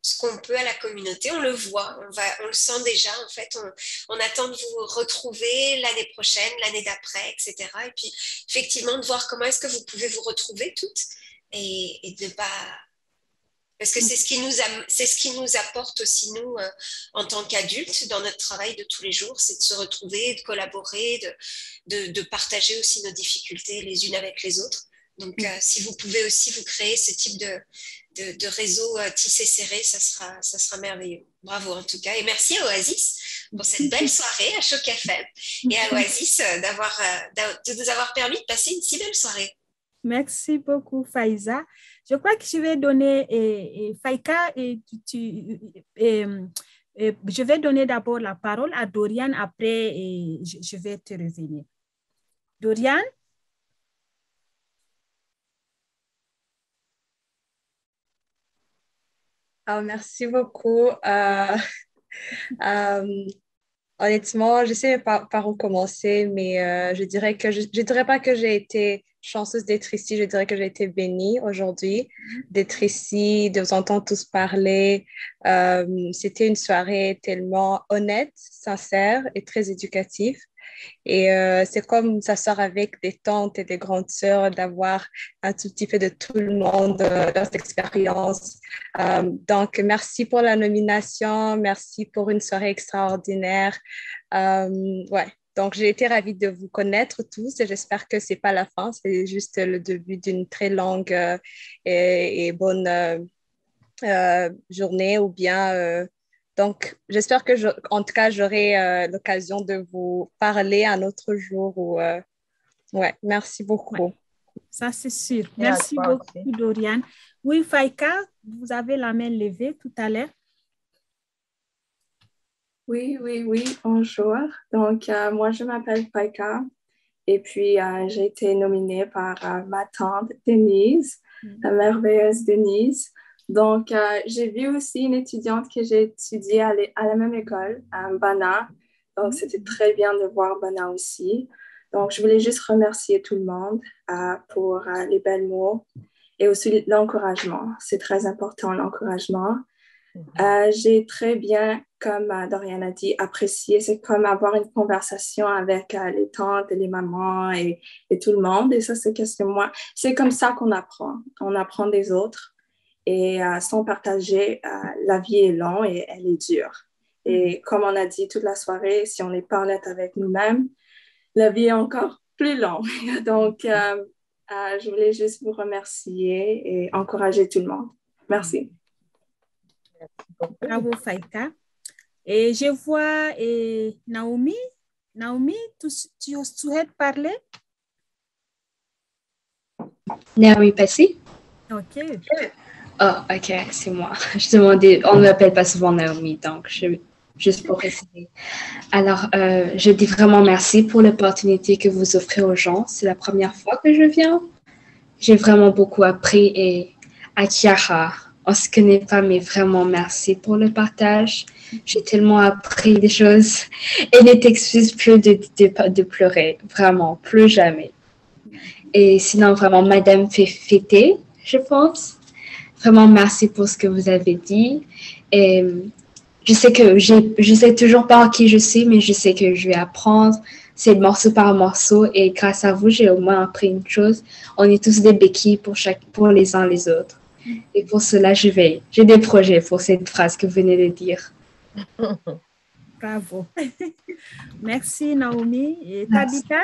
ce qu'on peut à la communauté. On le voit, on le sent déjà. En fait, on attend de vous retrouver l'année prochaine, l'année d'après, etc. Et puis, effectivement, de voir comment est-ce que vous pouvez vous retrouver toutes et de pas... Parce que c'est ce qui nous apporte aussi, nous, en tant qu'adultes, dans notre travail de tous les jours, c'est de se retrouver, de collaborer, de partager aussi nos difficultés les unes avec les autres. Donc, si vous pouvez aussi vous créer ce type de réseau tissé serré, ça sera merveilleux. Bravo en tout cas. Et merci à Oasis pour cette belle soirée à Choc FM et à Oasis de nous avoir permis de passer une si belle soirée. Merci beaucoup, Faiza. Je crois que je vais donner, Faïka, je vais donner d'abord la parole à Doriane, après je vais te revenir. Doriane? Merci beaucoup. Honnêtement, je ne sais pas par où commencer, mais je dirais pas que j'ai été chanceuse d'être ici, je dirais que j'ai été bénie aujourd'hui d'être ici, de vous entendre tous parler. C'était une soirée tellement honnête, sincère et très éducative. Et c'est comme s'asseoir avec des tantes et des grandes sœurs, d'avoir un tout petit peu de tout le monde, leurs expériences. Donc, merci pour la nomination, merci pour une soirée extraordinaire. Ouais. Donc, j'ai été ravie de vous connaître tous et j'espère que ce n'est pas la fin, c'est juste le début d'une très longue et bonne journée ou bien... donc, j'espère que, en tout cas, j'aurai l'occasion de vous parler un autre jour. Ouais, merci beaucoup. Ouais, ça, c'est sûr. Merci beaucoup, Doriane. Oui, Faïka, vous avez la main levée tout à l'heure. Oui, bonjour. Donc, moi, je m'appelle Faïka et puis j'ai été nominée par ma tante Denise, la merveilleuse Denise. Donc, j'ai vu aussi une étudiante que j'ai étudiée à la même école, Bana. Donc, c'était très bien de voir Bana aussi. Donc, je voulais juste remercier tout le monde pour les belles mots et aussi l'encouragement. C'est très important, l'encouragement. J'ai très bien, comme Doriane a dit, apprécié. C'est comme avoir une conversation avec les tantes et les mamans et tout le monde. Et ça, c'est comme ça qu'on apprend. On apprend des autres. Et sans partager, la vie est longue et elle est dure. Et comme on a dit toute la soirée, si on n'est pas honnête avec nous-mêmes, la vie est encore plus longue. Donc, je voulais juste vous remercier et encourager tout le monde. Merci. Bravo, Faïka. Et je vois Naomi. Naomi, tu souhaites parler? Naomi Passy? OK. Oh, OK, c'est moi. Je demandais, on ne m'appelle pas souvent Naomi, donc juste pour préciser. Alors, je dis vraiment merci pour l'opportunité que vous offrez aux gens. C'est la première fois que je viens. J'ai vraiment beaucoup appris et à Chiara, on ne se connaît pas, mais vraiment merci pour le partage. J'ai tellement appris des choses et ne t'excuse plus de pleurer, vraiment, plus jamais. Et sinon, vraiment, Madame Fété, je pense. Vraiment, merci pour ce que vous avez dit. Et je sais toujours pas qui je suis, mais je sais que je vais apprendre c'est morceau par morceau. Et grâce à vous, j'ai au moins appris une chose. On est tous des béquilles pour les uns les autres. Et pour cela, j'ai des projets pour cette phrase que vous venez de dire. Bravo. Merci, Naomi. Et Tabitha?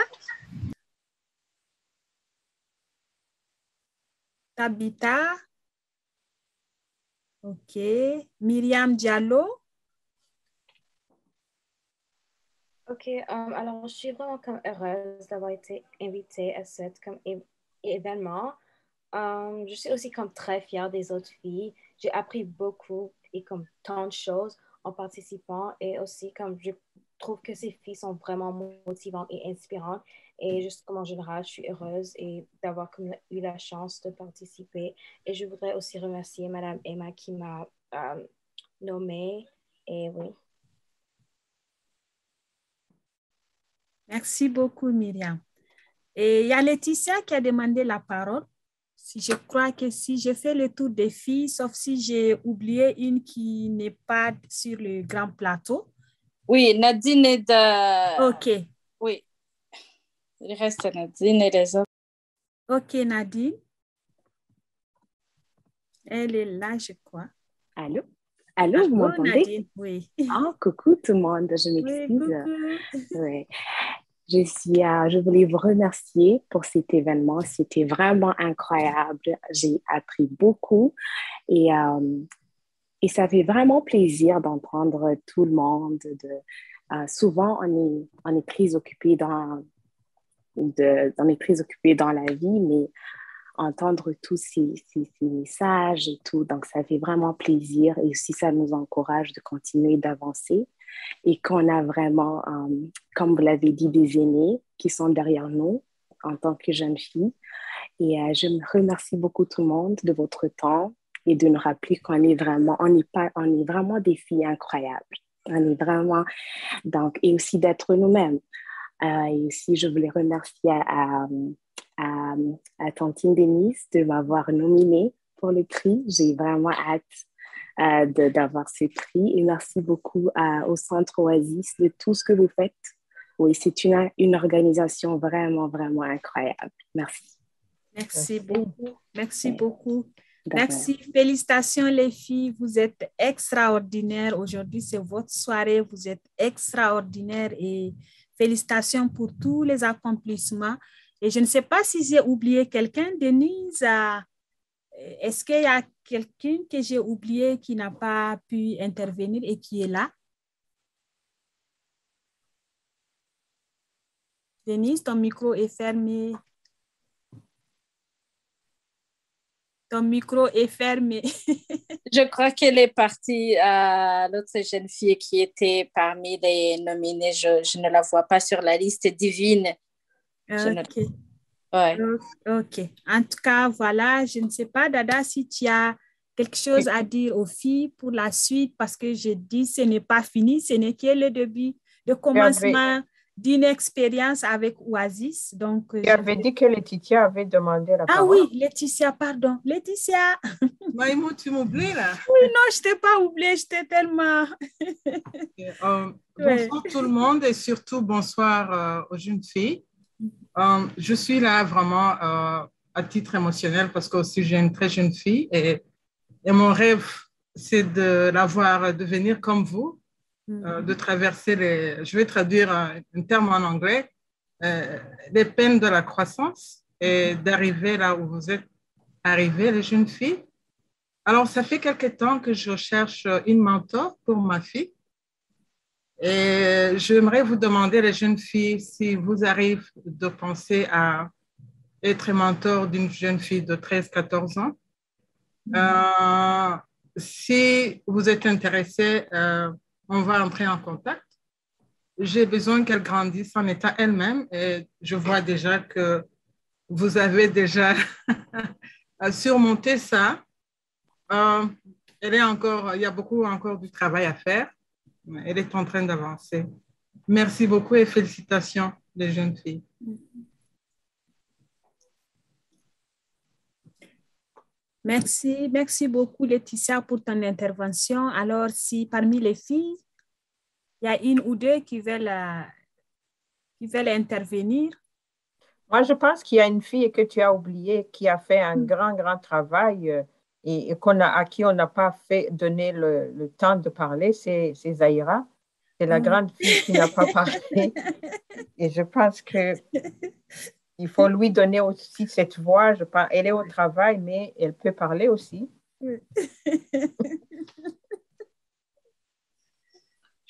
Tabitha? OK. Myriam Diallo? OK. Alors, je suis vraiment comme heureuse d'avoir été invitée à cet événement. Je suis aussi comme très fière des autres filles. J'ai appris beaucoup et comme tant de choses en participant et aussi comme je trouve que ces filles sont vraiment motivantes et inspirantes et juste comme en général, je suis heureuse et d'avoir comme eu la chance de participer et je voudrais aussi remercier Madame Emma qui m'a nommée et oui. Merci beaucoup, Myriam. Et il y a Laetitia qui a demandé la parole. Je crois que si je fais le tour des filles, sauf si j'ai oublié une qui n'est pas sur le grand plateau. Oui, Nadine est de... OK. Oui. Il reste Nadine et les autres. OK, Nadine. Elle est là, je crois. Allô? Allô, vous m'entendez? Nadine, oui. Oh, coucou tout le monde, je m'excuse. Oui, coucou. Ouais. Je voulais vous remercier pour cet événement. C'était vraiment incroyable. J'ai appris beaucoup et ça fait vraiment plaisir d'entendre tout le monde. Souvent, on est très occupé dans la vie, mais entendre tous ces messages et tout, donc ça fait vraiment plaisir et aussi ça nous encourage de continuer d'avancer et qu'on a vraiment, comme vous l'avez dit, des aînés qui sont derrière nous en tant que jeunes filles. Et je me remercie beaucoup tout le monde de votre temps et de nous rappeler qu'on est vraiment, on est vraiment des filles incroyables. On est vraiment, donc, et aussi d'être nous-mêmes. Et aussi, je voulais remercier à Tantine Denise de m'avoir nominée pour le prix. J'ai vraiment hâte d'avoir ce prix. Et merci beaucoup au Centre Oasis de tout ce que vous faites. Oui, c'est une organisation vraiment, vraiment incroyable. Merci. Merci beaucoup. Merci beaucoup. Merci. Félicitations les filles. Vous êtes extraordinaires. Aujourd'hui, c'est votre soirée. Vous êtes extraordinaires et félicitations pour tous les accomplissements. Et je ne sais pas si j'ai oublié quelqu'un. Denise, est-ce qu'il y a quelqu'un que j'ai oublié qui n'a pas pu intervenir et qui est là? Denise, ton micro est fermé. Ton micro est fermé. Je crois qu'elle est partie à l'autre jeune fille qui était parmi les nominés. Je ne la vois pas sur la liste divine. OK. Ouais. OK. En tout cas, voilà, je ne sais pas, Dada, si tu as quelque chose à dire aux filles pour la suite, parce que je dis ce n'est pas fini, ce n'est que le début, le commencement d'une expérience avec Oasis. Donc, tu avais dit que Laetitia avait demandé la parole. Ah oui, Laetitia, pardon. Laetitia. Maïmo, tu m'oublies là? Oui, non, je ne t'ai pas oublié, j'étais tellement... Bonsoir tout le monde et surtout bonsoir aux jeunes filles. Je suis là vraiment à titre émotionnel parce que aussi j'ai une très jeune fille et mon rêve, c'est de la voir devenir comme vous. De traverser je vais traduire un terme en anglais, les peines de la croissance et d'arriver là où vous êtes arrivées, les jeunes filles. Alors, ça fait quelque temps que je cherche une mentor pour ma fille et j'aimerais vous demander, les jeunes filles, si vous arrivez de penser à être mentor d'une jeune fille de 13-14 ans. Si vous êtes intéressé, on va entrer en contact. J'ai besoin qu'elle grandisse en étant elle-même et je vois déjà que vous avez déjà surmonté ça. Il y a beaucoup encore du travail à faire. Elle est en train d'avancer. Merci beaucoup et félicitations les jeunes filles. Merci beaucoup Laetitia pour ton intervention. Alors, si parmi les filles, il y a une ou deux qui veulent qui veulent intervenir? Moi, je pense qu'il y a une fille que tu as oubliée qui a fait un grand travail et à qui on n'a pas donné le temps de parler, c'est Zahira. C'est la grande fille qui n'a pas parlé. Et je pense qu'il faut lui donner aussi cette voix. Elle est au travail, mais elle peut parler aussi.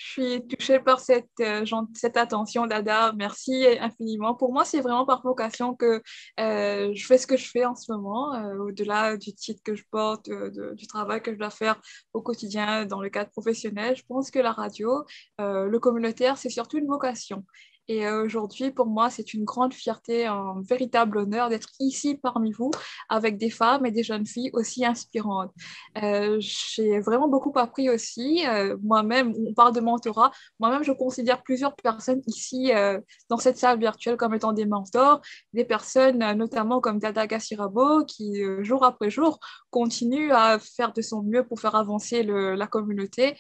Je suis touchée par cette attention, Dada. Merci infiniment. Pour moi, c'est vraiment par vocation que je fais ce que je fais en ce moment, au-delà du titre que je porte, du travail que je dois faire au quotidien dans le cadre professionnel. Je pense que la radio, le communautaire, c'est surtout une vocation. Et aujourd'hui, pour moi, c'est une grande fierté, un véritable honneur d'être ici parmi vous avec des femmes et des jeunes filles aussi inspirantes. J'ai vraiment beaucoup appris aussi. Moi-même, on parle de mentorat. Moi-même, je considère plusieurs personnes ici dans cette salle virtuelle comme étant des mentors, des personnes notamment comme Dada Gassirabo qui, jour après jour, continue à faire de son mieux pour faire avancer la communauté.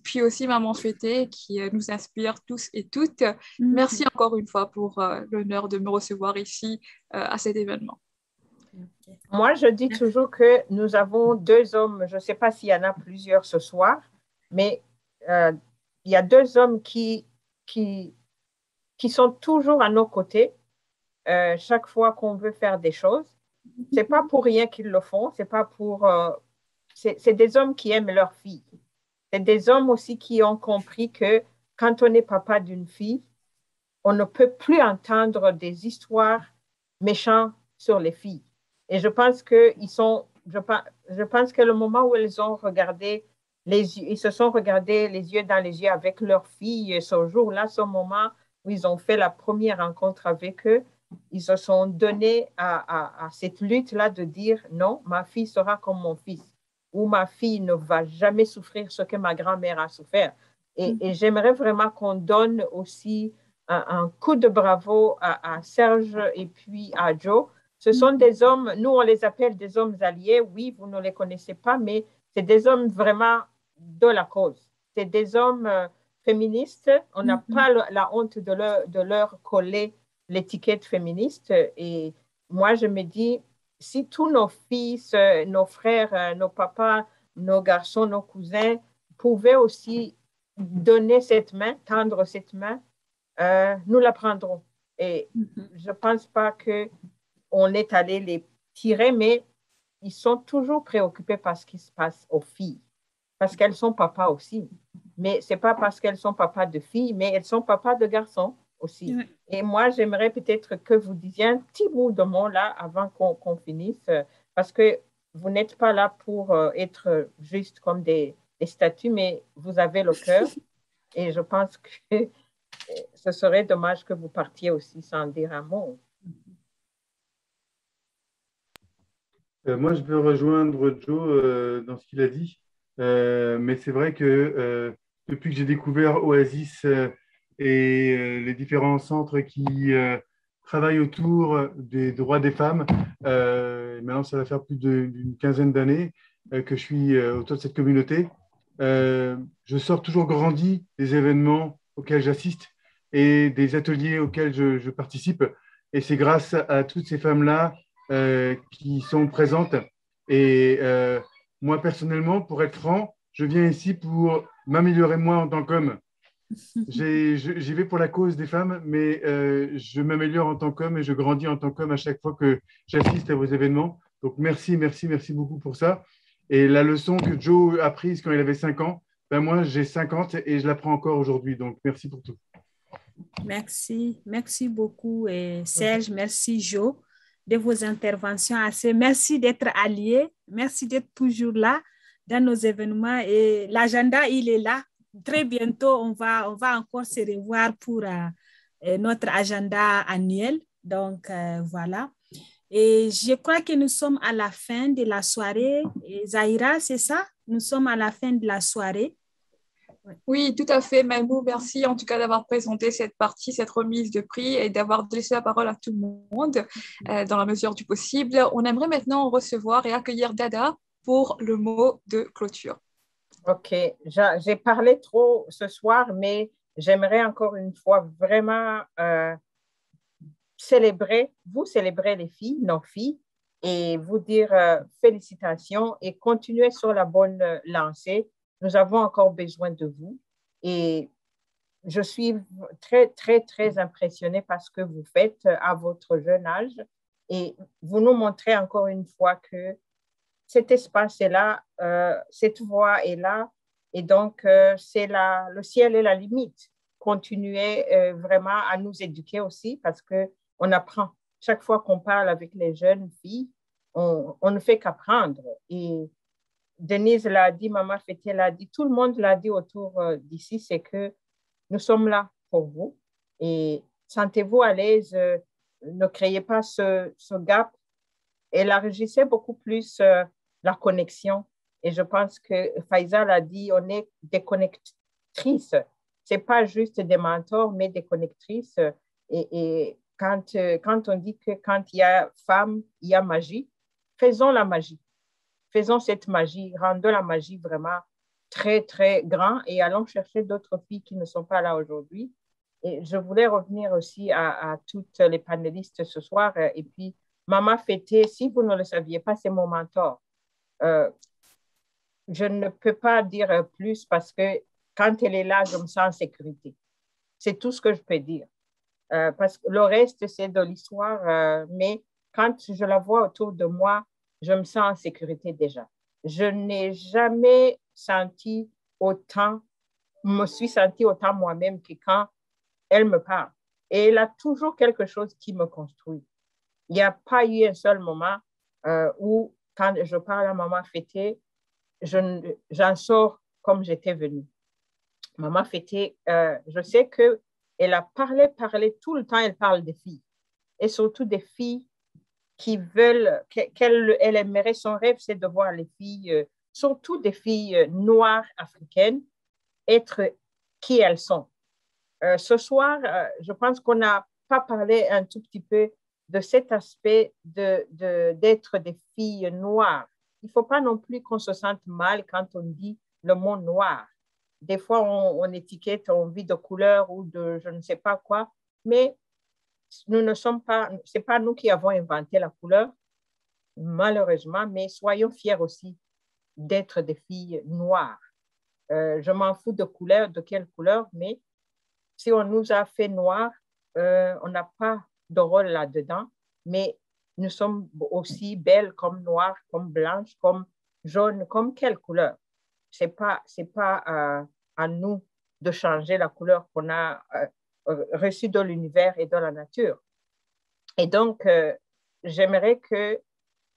Puis aussi Maman Fêtée qui nous inspire tous et toutes. Merci encore une fois pour l'honneur de me recevoir ici à cet événement. Moi, je dis toujours que nous avons 2 hommes, je ne sais pas s'il y en a plusieurs ce soir, mais il y a 2 hommes qui sont toujours à nos côtés chaque fois qu'on veut faire des choses. Ce n'est pas pour rien qu'ils le font, c'est pas pour... c'est des hommes qui aiment leur fille. C'est des hommes aussi qui ont compris que quand on est papa d'une fille, on ne peut plus entendre des histoires méchantes sur les filles. Et je pense que le moment où ils se sont regardés les yeux dans les yeux avec leur fille, ce jour-là, ce moment où ils ont fait la première rencontre avec eux, ils se sont donnés à cette lutte-là de dire non, ma fille sera comme mon fils, ou ma fille ne va jamais souffrir ce que ma grand-mère a souffert. Et j'aimerais vraiment qu'on donne aussi un coup de bravo à Serge et puis à Joe. Ce sont des hommes, nous on les appelle des hommes alliés, oui, vous ne les connaissez pas, mais c'est des hommes vraiment de la cause. C'est des hommes féministes, on n'a pas la honte de leur coller l'étiquette féministe. Et moi je me dis, si tous nos fils, nos frères, nos papas, nos garçons, nos cousins pouvaient aussi donner cette main, tendre cette main, nous la prendrons. Et je ne pense pas qu'on est allé les tirer, mais ils sont toujours préoccupés par ce qui se passe aux filles, parce qu'elles sont papas aussi. Mais ce n'est pas parce qu'elles sont papas de filles, mais elles sont papas de garçons aussi. Et moi, j'aimerais peut-être que vous disiez un petit bout de mot là avant qu'on finisse, parce que vous n'êtes pas là pour être juste comme des statues, mais vous avez le cœur. Et je pense que ce serait dommage que vous partiez aussi sans dire un mot. Moi, je peux rejoindre Joe dans ce qu'il a dit. Mais c'est vrai que depuis que j'ai découvert Oasis et les différents centres qui travaillent autour des droits des femmes, maintenant, ça va faire plus d'une quinzaine d'années que je suis autour de cette communauté. Je sors toujours grandi des événements auxquels j'assiste et des ateliers auxquels je participe. Et c'est grâce à toutes ces femmes-là qui sont présentes. Et moi, personnellement, pour être franc, je viens ici pour m'améliorer moi en tant qu'homme. J'y vais pour la cause des femmes, mais je m'améliore en tant qu'homme et je grandis en tant qu'homme à chaque fois que j'assiste à vos événements. Donc, merci beaucoup pour ça. Et la leçon que Joe a prise quand il avait 5 ans, ben moi, j'ai 50 et je l'apprends encore aujourd'hui. Donc, merci pour tout. Merci beaucoup Serge, merci Joe de vos interventions. Merci d'être alliés, merci d'être toujours là dans nos événements et l'agenda, il est là. Très bientôt, on va encore se revoir pour notre agenda annuel. Donc, voilà. Et je crois que nous sommes à la fin de la soirée. Et Zahira, c'est ça? Nous sommes à la fin de la soirée. Oui, tout à fait, Maïmou. Merci en tout cas d'avoir présenté cette partie, cette remise de prix et d'avoir laissé la parole à tout le monde dans la mesure du possible. On aimerait maintenant recevoir et accueillir Dada pour le mot de clôture. OK. J'ai parlé trop ce soir, mais j'aimerais encore une fois vraiment vous célébrer les filles, nos filles, et vous dire félicitations et continuez sur la bonne lancée. Nous avons encore besoin de vous. Et je suis très, très, très impressionnée par ce que vous faites à votre jeune âge. Et vous nous montrez encore une fois que cet espace est là, cette voie est là. Et donc, le ciel est la limite. Continuez vraiment à nous éduquer aussi parce qu'on apprend. Chaque fois qu'on parle avec les jeunes filles, on ne fait qu'apprendre. Et Denise l'a dit, Maman Fété l'a dit, tout le monde l'a dit autour d'ici, c'est que nous sommes là pour vous. Et sentez-vous à l'aise, ne créez pas ce gap. Élargissez beaucoup plus la connexion. Et je pense que Faiza l'a dit, on est des connectrices. Ce n'est pas juste des mentors, mais des connectrices. Et quand on dit que quand il y a femme, il y a magie, faisons la magie. Faisons cette magie, rendons la magie vraiment très, très grand et allons chercher d'autres filles qui ne sont pas là aujourd'hui. Et je voulais revenir aussi à toutes les panélistes ce soir. Et puis, Maman Fété, si vous ne le saviez pas, c'est mon mentor. Je ne peux pas dire plus parce que quand elle est là, je me sens en sécurité. C'est tout ce que je peux dire. Parce que le reste, c'est de l'histoire. Mais quand je la vois autour de moi, je me sens en sécurité déjà. Je n'ai jamais me suis sentie autant moi-même que quand elle me parle. Et elle a toujours quelque chose qui me construit. Il n'y a pas eu un seul moment où, quand je parle à Maman Fété, j'en sors comme j'étais venue. Maman Fété, je sais qu'elle a parlé tout le temps, elle parle des filles. Et surtout des filles qui veulent, qu'elle aimerait, son rêve, c'est de voir les filles, surtout des filles noires africaines, être qui elles sont. Ce soir, je pense qu'on n'a pas parlé un tout petit peu de cet aspect d'être des filles noires. Il ne faut pas non plus qu'on se sente mal quand on dit le mot noir. Des fois, on étiquette, on vit de couleur ou de je ne sais pas quoi, mais nous ne sommes pas, ce n'est pas nous qui avons inventé la couleur, malheureusement, mais soyons fiers aussi d'être des filles noires. Je m'en fous de couleur, de quelle couleur, mais si on nous a fait noir, on n'a pas de rôle là-dedans, mais nous sommes aussi belles comme noires, comme blanches, comme jaunes, comme quelle couleur. Ce n'est pas à nous de changer la couleur qu'on a reçue de l'univers et de la nature. Et donc, j'aimerais que,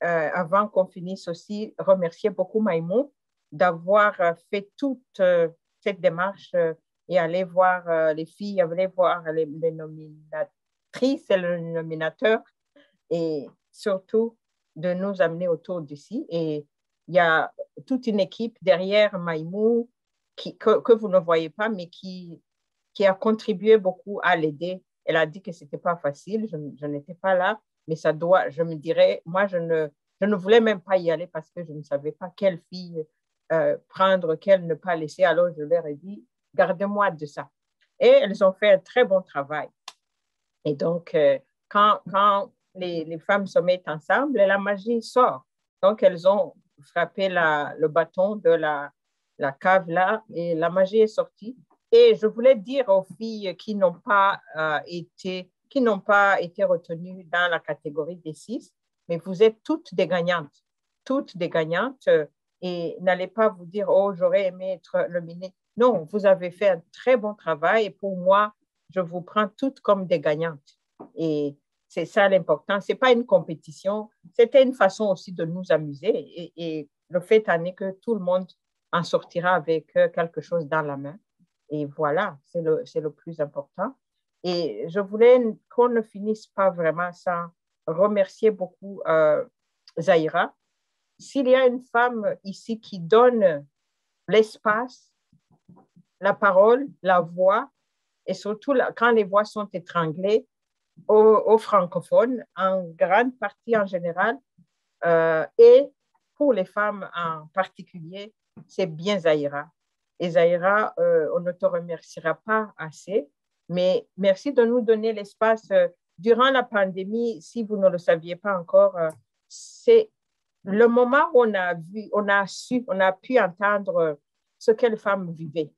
avant qu'on finisse aussi, remercier beaucoup Maïmou d'avoir fait toute cette démarche et aller voir les filles, aller voir les nominatrices et le nominateur et surtout de nous amener autour d'ici. Et il y a toute une équipe derrière Maïmou que vous ne voyez pas, mais qui a contribué beaucoup à l'aider. Elle a dit que ce n'était pas facile, je n'étais pas là, mais je me dirais, moi, je ne voulais même pas y aller parce que je ne savais pas quelle fille prendre, quelle ne pas laisser. Alors, je leur ai dit, gardez-moi de ça. Et elles ont fait un très bon travail. Et donc, quand les femmes se mettent ensemble, la magie sort. Donc, elles ont frappé le bâton de la cave là et la magie est sortie. Et je voulais dire aux filles qui n'ont pas été retenues dans la catégorie des 6, mais vous êtes toutes des gagnantes et n'allez pas vous dire, oh, j'aurais aimé être nominée. Non, vous avez fait un très bon travail et pour moi, je vous prends toutes comme des gagnantes. Et c'est ça l'important. Ce n'est pas une compétition, c'était une façon aussi de nous amuser et le fait est que tout le monde en sortira avec quelque chose dans la main. Et voilà, c'est le plus important. Et je voulais qu'on ne finisse pas vraiment sans remercier beaucoup Zahira. S'il y a une femme ici qui donne l'espace, la parole, la voix, et surtout quand les voix sont étranglées aux francophones, en grande partie en général, et pour les femmes en particulier, c'est bien Zahira. Et Zahira, on ne te remerciera pas assez, mais merci de nous donner l'espace. Durant la pandémie, si vous ne le saviez pas encore, c'est le moment où on a pu entendre ce que les femmes vivaient.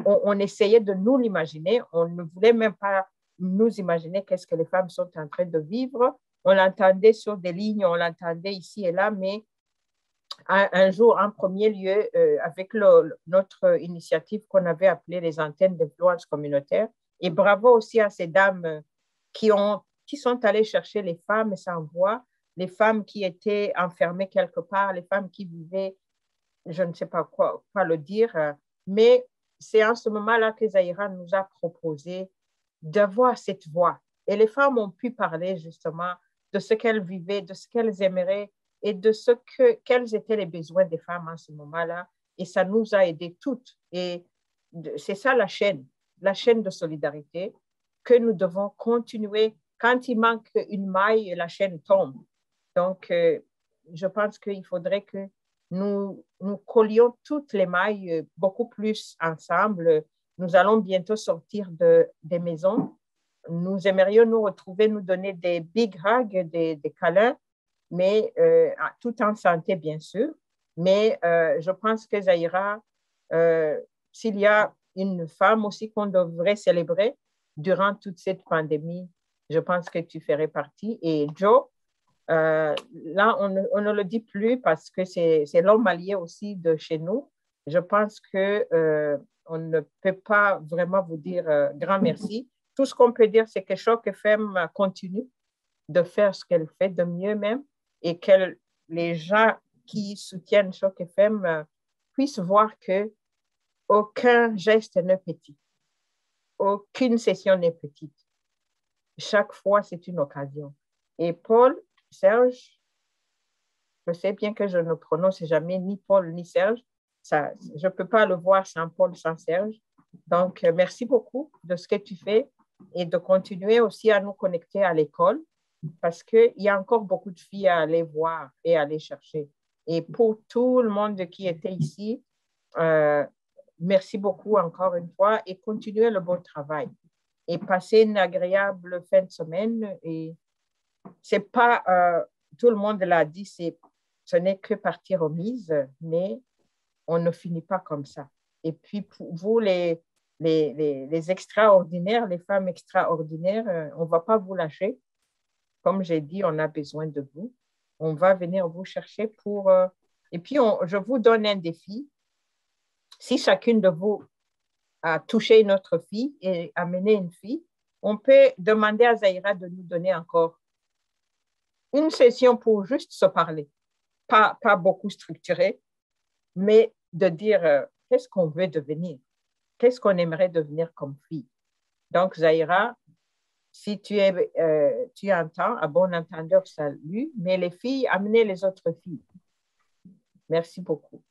On essayait de nous l'imaginer, on ne voulait même pas nous imaginer qu'est-ce que les femmes sont en train de vivre. On l'entendait sur des lignes, on l'entendait ici et là, mais un jour, en premier lieu, avec notre initiative qu'on avait appelée les antennes d'influence communautaire, et bravo aussi à ces dames qui sont allées chercher les femmes sans voix, les femmes qui étaient enfermées quelque part, les femmes qui vivaient, je ne sais pas quoi le dire, mais c'est en ce moment-là que Zahira nous a proposé d'avoir cette voix. Et les femmes ont pu parler justement de ce qu'elles vivaient, de ce qu'elles aimeraient et de quels étaient les besoins des femmes en ce moment-là. Et ça nous a aidés toutes. Et c'est ça la chaîne de solidarité que nous devons continuer. Quand il manque une maille, la chaîne tombe. Donc, je pense qu'il faudrait que nous collions toutes les mailles beaucoup plus ensemble. Nous allons bientôt sortir des maisons. Nous aimerions nous retrouver, nous donner des big hugs, des câlins, mais tout en santé, bien sûr. Mais je pense que Zahira, s'il y a une femme aussi qu'on devrait célébrer durant toute cette pandémie, je pense que tu ferais partie. Et Joe, là, on ne le dit plus parce que c'est l'homme allié aussi de chez nous. Je pense qu'on ne peut pas vraiment vous dire grand merci. Tout ce qu'on peut dire, c'est que Choc FM continue de faire ce qu'elle fait de mieux même et que les gens qui soutiennent Choc FM puissent voir qu'aucun geste n'est petit, aucune session n'est petite. Chaque fois, c'est une occasion. Et Paul, Serge, je sais bien que je ne prononce jamais ni Paul ni Serge. Ça, je ne peux pas le voir sans Paul, sans Serge. Donc, merci beaucoup de ce que tu fais et de continuer aussi à nous connecter à l'école parce qu'il y a encore beaucoup de filles à aller voir et à aller chercher. Et pour tout le monde qui était ici, merci beaucoup encore une fois et continuez le bon travail. Et passez une agréable fin de semaine. Et c'est pas, tout le monde l'a dit, ce n'est que partie remise, mais on ne finit pas comme ça. Et puis, pour vous, les extraordinaires, les femmes extraordinaires, on ne va pas vous lâcher. Comme j'ai dit, on a besoin de vous. On va venir vous chercher pour... et puis, je vous donne un défi. Si chacune de vous a touché une autre fille et amené une fille, on peut demander à Zahira de nous donner encore une session pour juste se parler. Pas beaucoup structurée, mais de dire qu'est-ce qu'on veut devenir, qu'est-ce qu'on aimerait devenir comme fille. Donc, Zahira, si tu entends, à bon entendeur, salut, mais les filles, amenez les autres filles. Merci beaucoup.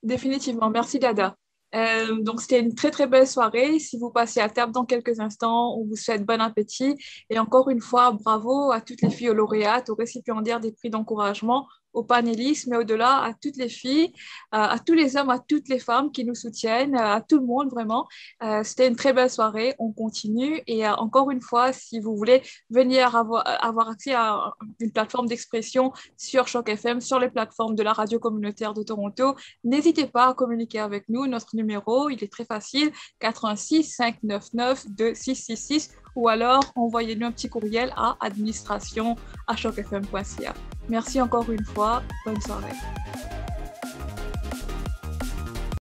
Définitivement. Merci, Dada. Donc, c'était une très, très belle soirée. Si vous passez à table dans quelques instants, on vous souhaite bon appétit. Et encore une fois, bravo à toutes les filles aux lauréates, aux récipiendaires des prix d'encouragement, aux panélistes, mais au-delà, à toutes les filles, à tous les hommes, à toutes les femmes qui nous soutiennent, à tout le monde, vraiment. C'était une très belle soirée. On continue. Et encore une fois, si vous voulez venir avoir accès à une plateforme d'expression sur Choc FM, sur les plateformes de la radio communautaire de Toronto, n'hésitez pas à communiquer avec nous. Notre numéro, il est très facile, 86 599 2666, ou alors envoyez-nous un petit courriel à administration@chocfm.ca. Merci encore une fois. Bonne soirée.